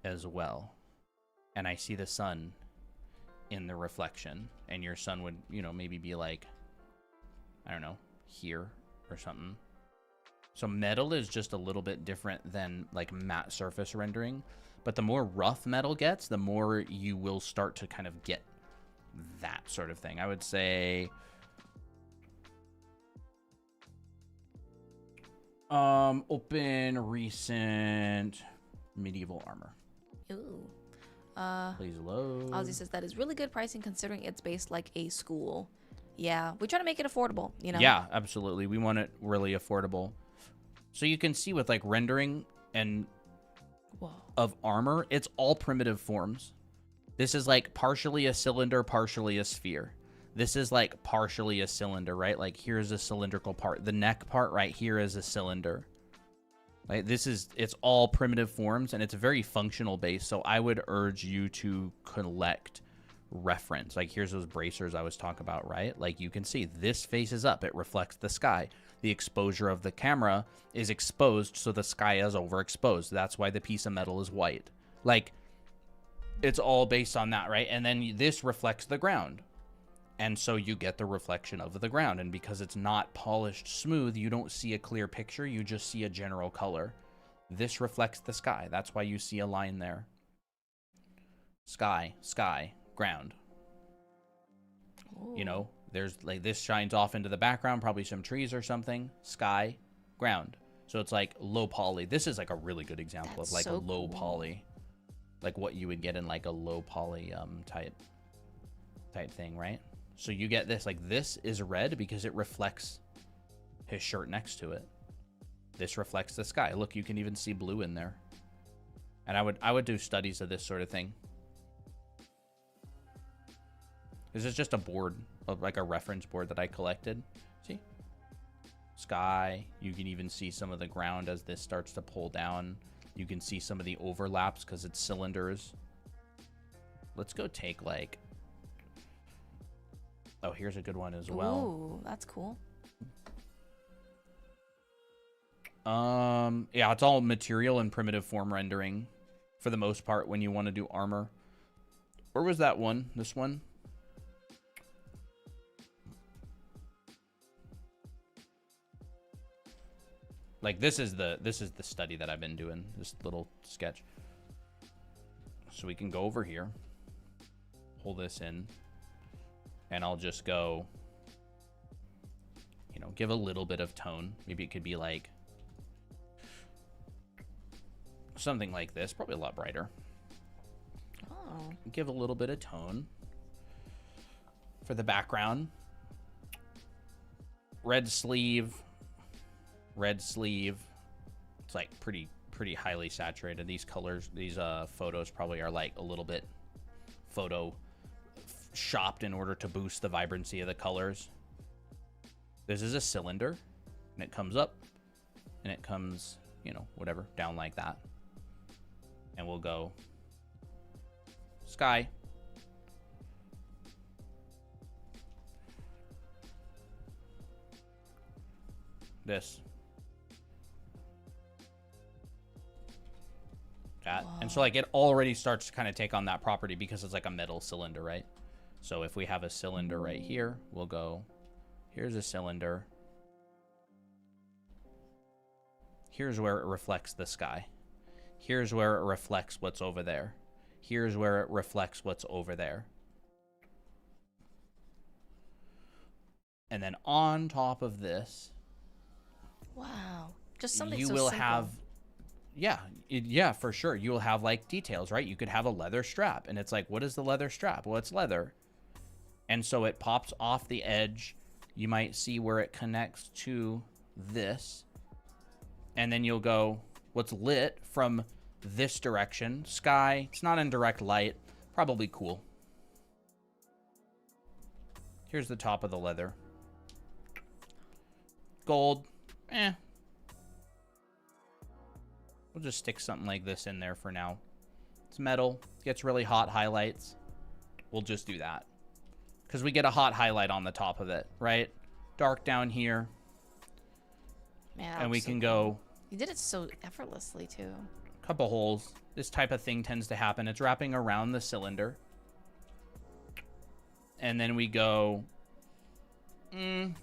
as well. And I see the sun in the reflection. And your sun would, you know, maybe be like, I don't know, here or something. So metal is just a little bit different than like matte surface rendering, but the more rough metal gets, the more you will start to kind of get that sort of thing. I would say open recent medieval armor. Ooh. Please load. Ozzy says that is really good pricing considering it's based like a school. Yeah, we try to make it affordable, you know? Yeah, absolutely. We want it really affordable. So you can see with like rendering and of armor, it's all primitive forms. This is like partially a cylinder, partially a sphere. This is like partially a cylinder, right? Like here's a cylindrical part. The neck part right here is a cylinder. Like it's all primitive forms, and it's very functional based. So I would urge you to collect reference. Like here's those bracers I was talking about, right? Like you can see this faces up, it reflects the sky. The exposure of the camera is exposed, so the sky is overexposed. That's why the piece of metal is white. Like it's all based on that, right? And then this reflects the ground, and so you get the reflection of the ground. And because it's not polished smooth, you don't see a clear picture, you just see a general color. This reflects the sky. That's why you see a line there. Sky, ground. Ooh. You know, there's like this shines off into the background, probably some trees or something. Sky, ground. So it's like low poly. This is like a really good example of like so a low poly, like what you would get in like a low poly type thing, right? So you get this, like this is red because it reflects his shirt next to it. This reflects the sky. Look, you can even see blue in there. And I would do studies of this sort of thing. This is just a board, like a reference board that I collected. See? Sky. You can even see some of the ground as this starts to pull down. You can see some of the overlaps because it's cylinders. Let's go take like... Oh, here's a good one as well. Ooh, that's cool. Yeah, it's all material and primitive form rendering for the most part when you want to do armor. Where was that one? This one? Like this is the study that I've been doing, this little sketch. So we can go over here, pull this in, and I'll just go, you know, give a little bit of tone. Maybe it could be like something like this, probably a lot brighter. Oh. Give a little bit of tone. for the background. Red sleeve. Red sleeve. It's like pretty highly saturated. These colors, these photos probably are like a little bit photo shopped in order to boost the vibrancy of the colors. This is a cylinder, and it comes up, and it comes, you know, whatever, down like that. And we'll go sky. This. That. And so like it already starts to kind of take on that property because it's like a metal cylinder, right? So if we have a cylinder right here, we'll go, here's a cylinder. Here's where it reflects the sky. Here's where it reflects what's over there. Here's where it reflects what's over there. And then on top of this, Wow. Just something you so will simple. have, yeah, for sure. You will have like details, right? You could have a leather strap, and it's like, what is the leather strap? Well, it's leather. And so it pops off the edge. You might see where it connects to this. And then you'll go, what's lit from this direction? Sky. It's not in direct light. Probably cool. Here's the top of the leather. Gold. We'll just stick something like this in there for now. It's metal. Gets really hot highlights. We'll just do that. Because we get a hot highlight on the top of it, right? Dark down here. Man, that And we looks so can cool. go You did it so effortlessly too. couple holes. This type of thing tends to happen. It's wrapping around the cylinder. And then we go... We'll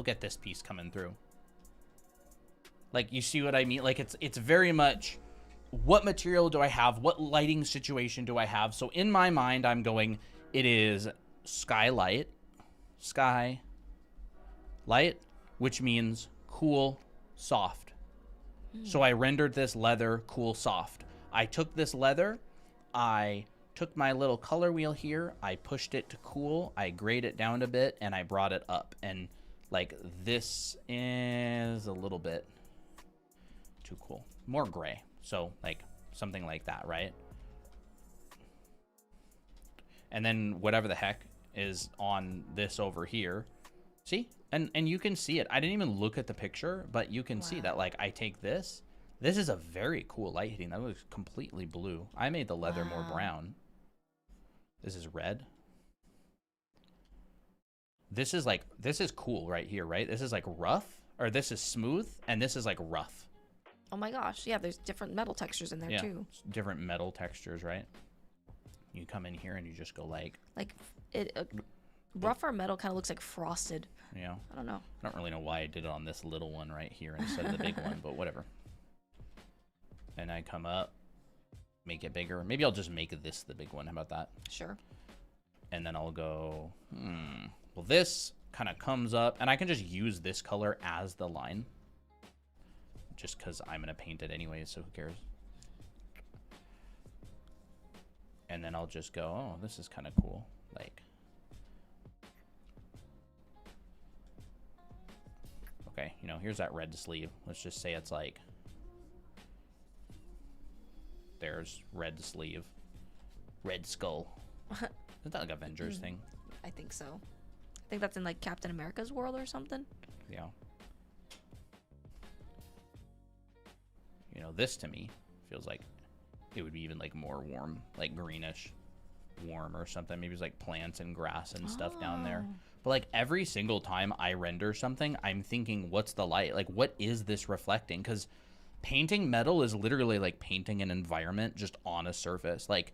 get this piece coming through. Like, you see what I mean? Like, it's very much, what material do I have? What lighting situation do I have? So in my mind, I'm going, it is skylight, sky, light, which means cool, soft. So I rendered this leather cool, soft. I took this leather, I took my little color wheel here, I pushed it to cool, I grayed it down a bit, and I brought it up. And like, this is a little bit too cool. More gray. So like something like that, right? And then whatever the heck is on this over here. See? And you can see it. I didn't even look at the picture, but you can see that, like, I take this. This is a very cool light hitting. That looks completely blue. I made the leather more brown. This is red. This is cool right here, right? This is like rough, or this is smooth, and this is like rough. Oh my gosh. Yeah, there's different metal textures in there too. Different metal textures, right? You come in here and you just go like rougher metal kind of looks like frosted. Yeah. I don't know. I don't really know why I did it on this little one right here instead of the big one, but whatever. And I come up, make it bigger. Maybe I'll just make this the big one. How about that? Sure. And then I'll go, well, this kind of comes up, and I can just use this color as the line. Just because I'm going to paint it anyways, so who cares? And then I'll just go, oh, this is kind of cool. Like, okay, you know, here's that red sleeve. Let's just say it's like, there's red sleeve, red skull. Is that like Avengers thing? I think so. I think that's in like Captain America's world or something. Yeah. You know, this to me feels like it would be even like more warm, like greenish warm or something. Maybe it's like plants and grass and stuff down there. But like every single time I render something, I'm thinking, what's the light? Like, what is this reflecting? Because painting metal is literally like painting an environment just on a surface. Like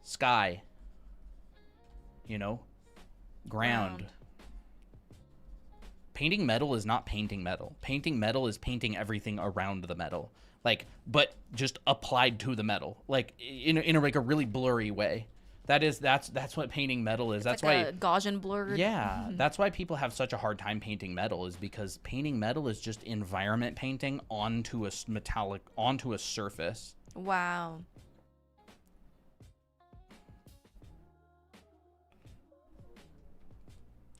sky, you know, ground. Painting metal is not painting metal. Painting metal is painting everything around the metal. Like, but just applied to the metal, like in a like a really blurry way. That's what painting metal is. That's like why a Gaussian blurred. Yeah, that's why people have such a hard time painting metal, is because painting metal is just environment painting onto a surface. Wow.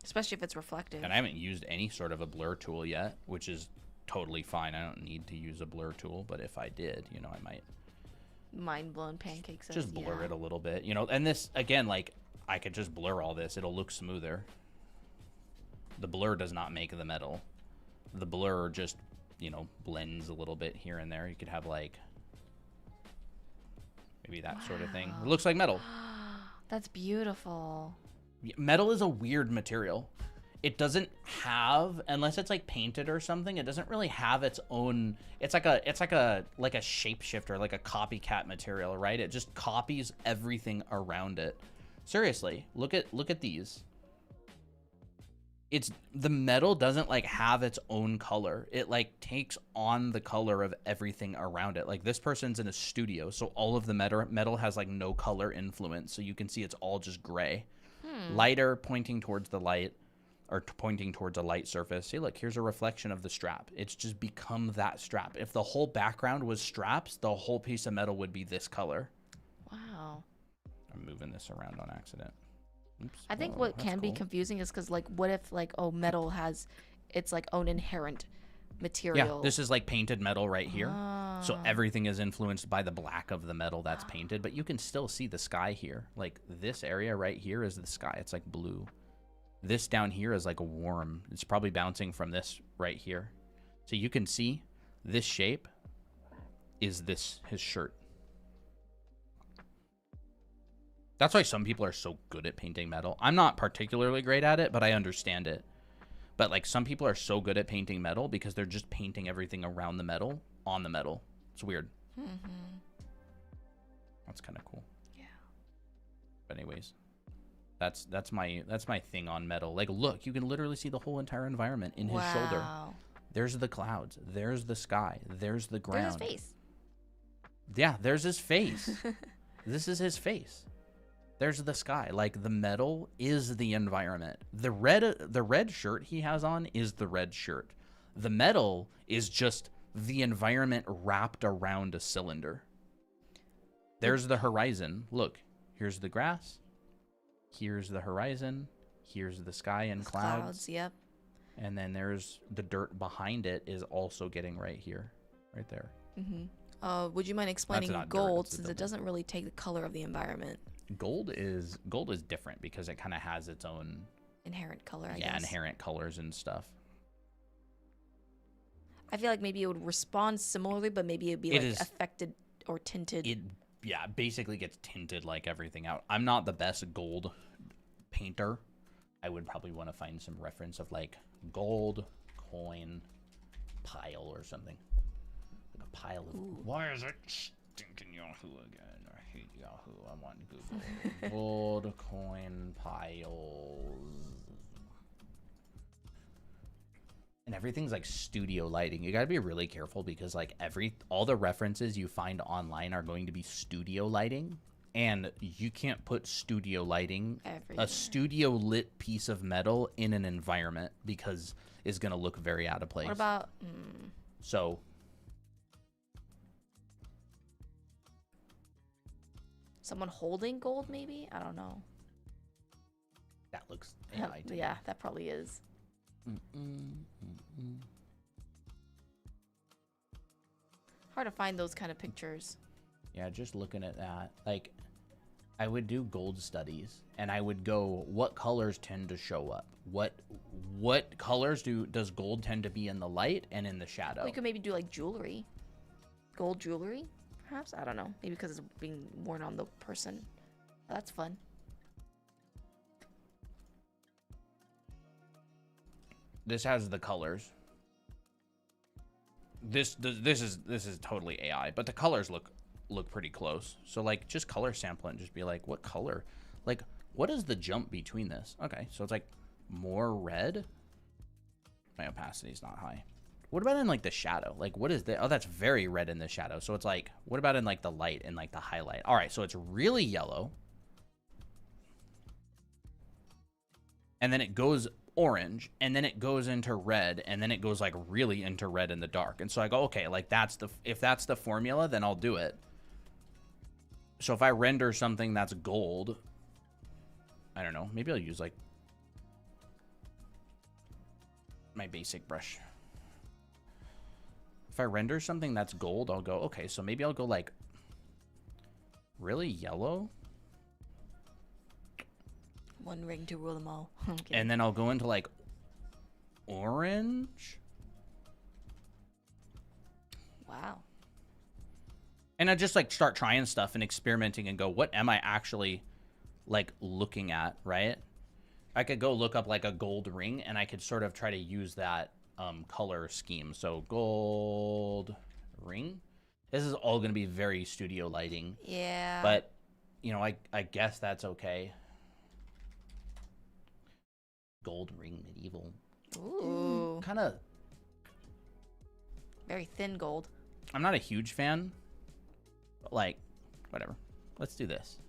Especially if it's reflective. And I haven't used any sort of a blur tool yet, which is totally fine. I don't need to use a blur tool, but if I did, you know, I might Mind blown pancake says, just blur it a little bit, you know. And this, again, like, I could just blur all this. It'll look smoother. The blur does not make the metal. The blur just, you know, blends a little bit here and there. You could have, like, maybe that sort of thing. It looks like metal. That's beautiful. Metal is a weird material. It doesn't have, unless it's like painted or something, it doesn't really have its own. It's like a shapeshifter, like a copycat material, right? It just copies everything around it. Seriously, look at these. It's the metal doesn't like have its own color. It like takes on the color of everything around it. Like this person's in a studio, so all of the metal has like no color influence. So you can see it's all just gray. Lighter pointing towards the light, or pointing towards a light surface. See, look, here's a reflection of the strap. It's just become that strap. If the whole background was straps, the whole piece of metal would be this color. Wow. I'm moving this around on accident. Oops. I think Whoa, what that's can be cool. confusing is because, like, what if, like, oh, metal has its, like, own inherent material? Yeah, this is like painted metal right here. So Ah. everything is influenced by the black of the metal that's painted, but you can still see the sky here. Like this area right here is the sky. It's like blue. This down here is like a warm. It's probably bouncing from this right here. So you can see this shape is his shirt. That's why some people are so good at painting metal. I'm not particularly great at it, but I understand it. But like some people are so good at painting metal because they're just painting everything around the metal on the metal. It's weird. That's kind of cool. Yeah. But anyways, that's my thing on metal. Like look, you can literally see the whole entire environment in his shoulder. Wow. There's the clouds. There's the sky. There's the ground. There's his face. Yeah, there's his face. This is his face. There's the sky. Like the metal is the environment. The red shirt he has on is the red shirt. The metal is just the environment wrapped around a cylinder. There's the horizon. Look, here's the grass. Here's the horizon. Here's the sky and clouds. Yep. And then there's the dirt behind it is also getting right here, right there. Would you mind explaining not dirt, gold, it's a since it building. doesn't really take the color of the environment? Gold is different because it kind of has its own Inherent color, I guess. inherent colors and stuff. I feel like maybe it would respond similarly, but maybe it'd be It like is- affected or tinted. It basically gets tinted like everything out. I'm not the best gold painter. I would probably want to find some reference of like gold coin pile or something. Like a pile of why is it stinking Yahoo again? I hate Yahoo. I want Google. Gold coin piles. And everything's like studio lighting. You got to be really careful because like all the references you find online are going to be studio lighting, and you can't put studio lighting, Everywhere. a studio lit piece of metal in an environment because it's going to look very out of place. What about So someone holding gold? Maybe, I don't know. that looks AI to me. Yeah, that probably is. Hard to find those kind of pictures. Yeah, just looking at that, like I would do gold studies and I would go, what colors tend to show up? What colors does gold tend to be in the light and in the shadow? We could maybe do like jewelry, gold jewelry, perhaps. I don't know. Maybe because it's being worn on the person. That's fun. This has the colors. This is totally AI, but the colors look pretty close. So like just color sample it and just be like, what color? Like what is the jump between this? Okay, so it's like more red. My opacity is not high. What about in like the shadow? Like what is that? Oh, that's very red in the shadow. So it's like, what about in like the light and like the highlight? All right, so it's really yellow. And then it goes orange, and then it goes into red, and then it goes like really into red in the dark. And so I go, okay, like if that's the formula, then I'll do it. So if I render something that's gold, I don't know, maybe I'll use like my basic brush. If I render something that's gold, I'll go, okay, so maybe I'll go like really yellow. One ring to rule them all. Okay. And then I'll go into like orange. Wow. And I just like start trying stuff and experimenting and go, what am I actually like looking at, right? I could go look up like a gold ring and I could sort of try to use that color scheme. So gold ring. This is all going to be very studio lighting. Yeah. But, you know, I guess that's okay. Gold ring medieval. Ooh. Kind of. Very thin gold. I'm not a huge fan. But like, whatever. Let's do this.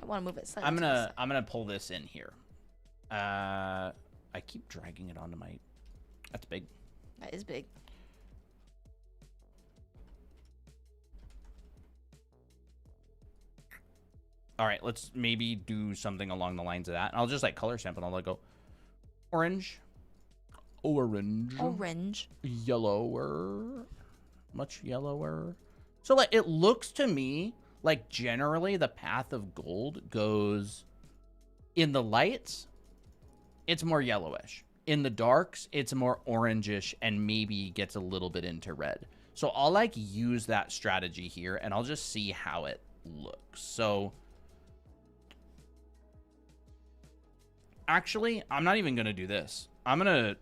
I want to move it slightly. I'm gonna pull this in here. I keep dragging it onto my. That's big. That is big. All right, let's maybe do something along the lines of that. I'll just like color sample. And I'll like go orange, yellower, much yellower. So like it looks to me like generally the path of gold goes in the lights. It's more yellowish. In the darks, it's more orangish and maybe gets a little bit into red. So I'll like use that strategy here and I'll just see how it looks. So actually, I'm not even gonna do this. I'm gonna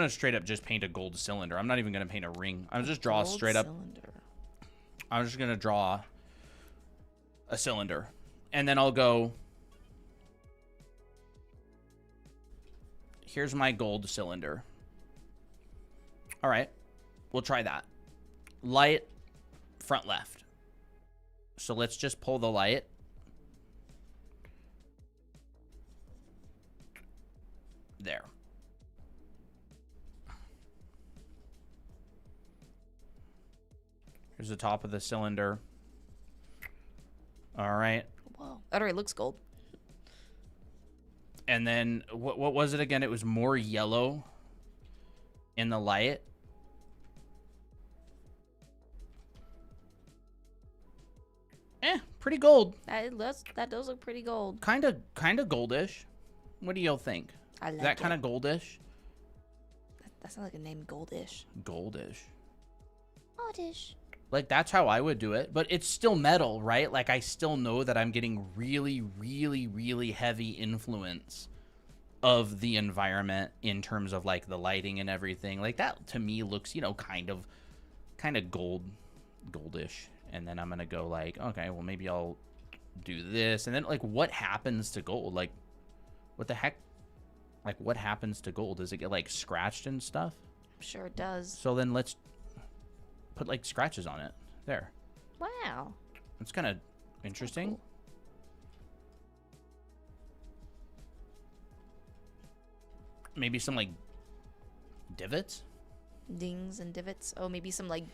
straight up just paint a gold cylinder. I'm not even gonna paint a ring. I'm just draw straight up. I'm just gonna draw a cylinder, and then I'll go. Here's my gold cylinder. All right, we'll try that. Light, front left. So let's just pull the light. There. Here's the top of the cylinder. All right. Whoa. That already looks gold. And then what was it again? It was more yellow in the light. Pretty gold. That does look pretty gold. Kind of goldish. What do y'all think? I like Is that kind of goldish? That sounds like a name, Goldish. Goldish. Oddish. Like, that's how I would do it. But it's still metal, right? Like, I still know that I'm getting really, really, really heavy influence of the environment in terms of, like, the lighting and everything. Like, that, to me, looks, you know, kind of goldish. And then I'm going to go, like, okay, well, maybe I'll do this. And then, like, what happens to gold? Like, what the heck? Like, what happens to gold? Does it get, like, scratched and stuff? I'm sure it does. So then let's put, like, scratches on it. There. Wow. That's kind of interesting. Cool. Maybe some, like, divots? Dings and divots. Oh, maybe some, like,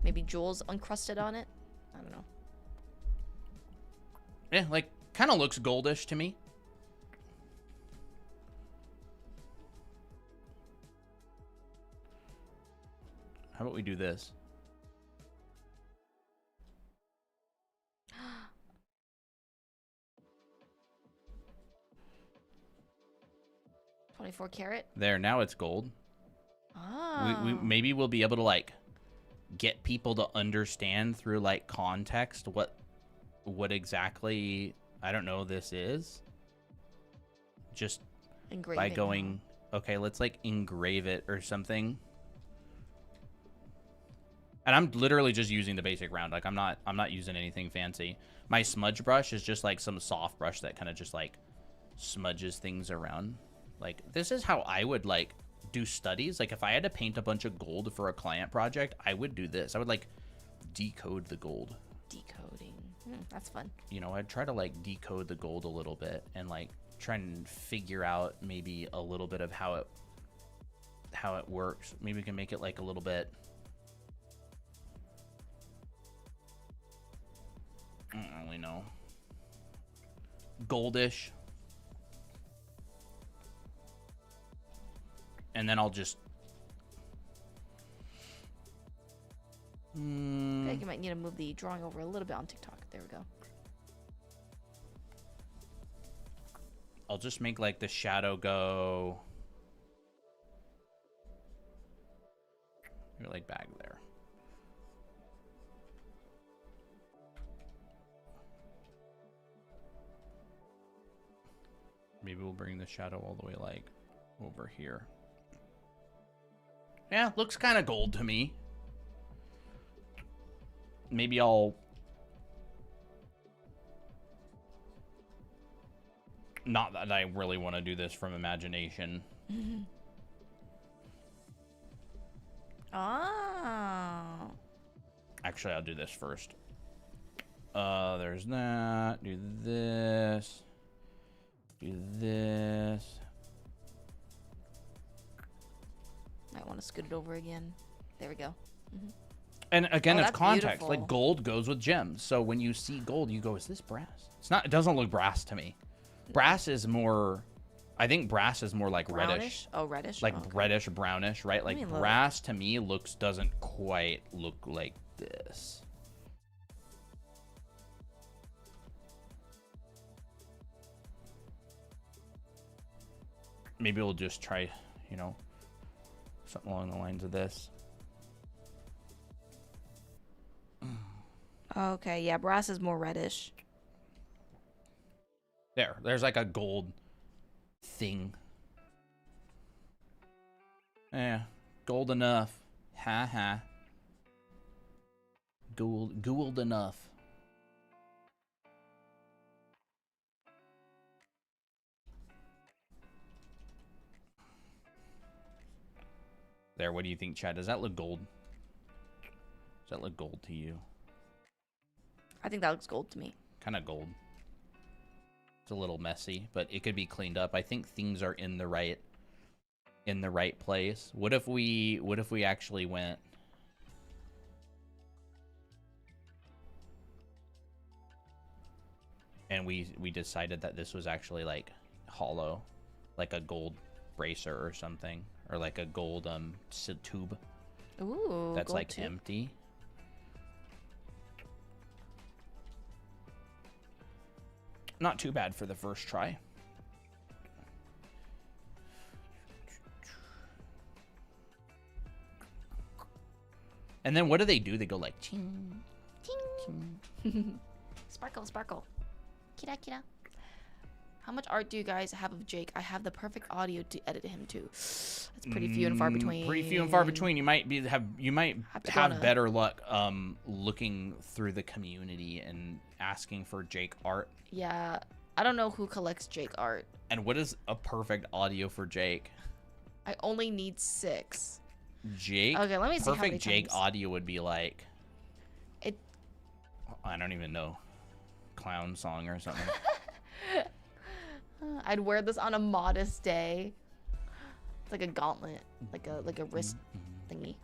maybe jewels uncrusted on it. I don't know. Yeah, like, kind of looks goldish to me. How about we do this? $24 karat. There, now it's gold. Oh. Maybe we'll be able to, like, get people to understand through, like, context what exactly, I don't know, this is. Just Engrave by it going, okay, let's, like, engrave it or something. And I'm literally just using the basic round. Like, I'm not using anything fancy. My smudge brush is just like some soft brush that kind of just like smudges things around. Like, this is how I would like do studies. Like, if I had to paint a bunch of gold for a client project, I would do this. I would like decode the gold. Decoding. That's fun. You know, I'd try to like decode the gold a little bit and like try and figure out maybe a little bit of how it works. Maybe we can make it like a little bit. I don't really know. Goldish. And then I'll just... I feel like you might need to move the drawing over a little bit on TikTok. There we go. I'll just make like the shadow go... Maybe like back there. Maybe we'll bring the shadow all the way like over here. Yeah, looks kind of gold to me. Maybe I'll... Not that I really want to do this from imagination. Oh. Actually, I'll do this first. There's that. Do this. Do this. Might want to scoot it over again. There we go. And again, it's that's context. beautiful. Like gold goes with gems. So when you see gold, you go, "Is this brass?" It's not. It doesn't look brass to me. Brass is more. I think brass is more like Brownish? reddish. Oh, reddish. Like okay. reddish, brownish, right? Like me look. brass to me doesn't quite look like this. Maybe we'll just try, you know, something along the lines of this. Okay, yeah, brass is more reddish. There's like a gold thing. Yeah, gold enough. Ha ha. Gold enough. There, what do you think, Chad? Does that look gold? Does that look gold to you? I think that looks gold to me. Kind of gold. It's a little messy, but it could be cleaned up. I think things are in the right place. What if we actually went and we decided that this was actually like hollow, like a gold bracer or something, or like a gold tube Ooh, that's gold like too. empty. Not too bad for the first try. And then what do? They go like ting, ting. Sparkle, sparkle. Kira, kira. How much art do you guys have of Jake? I have the perfect audio to edit him to. That's pretty few and far between. Pretty few and far between. You might Have to go have on a- better luck looking through the community and asking for Jake art. Yeah, I don't know who collects Jake art. And what is a perfect audio for Jake? I only need 6. Jake. Okay, let me see how many Perfect Jake times. audio would be like, It. I don't even know, clown song or something. I'd wear this on a modest day. It's like a gauntlet, like a wrist thingy.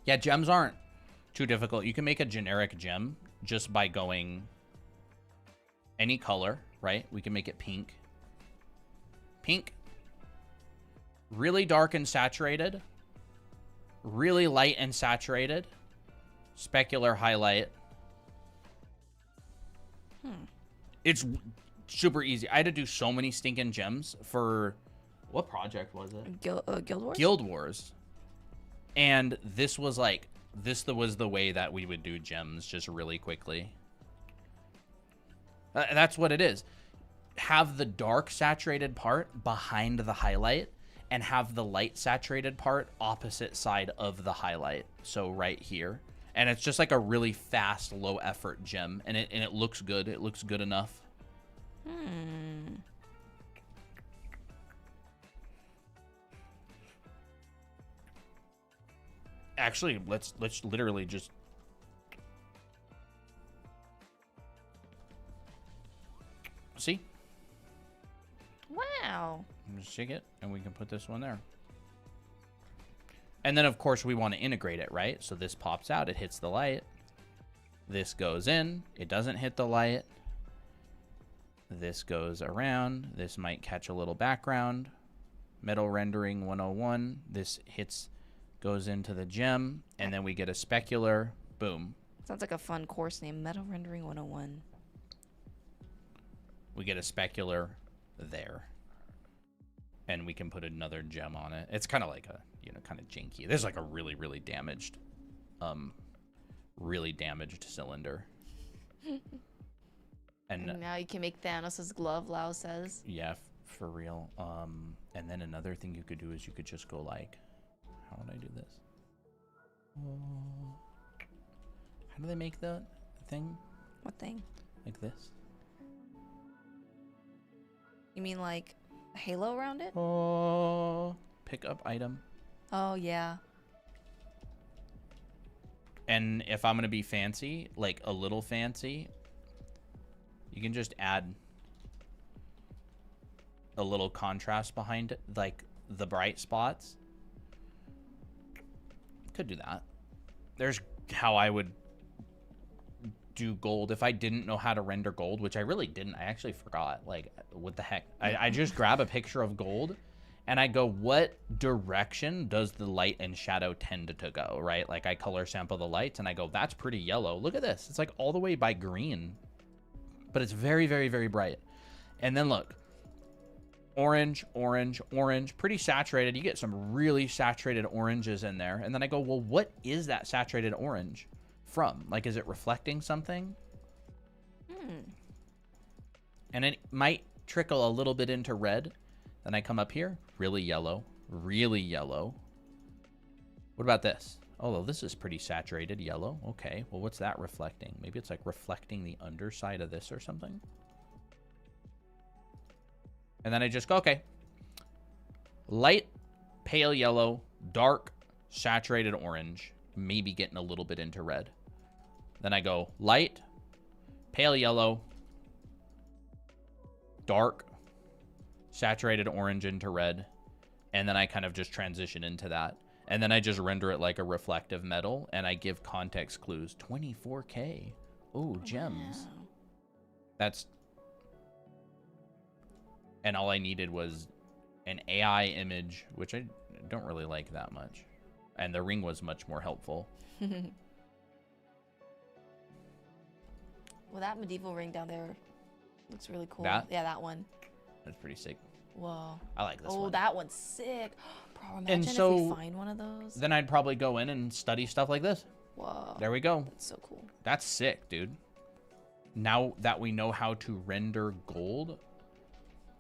Yeah, gems aren't too difficult. You can make a generic gem just by going any color, right? We can make it pink. Pink. Really dark and saturated. Really light and saturated. Specular highlight. It's super easy. I had to do so many stinking gems for... What project was it? Guild Wars? Guild Wars. And this was like... was the way that we would do gems just really quickly. That's what it is. Have the dark saturated part behind the highlight and have the light saturated part opposite side of the highlight. So right here. And it's just like a really fast, low effort gem. And it looks good. It looks good enough. Actually, let's literally just... See? Wow. Just shake it, and we can put this one there. And then, of course, we want to integrate it, right? So this pops out. It hits the light. This goes in. It doesn't hit the light. This goes around. This might catch a little background. Metal rendering 101. This goes into the gem, and then we get a specular. Boom. Sounds like a fun course name. Metal Rendering 101. We get a specular there. And we can put another gem on it. It's kind of like a, kind of janky. This is like a really, really damaged cylinder. And now you can make Thanos' glove, Lau says. Yeah, for real. And then another thing you could do is you could just go like, how would I do this? How do they make the thing? What thing? Like this? You mean like a halo around it? Oh, pick up item. Oh, yeah. And if I'm going to be fancy, like a little fancy, you can just add a little contrast behind it, like the bright spots. Could do that. There's how I would do gold if I didn't know how to render gold, which I really didn't. I actually forgot. Like, what the heck? I just grab a picture of gold and I go, what direction does the light and shadow tend to go, right? Like, I color sample the lights and I go, that's pretty yellow. Look at this. It's like all the way by green, but it's very, very, very bright. And then look, orange, orange, orange, pretty saturated. You get some really saturated oranges in there. And then I go, well, what is that saturated orange from? Like, is it reflecting something? And it might trickle a little bit into red. Then I come up here, really yellow, really yellow. What about this? Oh, well, this is pretty saturated yellow. Okay, well, what's that reflecting? Maybe it's like reflecting the underside of this or something. And then I just go, okay, light, pale yellow, dark, saturated orange, maybe getting a little bit into red. Then I go light, pale yellow, dark, saturated orange into red. And then I kind of just transition into that. And then I just render it like a reflective metal. And I give context clues. 24K. Oh, gems. Wow. That's... And all I needed was an AI image, which I don't really like that much. And the ring was much more helpful. Well, that medieval ring down there looks really cool. That? Yeah, that one. That's pretty sick. Whoa. I like this one. Oh, that one's sick. Bro, imagine And if we so- find one of those. Then I'd probably go in and study stuff like this. Whoa. There we go. That's so cool. That's sick, dude. Now that we know how to render gold,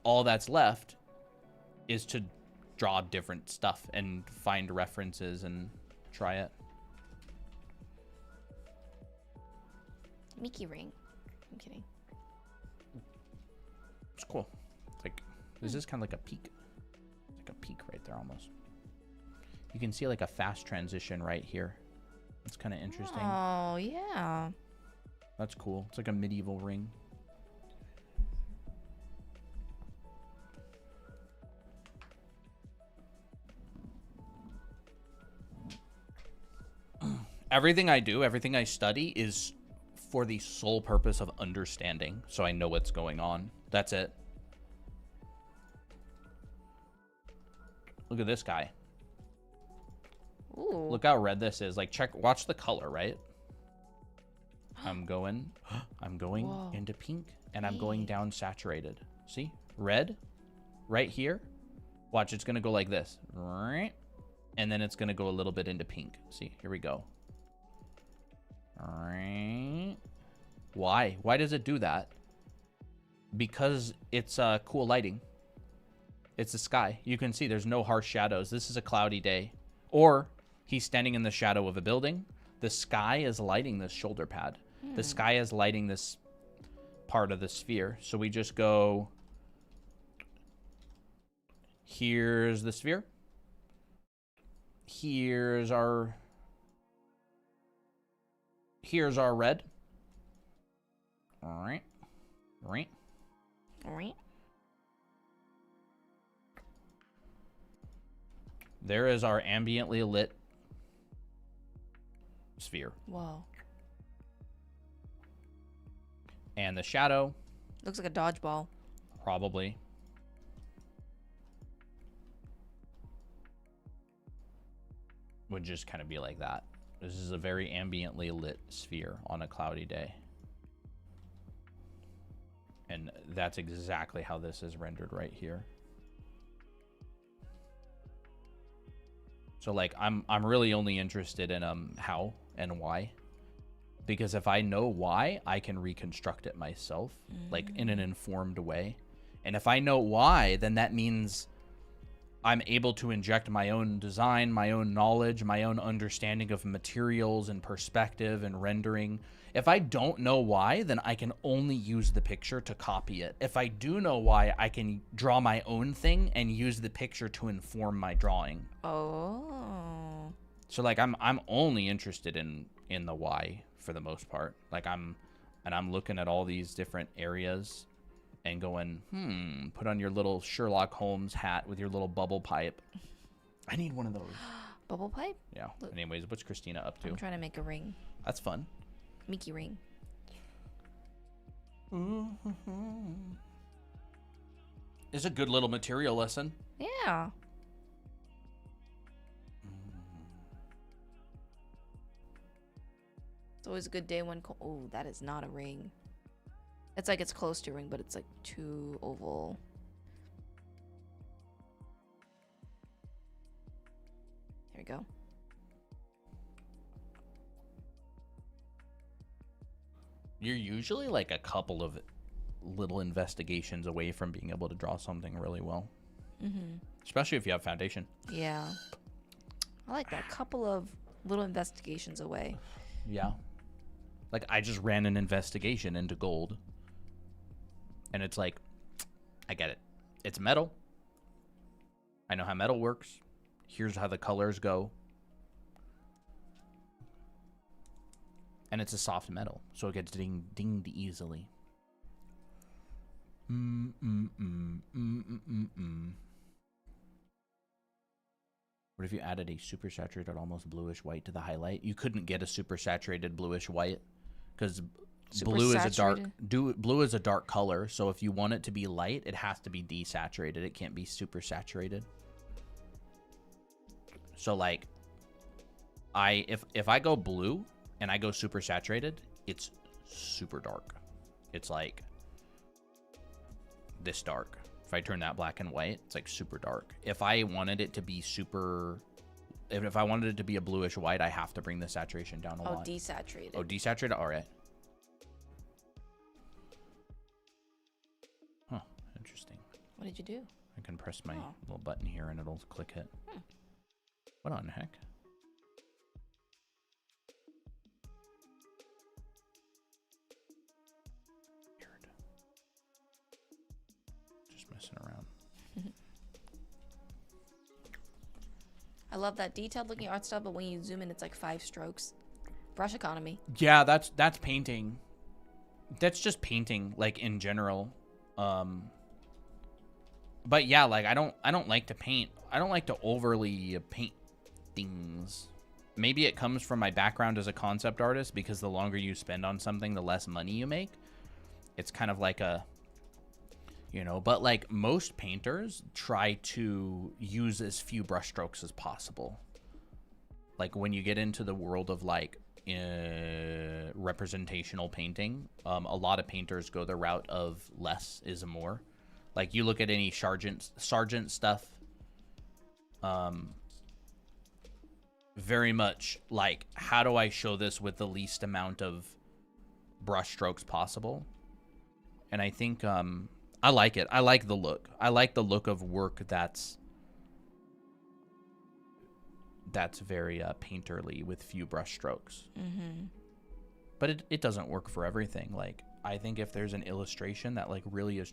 all that's left is to draw different stuff and find references and try it. Mickey ring. I'm kidding. It's cool. It's like, this is kind of like a peak. It's like a peak right there almost. You can see like a fast transition right here. It's kind of interesting. Oh, yeah. That's cool. It's like a medieval ring. Everything I do, everything I study is for the sole purpose of understanding, so I know what's going on. That's it. Look at this guy. Ooh. Look how red this is. Like, watch the color, right? I'm going Whoa. into pink, and I'm going down saturated. See? Red, right here. Watch, it's gonna go like this. And then it's gonna go a little bit into pink. See, here we go. Why? Why does it do that? Because it's cool lighting. It's the sky. You can see there's no harsh shadows. This is a cloudy day. Or he's standing in the shadow of a building. The sky is lighting this shoulder pad. The sky is lighting this part of the sphere. So we just go, here's the sphere. Here's our red. All right. Right. There is our ambiently lit sphere. Whoa. And the shadow, Looks like a dodgeball. probably. would just kind of be like that. This is a very ambiently lit sphere on a cloudy day. And that's exactly how this is rendered right here. So like I'm really only interested in how and why. Because if I know why, I can reconstruct it myself, like in an informed way. And if I know why, then that means I'm able to inject my own design, my own knowledge, my own understanding of materials and perspective and rendering. If I don't know why, then I can only use the picture to copy it. If I do know why, I can draw my own thing and use the picture to inform my drawing. Oh. So like I'm only interested in the why for the most part. Like I'm looking at all these different areas and going, put on your little Sherlock Holmes hat with your little bubble pipe. I need one of those. Bubble pipe? Yeah. Look. Anyways, what's Christina up to? I'm trying to make a ring. That's fun. Mickey ring. It's a good little material lesson. Yeah. It's always a good day when... Oh, that is not a ring. It's like it's close to a ring, but it's like too oval. There we go. You're usually like a couple of little investigations away from being able to draw something really well. Mm-hmm. Especially if you have foundation. Yeah. I like that. Couple of little investigations away. Yeah. Like I just ran an investigation into gold. And it's like, I get it. It's metal. I know how metal works. Here's how the colors go. And it's a soft metal, so it gets dinged easily. What if you added a super saturated, almost bluish white to the highlight? You couldn't get a super saturated bluish white because blue is a dark color. So if you want it to be light, it has to be desaturated. It can't be super saturated. So like, if I go blue and I go super saturated, it's super dark. It's like this dark. If I turn that black and white, it's like super dark. If I wanted it to be if I wanted it to be a bluish white, I have to bring the saturation down a lot. Oh, desaturated. Oh, desaturated? All right. Huh, interesting. What did you do? I can press my little button here and it'll click it. What on the heck? Weird. Just messing around. I love that detailed looking art style, but when you zoom in, it's like 5 strokes. Brush economy. Yeah, that's painting. That's just painting, like in general. But yeah, like I don't like to paint. I don't like to overly paint things. Maybe it comes from my background as a concept artist, because the longer you spend on something, the less money you make. It's kind of like a, but like most painters try to use as few brushstrokes as possible. Like when you get into the world of like representational painting, a lot of painters go the route of less is more. Like you look at any Sargent stuff, very much like, how do I show this with the least amount of brush strokes possible? And I think I like it. I like the look. I like the look of work that's very painterly with few brush strokes. But it doesn't work for everything. Like I think if there's an illustration that like really is,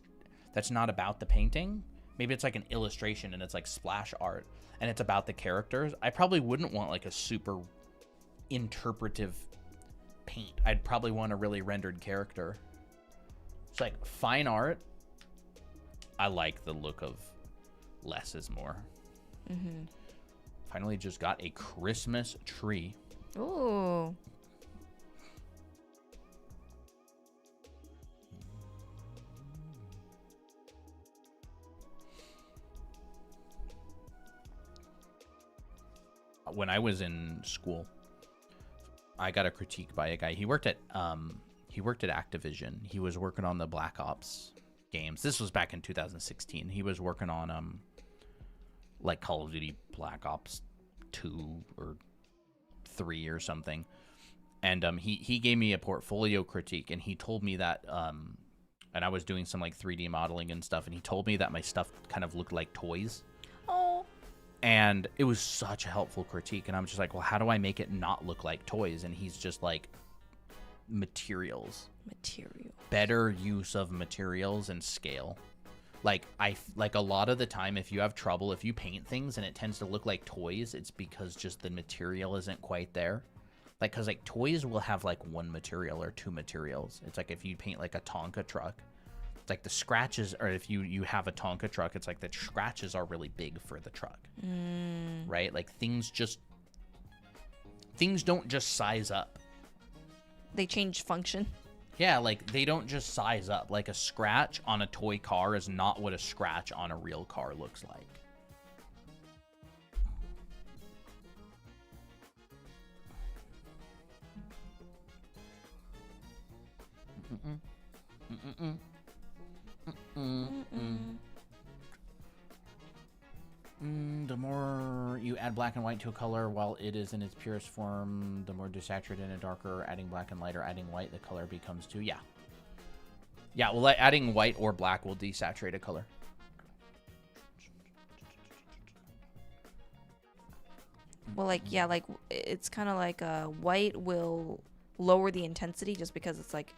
that's not about the painting, maybe it's like an illustration and it's like splash art and it's about the characters, I probably wouldn't want like a super interpretive paint. I'd probably want a really rendered character. It's like fine art. I like the look of less is more. Finally just got a Christmas tree. Ooh. when I was in school, I got a critique by a guy. He worked at Activision. He was working on the Black Ops games. This was back in 2016. He was working on like Call of Duty Black Ops 2 or 3 or something. And he gave me a portfolio critique, and he told me that and I was doing some like 3D modeling and stuff, and he told me that my stuff kind of looked like toys. Oh. And it was such a helpful critique, and I'm just like, well, how do I make it not look like toys? And he's just like, materials. Better use of materials and scale. Like a lot of the time, if you have trouble, if you paint things and it tends to look like toys, it's because just the material isn't quite there. Like, because like toys will have like one material or two materials. It's like if you paint like a Tonka truck, it's like the scratches, or if you have a Tonka truck, it's like the scratches are really big for the truck, right? Like things don't just size up. They change function. Yeah, like they don't just size up. Like a scratch on a toy car is not what a scratch on a real car looks like. The more you add black and white to a color while it is in its purest form, the more desaturated and darker. Adding black and light or adding white, the color becomes too. Yeah. Yeah, well, adding white or black will desaturate a color. Well, like, yeah, like it's kind of like white will lower the intensity just because it's like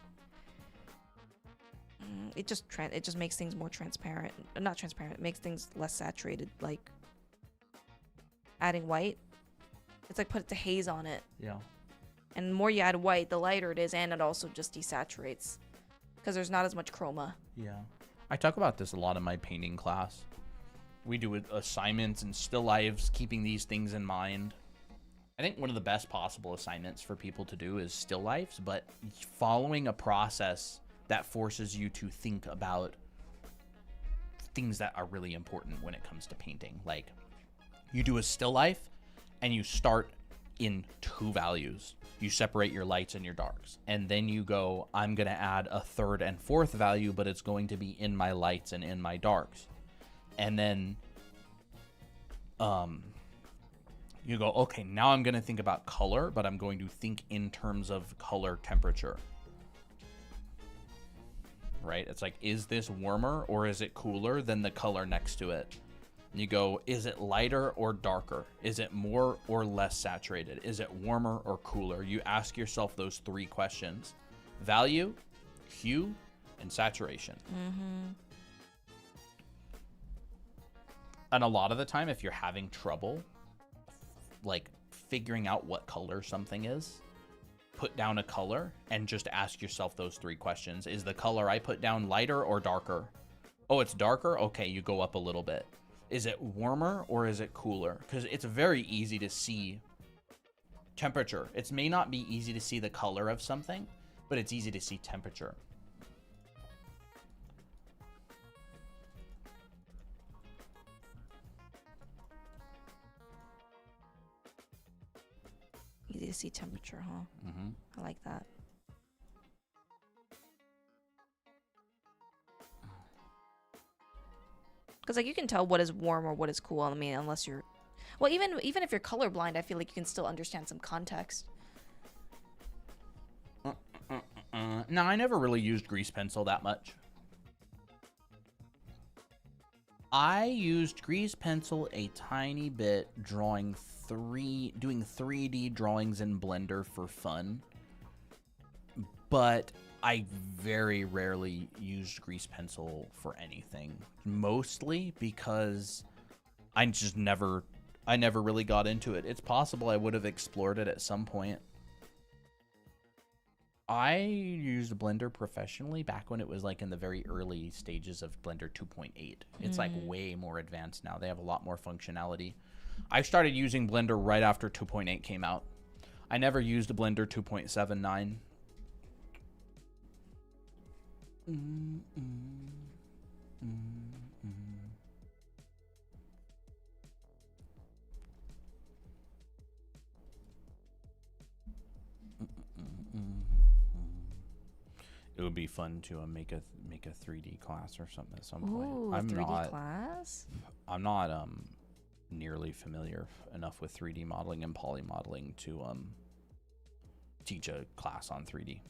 it just makes things more transparent. Not transparent. It makes things less saturated. Like adding white, it's like put the haze on it. Yeah. And the more you add white, the lighter it is, and it also just desaturates because there's not as much chroma. Yeah. I talk about this a lot in my painting class. We do assignments and still lifes, keeping these things in mind. I think one of the best possible assignments for people to do is still lifes, but following a process that forces you to think about things that are really important when it comes to painting. Like, you do a still life and you start in two values. You separate your lights and your darks. And then you go, I'm going to add a third and fourth value, but it's going to be in my lights and in my darks. And then you go, okay, now I'm going to think about color, but I'm going to think in terms of color temperature. Right? It's like, is this warmer or is it cooler than the color next to it? And you go, is it lighter or darker? Is it more or less saturated? Is it warmer or cooler? You ask yourself those three questions: value, hue, and saturation. Mm-hmm. And a lot of the time, if you're having trouble like figuring out what color something is, put down a color and just ask yourself those three questions. Is the color I put down lighter or darker? Oh, it's darker? Okay, you go up a little bit. Is it warmer or is it cooler? Because it's very easy to see temperature. It may not be easy to see the color of something, but it's easy to see temperature. Easy to see temperature, huh? Mm-hmm. I like that. Because like you can tell what is warm or what is cool. I mean, unless you're, well, even if you're colorblind, I feel like you can still understand some context. No, I never really used grease pencil that much. I used grease pencil a tiny bit doing 3D drawings in Blender for fun, but I very rarely used grease pencil for anything, mostly because I never really got into it. It's possible I would have explored it at some point. I used Blender professionally back when it was like in the very early stages of Blender 2.8. It's like way more advanced now. They have a lot more functionality. I started using Blender right after 2.8 came out. I never used Blender 2.79. would be fun to make a 3D class or something at some point. Ooh, I'm 3D not class? I'm not nearly familiar enough with 3D modeling and poly modeling to teach a class on 3D.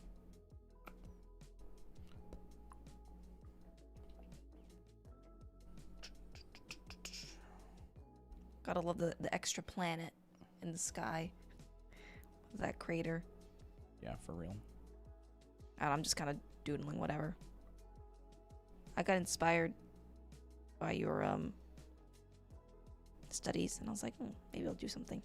Gotta love the extra planet in the sky. That crater. Yeah, for real. And I'm just kind of doodling whatever. I got inspired by your studies, and I was like, maybe I'll do something.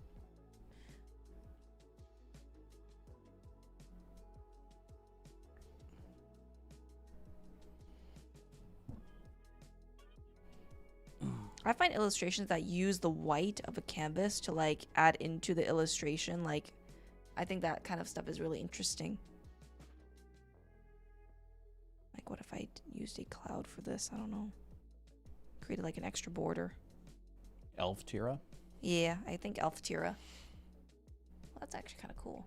I find illustrations that use the white of a canvas to like add into the illustration, like I think that kind of stuff is really interesting. Like what if I used a cloud for this? I don't know. Created like an extra border. Elf Tira? Yeah, I think Elf Tira. Well, that's actually kind of cool.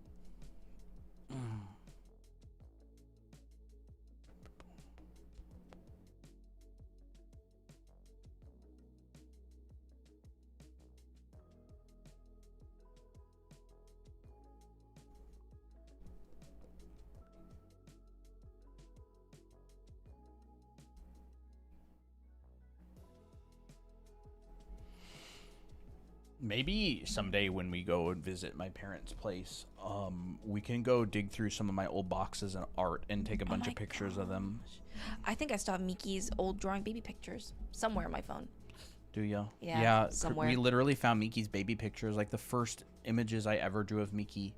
Maybe someday when we go and visit my parents' place, we can go dig through some of my old boxes and art and take a bunch of pictures of them. I think I still have Miki's old drawing baby pictures somewhere on my phone. Do ya? Yeah, somewhere. We literally found Miki's baby pictures, like the first images I ever drew of Miki.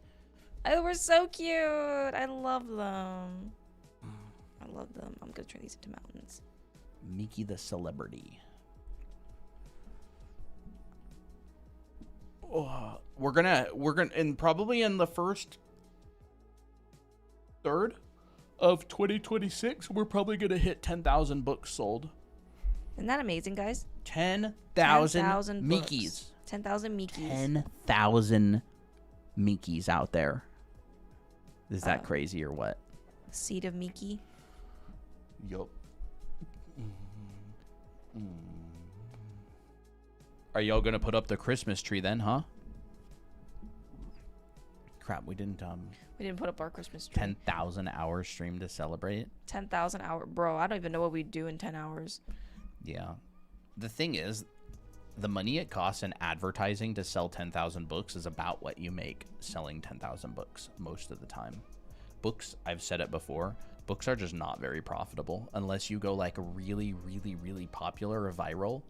They were so cute. I love them. I love them. I'm gonna turn these into mountains. Miki the celebrity. Oh, we're gonna and probably in the first third of 2026 we're probably gonna hit 10,000 books sold. Isn't that amazing, guys? 10,000 Mikis. 10,000 Mikis. 10,000 Mikis out there. Is that crazy or what? Seed of Miki. Yup. Are y'all gonna put up the Christmas tree then, huh? Crap, we didn't put up our Christmas tree. 10,000 hour stream to celebrate. 10,000 hour, bro. I don't even know what we'd do in 10 hours. Yeah. The thing is, the money it costs in advertising to sell 10,000 books is about what you make selling 10,000 books most of the time. Books, I've said it before, books are just not very profitable unless you go like really, really, really popular or viral.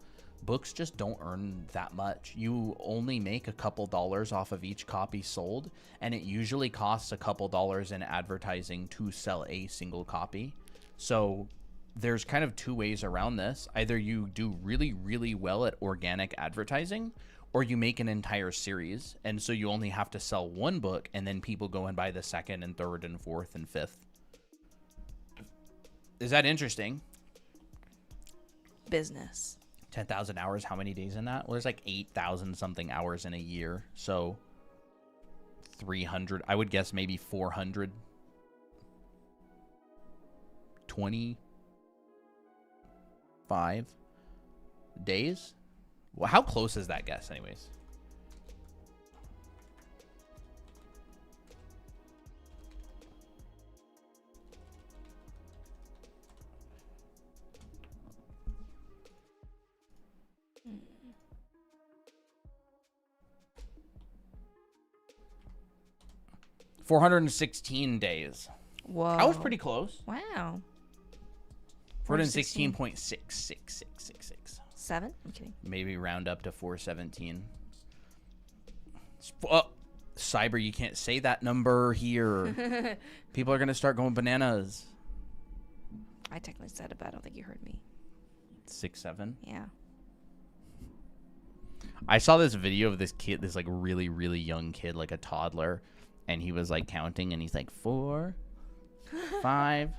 Books just don't earn that much. You only make a couple dollars off of each copy sold, and it usually costs a couple dollars in advertising to sell a single copy. So there's kind of two ways around this. Either you do really, really well at organic advertising, or you make an entire series, and so you only have to sell one book, and then people go and buy the second and third and fourth and fifth. Is that interesting? Business. 10,000 hours, how many days in that? Well, there's like 8,000 something hours in a year. So 300, I would guess maybe 425 days. Well, how close is that guess anyways? $416 days. Whoa. I was pretty close. Wow. 416.66666. 7? I'm kidding. Maybe round up to 417. Cyber, you can't say that number here. People are going to start going bananas. I technically said it, but I don't think you heard me. 6-7. Yeah. I saw this video of this kid, this like really, really young kid, like a toddler, and he was like counting, and he's like 4, 5,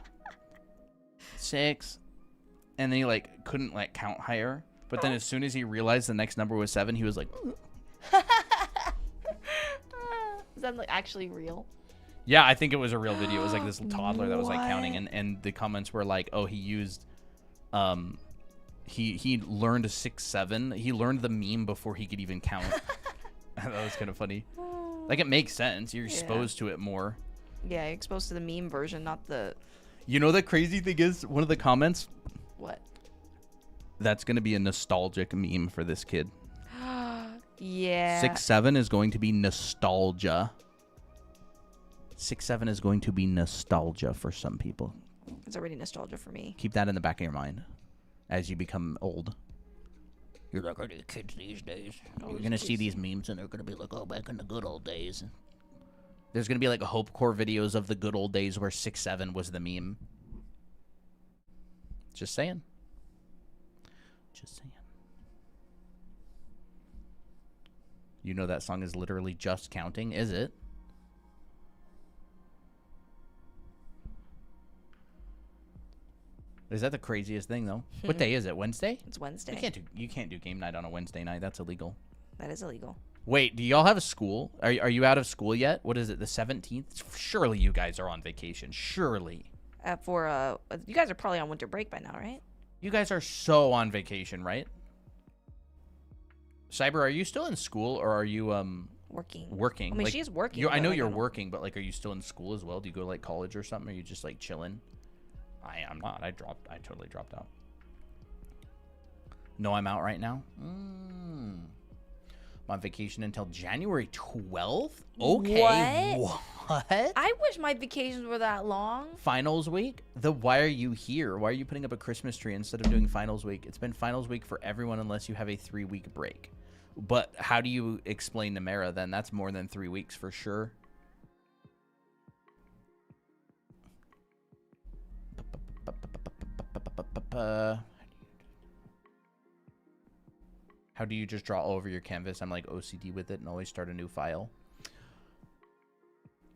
6, and then he like couldn't like count higher. But then as soon as he realized the next number was 7, he was like, Is that like actually real? Yeah, I think it was a real video. It was like this toddler that was like counting, and the comments were like, "Oh, he used, he learned a 6-7. He learned the meme before he could even count." That was kind of funny. Like, it makes sense. You're exposed to it more. Yeah, you're exposed to the meme version, not the. You know, the crazy thing is, one of the comments. What? That's gonna be a nostalgic meme for this kid. Yeah. 6-7 is going to be nostalgia. 6-7 is going to be nostalgia for some people. It's already nostalgia for me. Keep that in the back of your mind as you become old. You're like, are these kids these days? You're going to see these memes and they're going to be like, oh, back in the good old days. There's going to be like a Hope Core videos of the good old days where 6-7 was the meme. Just saying. Just saying. You know that song is literally just counting, is it? Is that the craziest thing though? What day is it? Wednesday? It's Wednesday. You can't do game night on a Wednesday night. That's illegal. That is illegal. Wait, do y'all have a school? Are you out of school yet? What is it? The 17th? Surely you guys are on vacation. Surely. You guys are probably on winter break by now, right? You guys are so on vacation, right? Cyber, are you still in school or are you Working. working? I mean, like, she's working. I know you're working, but like, are you still in school as well? Do you go to like college or something? Or are you just like chilling? I'm not. I totally dropped out. No, I'm out right now. I'm on vacation until January 12th. Okay. What? I wish my vacations were that long. Finals week? Why are you here? Why are you putting up a Christmas tree instead of doing finals week? It's been finals week for everyone unless you have a 3-week break. But how do you explain to Mara then? That's more than 3 weeks for sure. How do you just draw all over your canvas? I'm like OCD with it and always start a new file.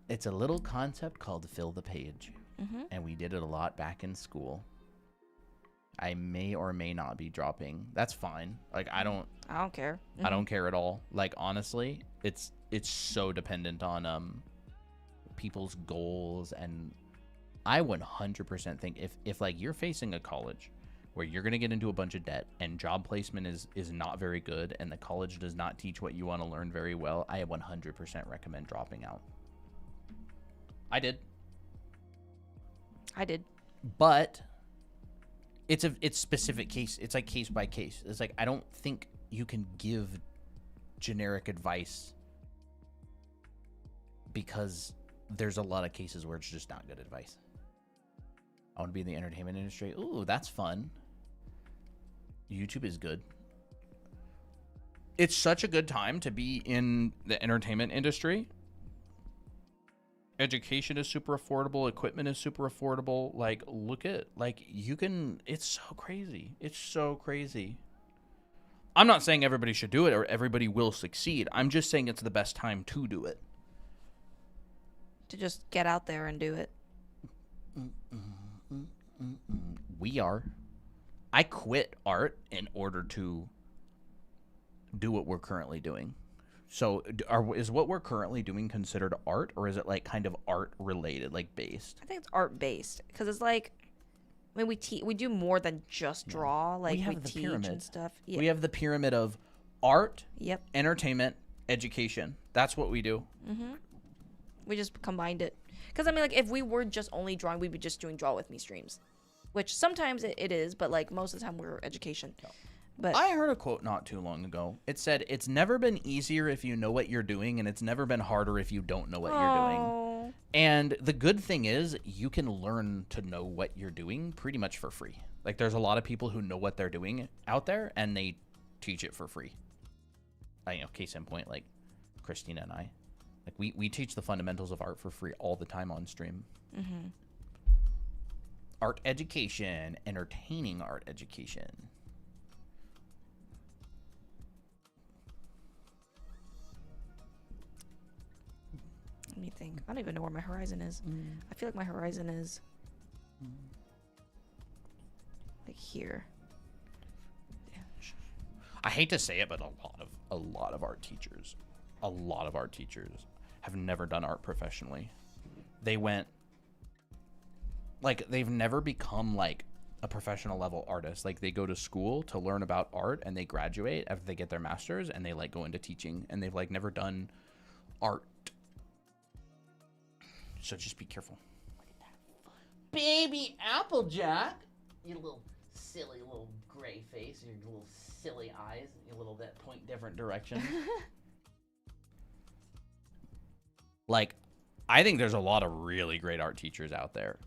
It's a little concept called fill the page. And we did it a lot back in school. I may or may not be dropping. That's fine. Like, I don't care. I don't care at all. Like, honestly, it's so dependent on people's goals, and I 100% think if like you're facing a college where you're going to get into a bunch of debt and job placement is not very good and the college does not teach what you want to learn very well, I 100% recommend dropping out. I did. But it's specific case. It's like case by case. It's like, I don't think you can give generic advice because there's a lot of cases where it's just not good advice. I want to be in the entertainment industry. Ooh, that's fun. YouTube is good. It's such a good time to be in the entertainment industry. Education is super affordable. Equipment is super affordable. Like, look at, like, you can, it's so crazy. It's so crazy. I'm not saying everybody should do it or everybody will succeed. I'm just saying it's the best time to do it. To just get out there and do it. We are. I quit art in order to do what we're currently doing. So is what we're currently doing considered art, or is it like kind of art related, like based? I think it's art based because it's like, I mean, we do more than just draw. Like, we teach pyramid and stuff. Yeah. We have the pyramid of art, yep, entertainment, education. That's what we do. We just combined it. Because, I mean, like, if we were just only drawing, we'd be just doing Draw With Me streams. Which sometimes it is, but, like, most of the time we're education. No. But I heard a quote not too long ago. It said, it's never been easier if you know what you're doing, and it's never been harder if you don't know what you're doing. And the good thing is, you can learn to know what you're doing pretty much for free. Like, there's a lot of people who know what they're doing out there, and they teach it for free. Case in point, like, Christina and I. Like, we teach the fundamentals of art for free all the time on stream. Art education, entertaining art education. Let me think. I don't even know where my horizon is. I feel like my horizon is like here. Yeah. I hate to say it, but a lot of art teachers have never done art professionally. they went, like, they've never become like a professional level artist. Like, they go to school to learn about art and they graduate after they get their master's and they like go into teaching, and they've like never done art. So just be careful. Look at that baby Applejack. You little silly little gray face, your little silly eyes, your little that point different direction. Like, I think there's a lot of really great art teachers out there.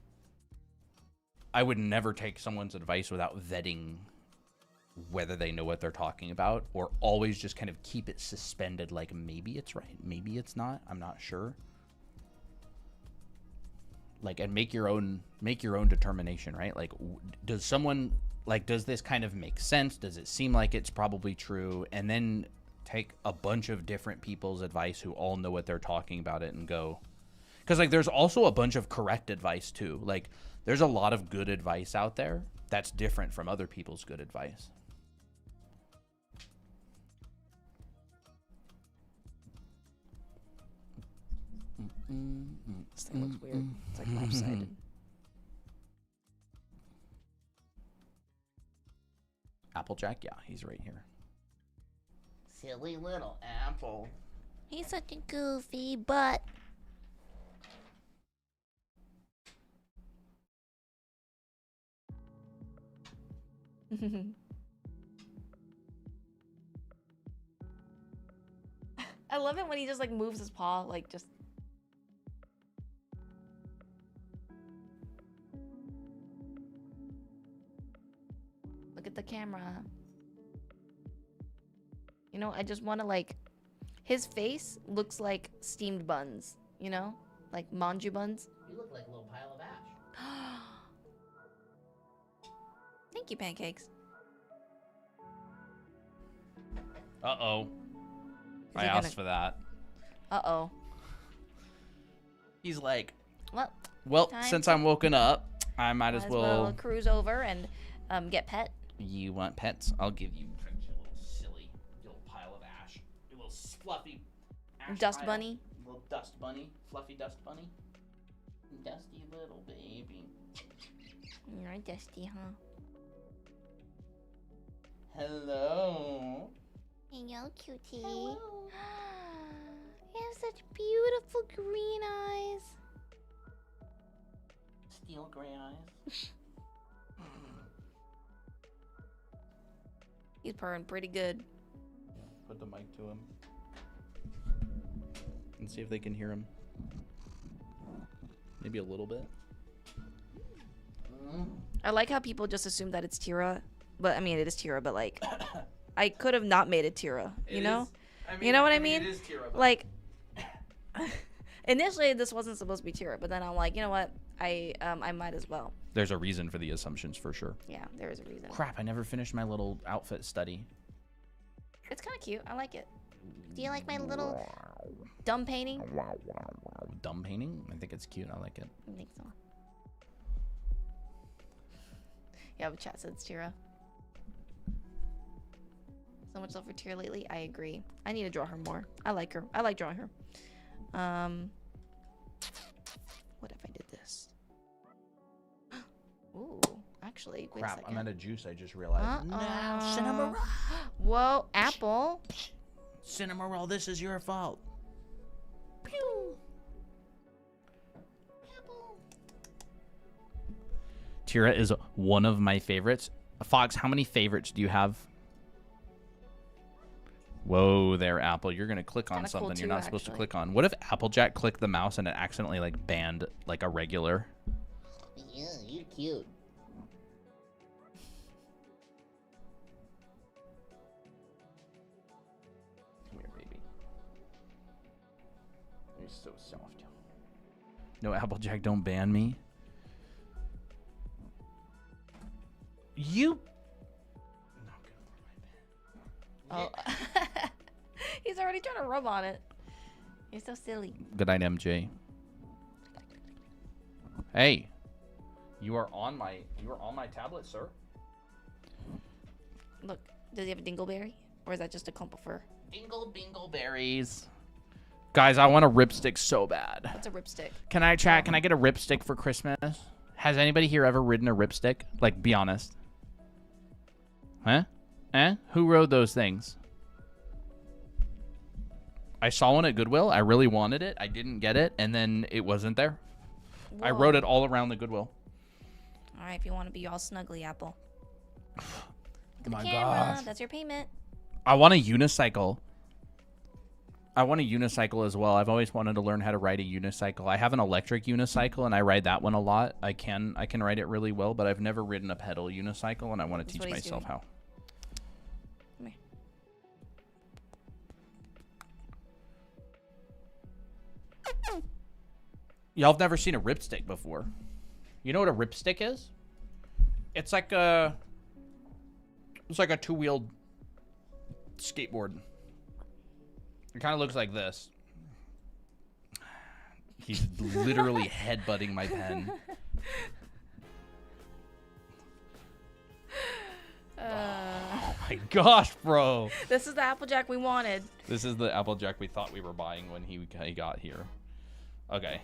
I would never take someone's advice without vetting whether they know what they're talking about, or always just kind of keep it suspended, like maybe it's right, maybe it's not, I'm not sure. Like, and make your own determination, right? Like, does someone, like, does this kind of make sense? Does it seem like it's probably true? And then take a bunch of different people's advice who all know what they're talking about it and go. Because, like, there's also a bunch of correct advice too. Like, there's a lot of good advice out there that's different from other people's good advice. This thing looks weird. It's like lopsided. Applejack, yeah, he's right here. Silly little apple. He's such a goofy butt. I love it when he just like moves his paw, like just. Look at the camera. You know, I just want to like, his face looks like steamed buns, you know? Like manju buns. You look like a little pile of ash. Thank you, pancakes. Uh-oh. I he asked for that. Uh-oh. He's like, Well, since I'm woken up, I might as well cruise over and get pet. You want pets? I'll give you a little silly little pile of ash. A little fluffy ash Dust pile. bunny. Little dust bunny. Fluffy dust bunny. Dusty little baby. You're dusty, huh? Hello. Hello, cutie. Hello. You have such beautiful green eyes. Steel gray eyes. He's purring pretty good. Put the mic to him. And see if they can hear him. Maybe a little bit. I like how people just assume that it's Tira. But, I mean, it is Tira, but, like, I could have not made it Tira, you know? You know what I mean? It is Tira, but Like, initially, this wasn't supposed to be Tira, but then I'm like, you know what? I might as well. there's a reason for the assumptions for sure. Yeah, there is a reason. Crap, I never finished my little outfit study. It's kind of cute. I like it. Do you like my little... Dumb painting? Dumb painting? I think it's cute. I like it. I think so. Yeah, but chat said it's Tira. So much love for Tira lately. I agree. I need to draw her more. I like her. I like drawing her. What if I did this? Ooh, actually, wait a Crap, second. I'm out of juice. I just realized. No, Cinema Roll. Whoa, apple. Cinema Roll, this is your fault. Pew. Tira is one of my favorites. Fox, how many favorites do you have? Whoa there, Apple. You're going to click on Kinda something cool you're too, not supposed to actually. click on. What if Applejack clicked the mouse and it accidentally like banned like a regular? Yeah, you're cute. Come here, baby. You're so soft. No, Applejack, don't ban me. You. Oh. He's already trying to rub on it. You're so silly. Good night, MJ. Hey, you are on my tablet, sir. Look, does he have a dingleberry? Or is that just a clump of fur? Dingle bingle berries. Guys, I want a ripstick so bad. What's a ripstick? Can I get a ripstick for Christmas? Has anybody here ever ridden a ripstick? Like, be honest. Huh? Who rode those things? I saw one at Goodwill. I really wanted it. I didn't get it, and then it wasn't there. I Whoa. rode it all around the Goodwill. All right, if you want to be all snuggly, Apple. Look at My the camera. gosh. That's your payment. I want a unicycle. I want a unicycle as well. I've always wanted to learn how to ride a unicycle. I have an electric unicycle, and I ride that one a lot. I can ride it really well, but I've never ridden a pedal unicycle, and I want to teach myself how. Come here. Y'all have never seen a ripstick before. You know what a ripstick is? It's like a two-wheeled skateboard. It kind of looks like this. He's literally headbutting my pen. Oh my gosh, bro. This is the Applejack we wanted. This is the Applejack we thought we were buying when he got here. Okay.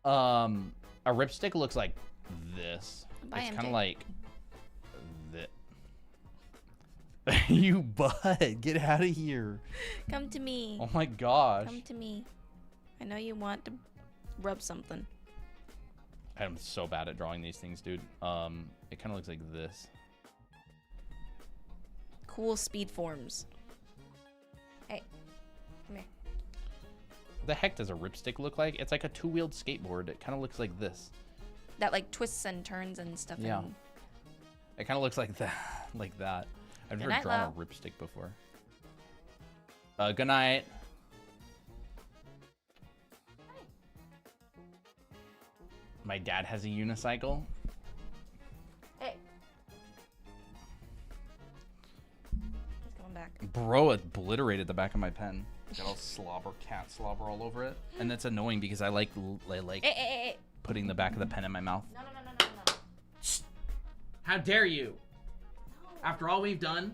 A ripstick looks like this. Bye, It's kind MJ. of like this. You bud, get out of here. Come to me. Oh my gosh. Come to me. I know you want to rub something. I'm so bad at drawing these things, dude. It kind of looks like this. Cool speed forms. Hey, come here. What the heck does a ripstick look like? It's like a two-wheeled skateboard. It kind of looks like this. That like twists and turns and stuff. Yeah. And It kind of looks like that. Like that. I've Good never night, drawn Lau. a ripstick before. Good night. My dad has a unicycle. hey. He's coming back. Bro obliterated the back of my pen. Got all cat slobber all over it. And that's annoying because I like Hey. putting the back of the pen in my mouth. No. How dare you? After all we've done.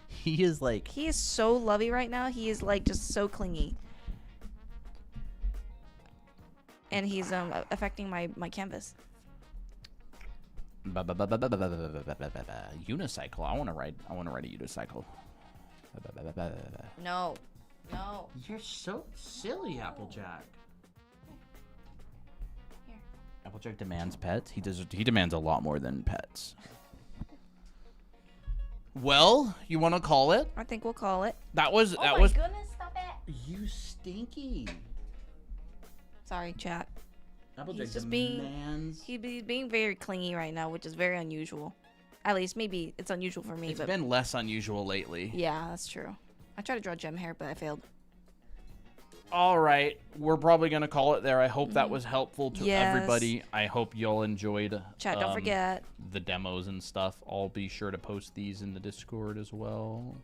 He is like... He is so lovey right now. He is like just so clingy. And he's affecting my canvas. Unicycle. I want to ride a unicycle. No. You're so silly, Applejack. Here. Applejack demands pets. He demands a lot more than pets. Well, you want to call it? I think we'll call it. That was Oh my goodness, stop it. You stinky. Sorry, chat. Applejack He's just demands. He's being very clingy right now, which is very unusual. At least maybe it's unusual for me, It's but been less unusual lately. yeah, that's true. I tried to draw gem hair, but I failed. All right, we're probably gonna call it there. I hope that was helpful to Yes. everybody. I hope y'all enjoyed. Chat, don't forget. the demos and stuff. I'll be sure to post these in the Discord as well.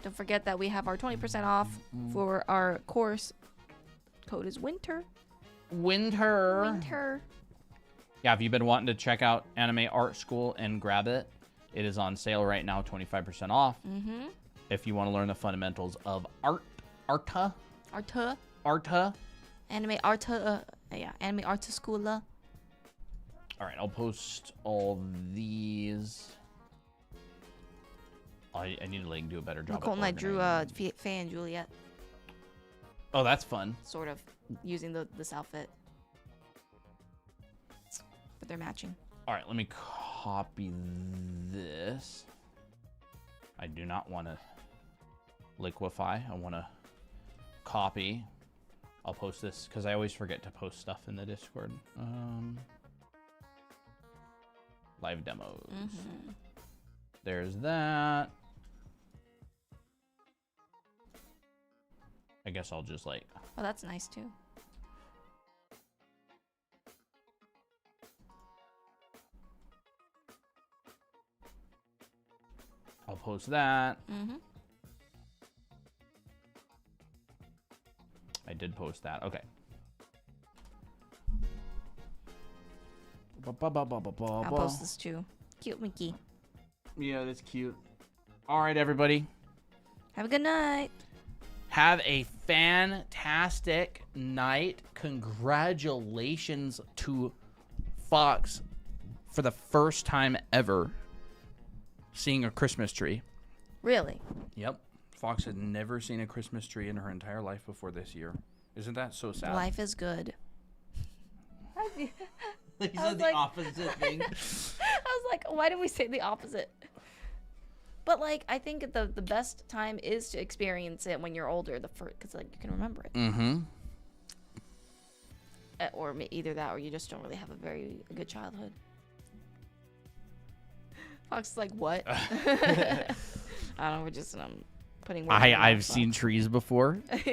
Don't forget that we have our 20% off for our course. Code is winter. Winter. Yeah, if you've been wanting to check out Anime Art School and grab it, it is on sale right now, 25% off. Mm-hmm. If you want to learn the fundamentals of Arta. Anime Arta School. All right, I'll post all these. I need to like do a better job. Nicole and I drew organizing. Faye and Juliet, Oh, that's fun. sort of, using this outfit. But they're matching. All right, let me copy this. I do not want to liquefy. I want to copy. I'll post this because I always forget to post stuff in the Discord. Live demos. Mm-hmm. There's that. I guess I'll just like... Oh, that's nice too. I'll post that. Mm-hmm. I did post that. Okay. I'll post this too. Cute Mickey. Yeah, that's cute. All right, everybody. Have a good night. Have a fantastic night. Congratulations to Fox for the first time ever seeing a Christmas tree. Really? Yep. Fox had never seen a Christmas tree in her entire life before this year. Isn't that so sad? Life is good. He I said was the like- opposite thing. I was like, why did we say the opposite? But like, I think the best time is to experience it when you're older, because like you can remember it. Mm-hmm. Or either that, or you just don't really have a very good childhood. Fox is like, what? I don't know. We're just putting. words in your I've mouth, seen trees before. Fox.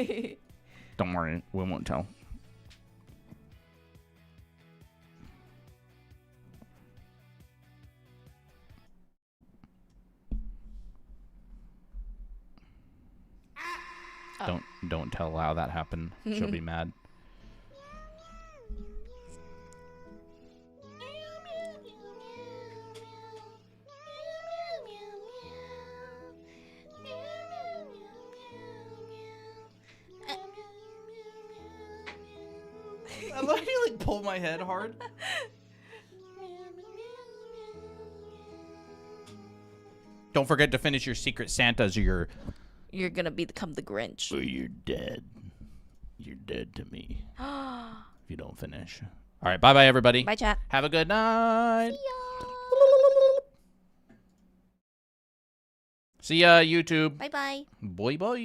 Don't worry, we won't tell. Don't tell how that happened. She'll be mad. I love you like pull my head hard. Don't forget to finish your Secret Santas or You're gonna become the Grinch. you're dead. You're dead to me if you don't finish. All right, bye-bye, everybody. Bye, chat. Have a good night. See ya, YouTube. Bye bye. Boy, boy.